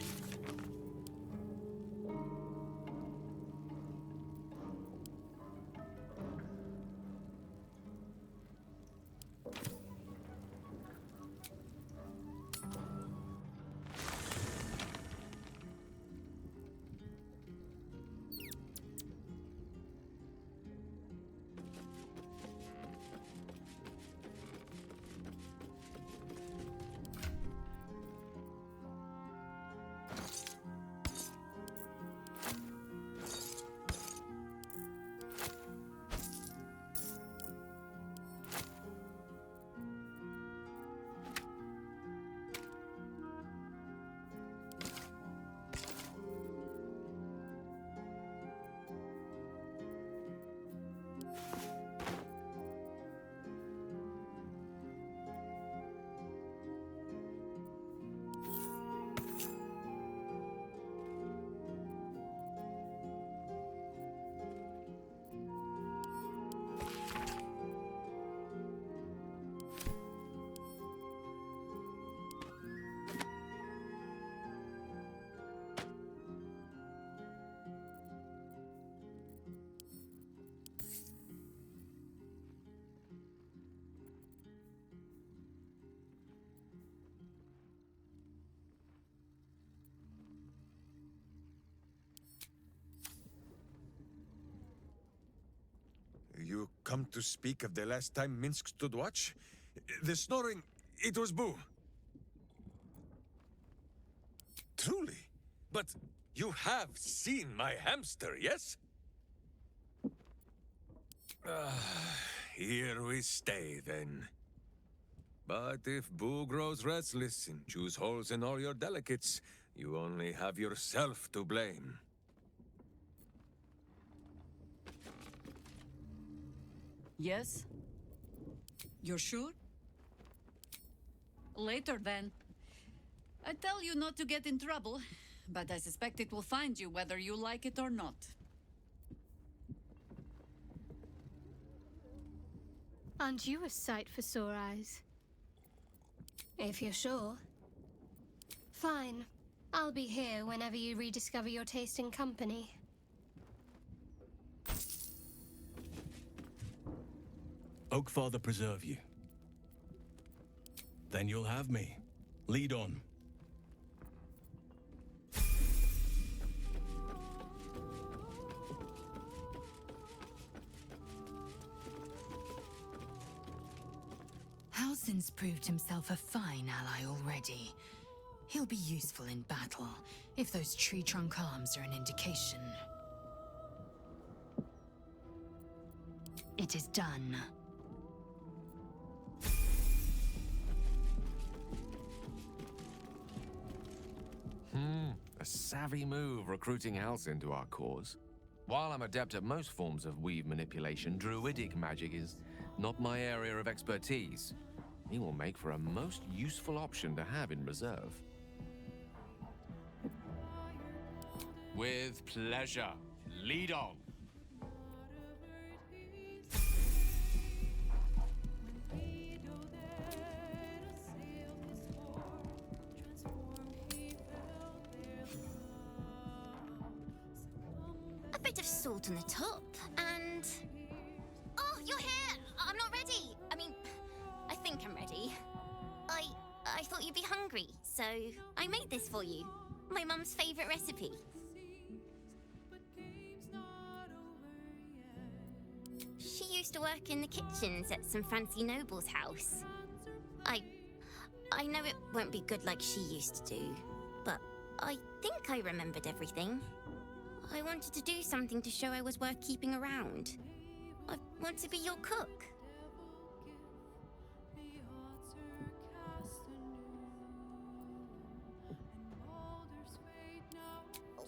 You come to speak of the last time Minsk stood watch? The snoring, it was Boo. Truly? But you have seen my hamster, yes? Here we stay, then. But if Boo grows restless and chews holes in all your delicates, you only have yourself to blame. Yes? You're sure? Later, then. I tell you not to get in trouble, but I suspect it will find you whether you like it or not. Aren't you a sight for sore eyes? If you're sure. Fine. I'll be here whenever you rediscover your taste in company. Oakfather preserve you. Then you'll have me. Lead on. Halsin's proved himself a fine ally already. He'll be useful in battle, if those tree trunk arms are an indication. It is done. A savvy move recruiting Halsin to our cause. While I'm adept at most forms of weave manipulation, druidic magic is not my area of expertise. He will make for a most useful option to have in reserve. With pleasure. Lead on. A bit of salt on the top, and... Oh, you're here! I'm not ready! I think I'm ready. I thought you'd be hungry, so I made this for you. My mum's favourite recipe. She used to work in the kitchens at some fancy noble's house. I know it won't be good like she used to do, but I think I remembered everything. I wanted to do something to show I was worth keeping around. I want to be your cook.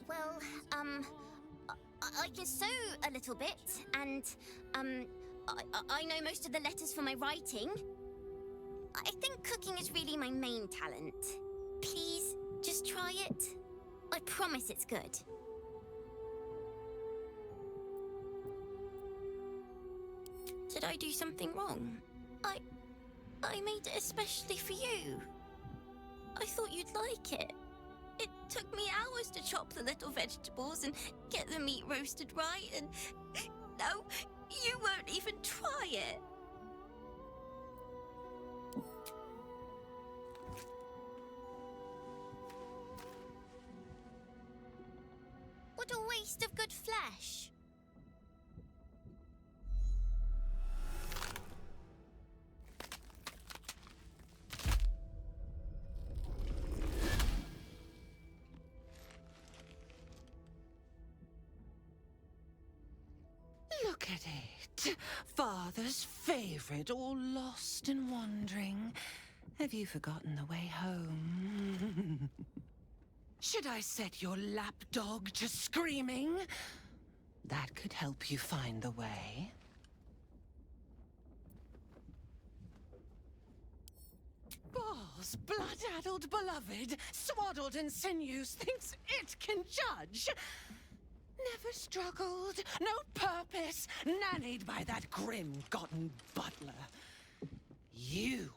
Well, I can sew a little bit, and, I know most of the letters for my writing. I think cooking is really my main talent. Please, just try it. I promise it's good. Did I do something wrong? I made it especially for you. I thought you'd like it. It took me hours to chop the little vegetables and get the meat roasted right, and no, you won't even try it. What a waste of good flesh. Look at it. Father's favorite, all lost and wandering. Have you forgotten the way home? Should I set your lapdog to screaming? That could help you find the way. Balls, blood-addled beloved, swaddled in sinews, thinks it can judge. Never struggled, no purpose, nannied by that grim-gotten butler. You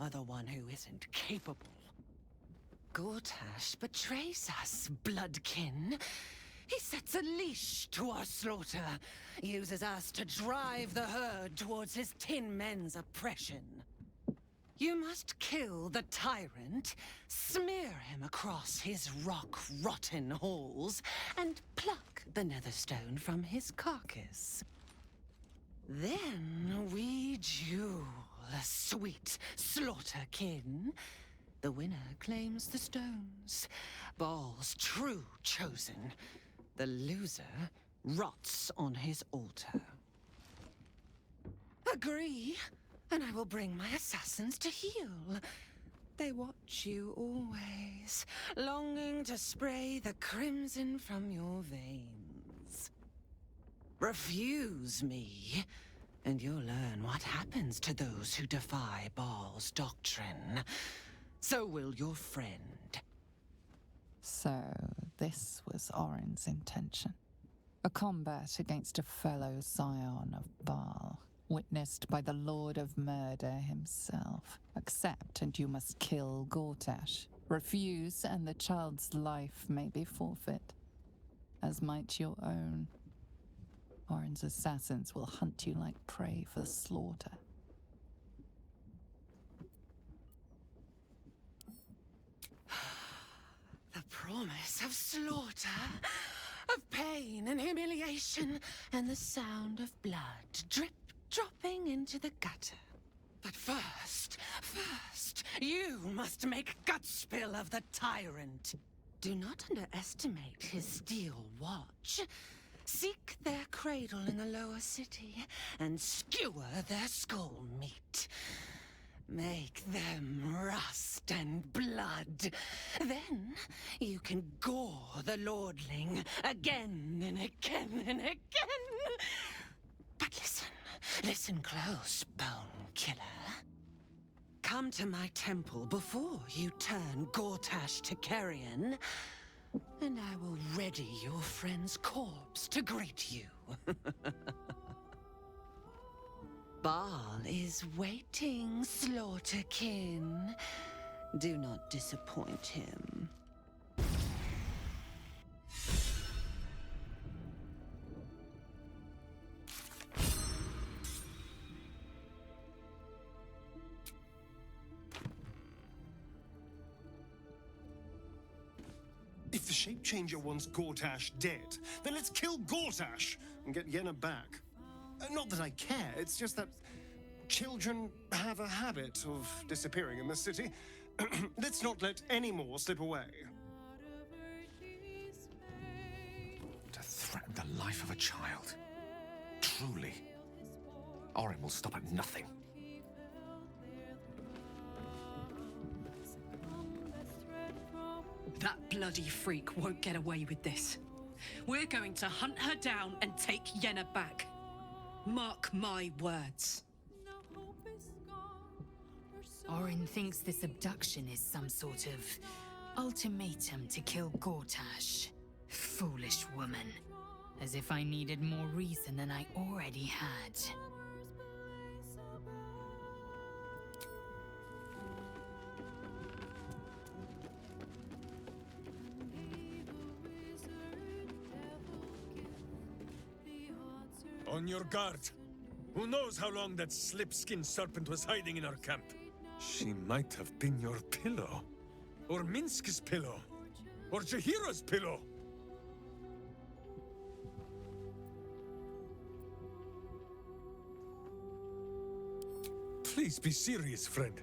are the one who isn't capable. Gortash betrays us, bloodkin. He sets a leash to our slaughter, uses us to drive the herd towards his tin men's oppression. You must kill the tyrant, smear him across his rock-rotten halls, and pluck the netherstone from his carcass. Then we duel, sweet slaughterkin. The winner claims the stones, Baal's true chosen. The loser rots on his altar. Agree, and I will bring my assassins to heal. They watch you always, longing to spray the crimson from your veins. Refuse me, and you'll learn what happens to those who defy Baal's doctrine. So will your friend. So, this was Orin's intention. A combat against a fellow scion of Baal, witnessed by the Lord of Murder himself. Accept and you must kill Gortash. Refuse and the child's life may be forfeit, as might your own. Orin's assassins will hunt you like prey for slaughter. The promise of slaughter, of pain and humiliation, and the sound of blood dropping into the gutter. But first, you must make gutspill of the tyrant. Do not underestimate his steel watch. Seek their cradle in the lower city and skewer their skull meat. Make them rust and blood. Then you can gore the lordling again and again and again. But listen close, bone killer. come to my temple before you turn Gortash to Carrion, and I will ready your friend's corpse to greet you. Baal is waiting, Slaughterkin. Do not disappoint him. If the shape-changer wants Gortash dead, then let's kill Gortash and get Yenna back. Not that I care, it's just that children have a habit of disappearing in the city. Let's not let any more slip away. To threaten the life of a child. Truly. Orin will stop at nothing. That bloody freak won't get away with this. We're going to hunt her down and take Yenna back. Mark my words. Orin thinks this abduction is some sort of ultimatum to kill Gortash. Foolish woman. As if I needed more reason than I already had. On your guard. Who knows how long that slip-skinned serpent was hiding in our camp? She might have been your pillow. Or Minsk's pillow. Or Jahira's pillow. Please be serious, friend.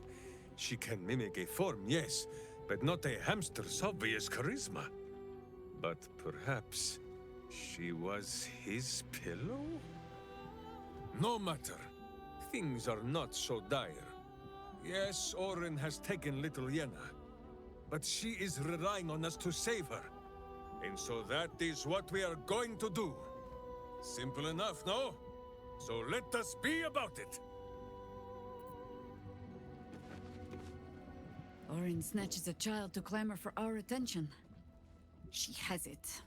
She can mimic a form, yes, but not a hamster's obvious charisma. But perhaps she was his pillow? No matter. Things are not so dire. Yes, Orin has taken little Yenna, but she is relying on us to save her. And so that is what we are going to do. Simple enough, no? So let us be about it. Orin snatches a child to clamor for our attention. She has it.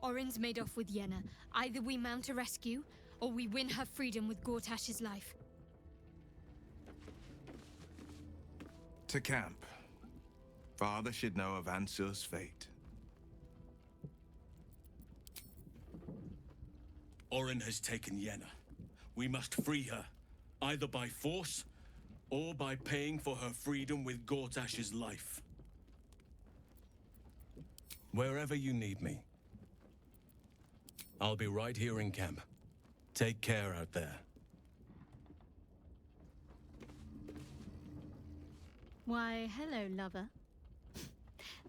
Orin's made off with Yenna. Either we mount a rescue, or we win her freedom with Gortash's life. To camp. Father should know of Ansur's fate. Orin has taken Yenna. We must free her, either by force, or by paying for her freedom with Gortash's life. Wherever you need me. I'll be right here in camp. Take care out there. Why, hello, lover.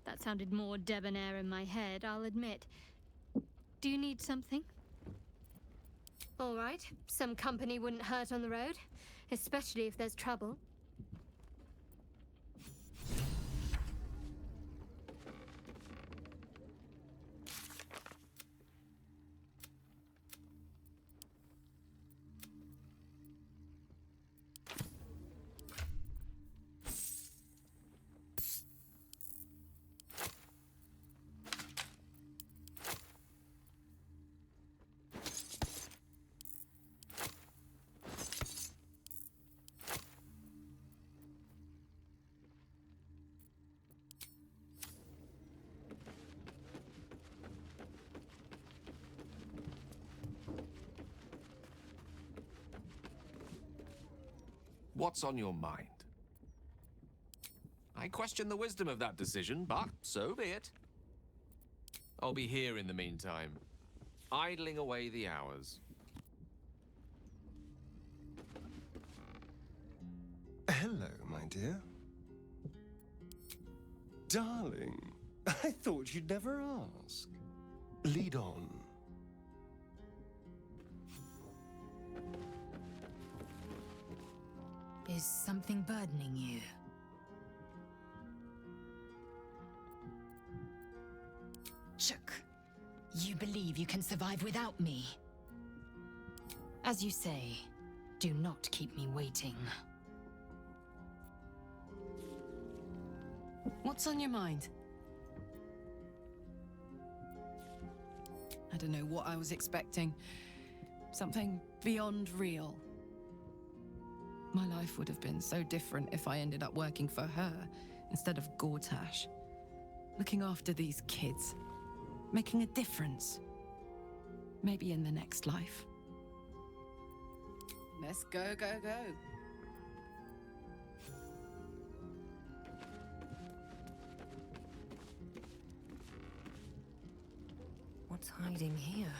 That sounded more debonair in my head, I'll admit. Do you need something? All right. Some company wouldn't hurt on the road, especially if there's trouble. What's on your mind? I question the wisdom of that decision, but so be it. I'll be here in the meantime, idling away the hours. Hello, my dear. Darling, I thought you'd never ask. Lead on. Is something burdening you? Chuk, you believe you can survive without me? As you say, Do not keep me waiting. What's on your mind? I don't know what I was expecting. Something beyond real. My life would have been so different if I ended up working for her instead of Gortash. Looking after these kids. Making a difference. Maybe in the next life. Let's go, go, go. What's hiding here?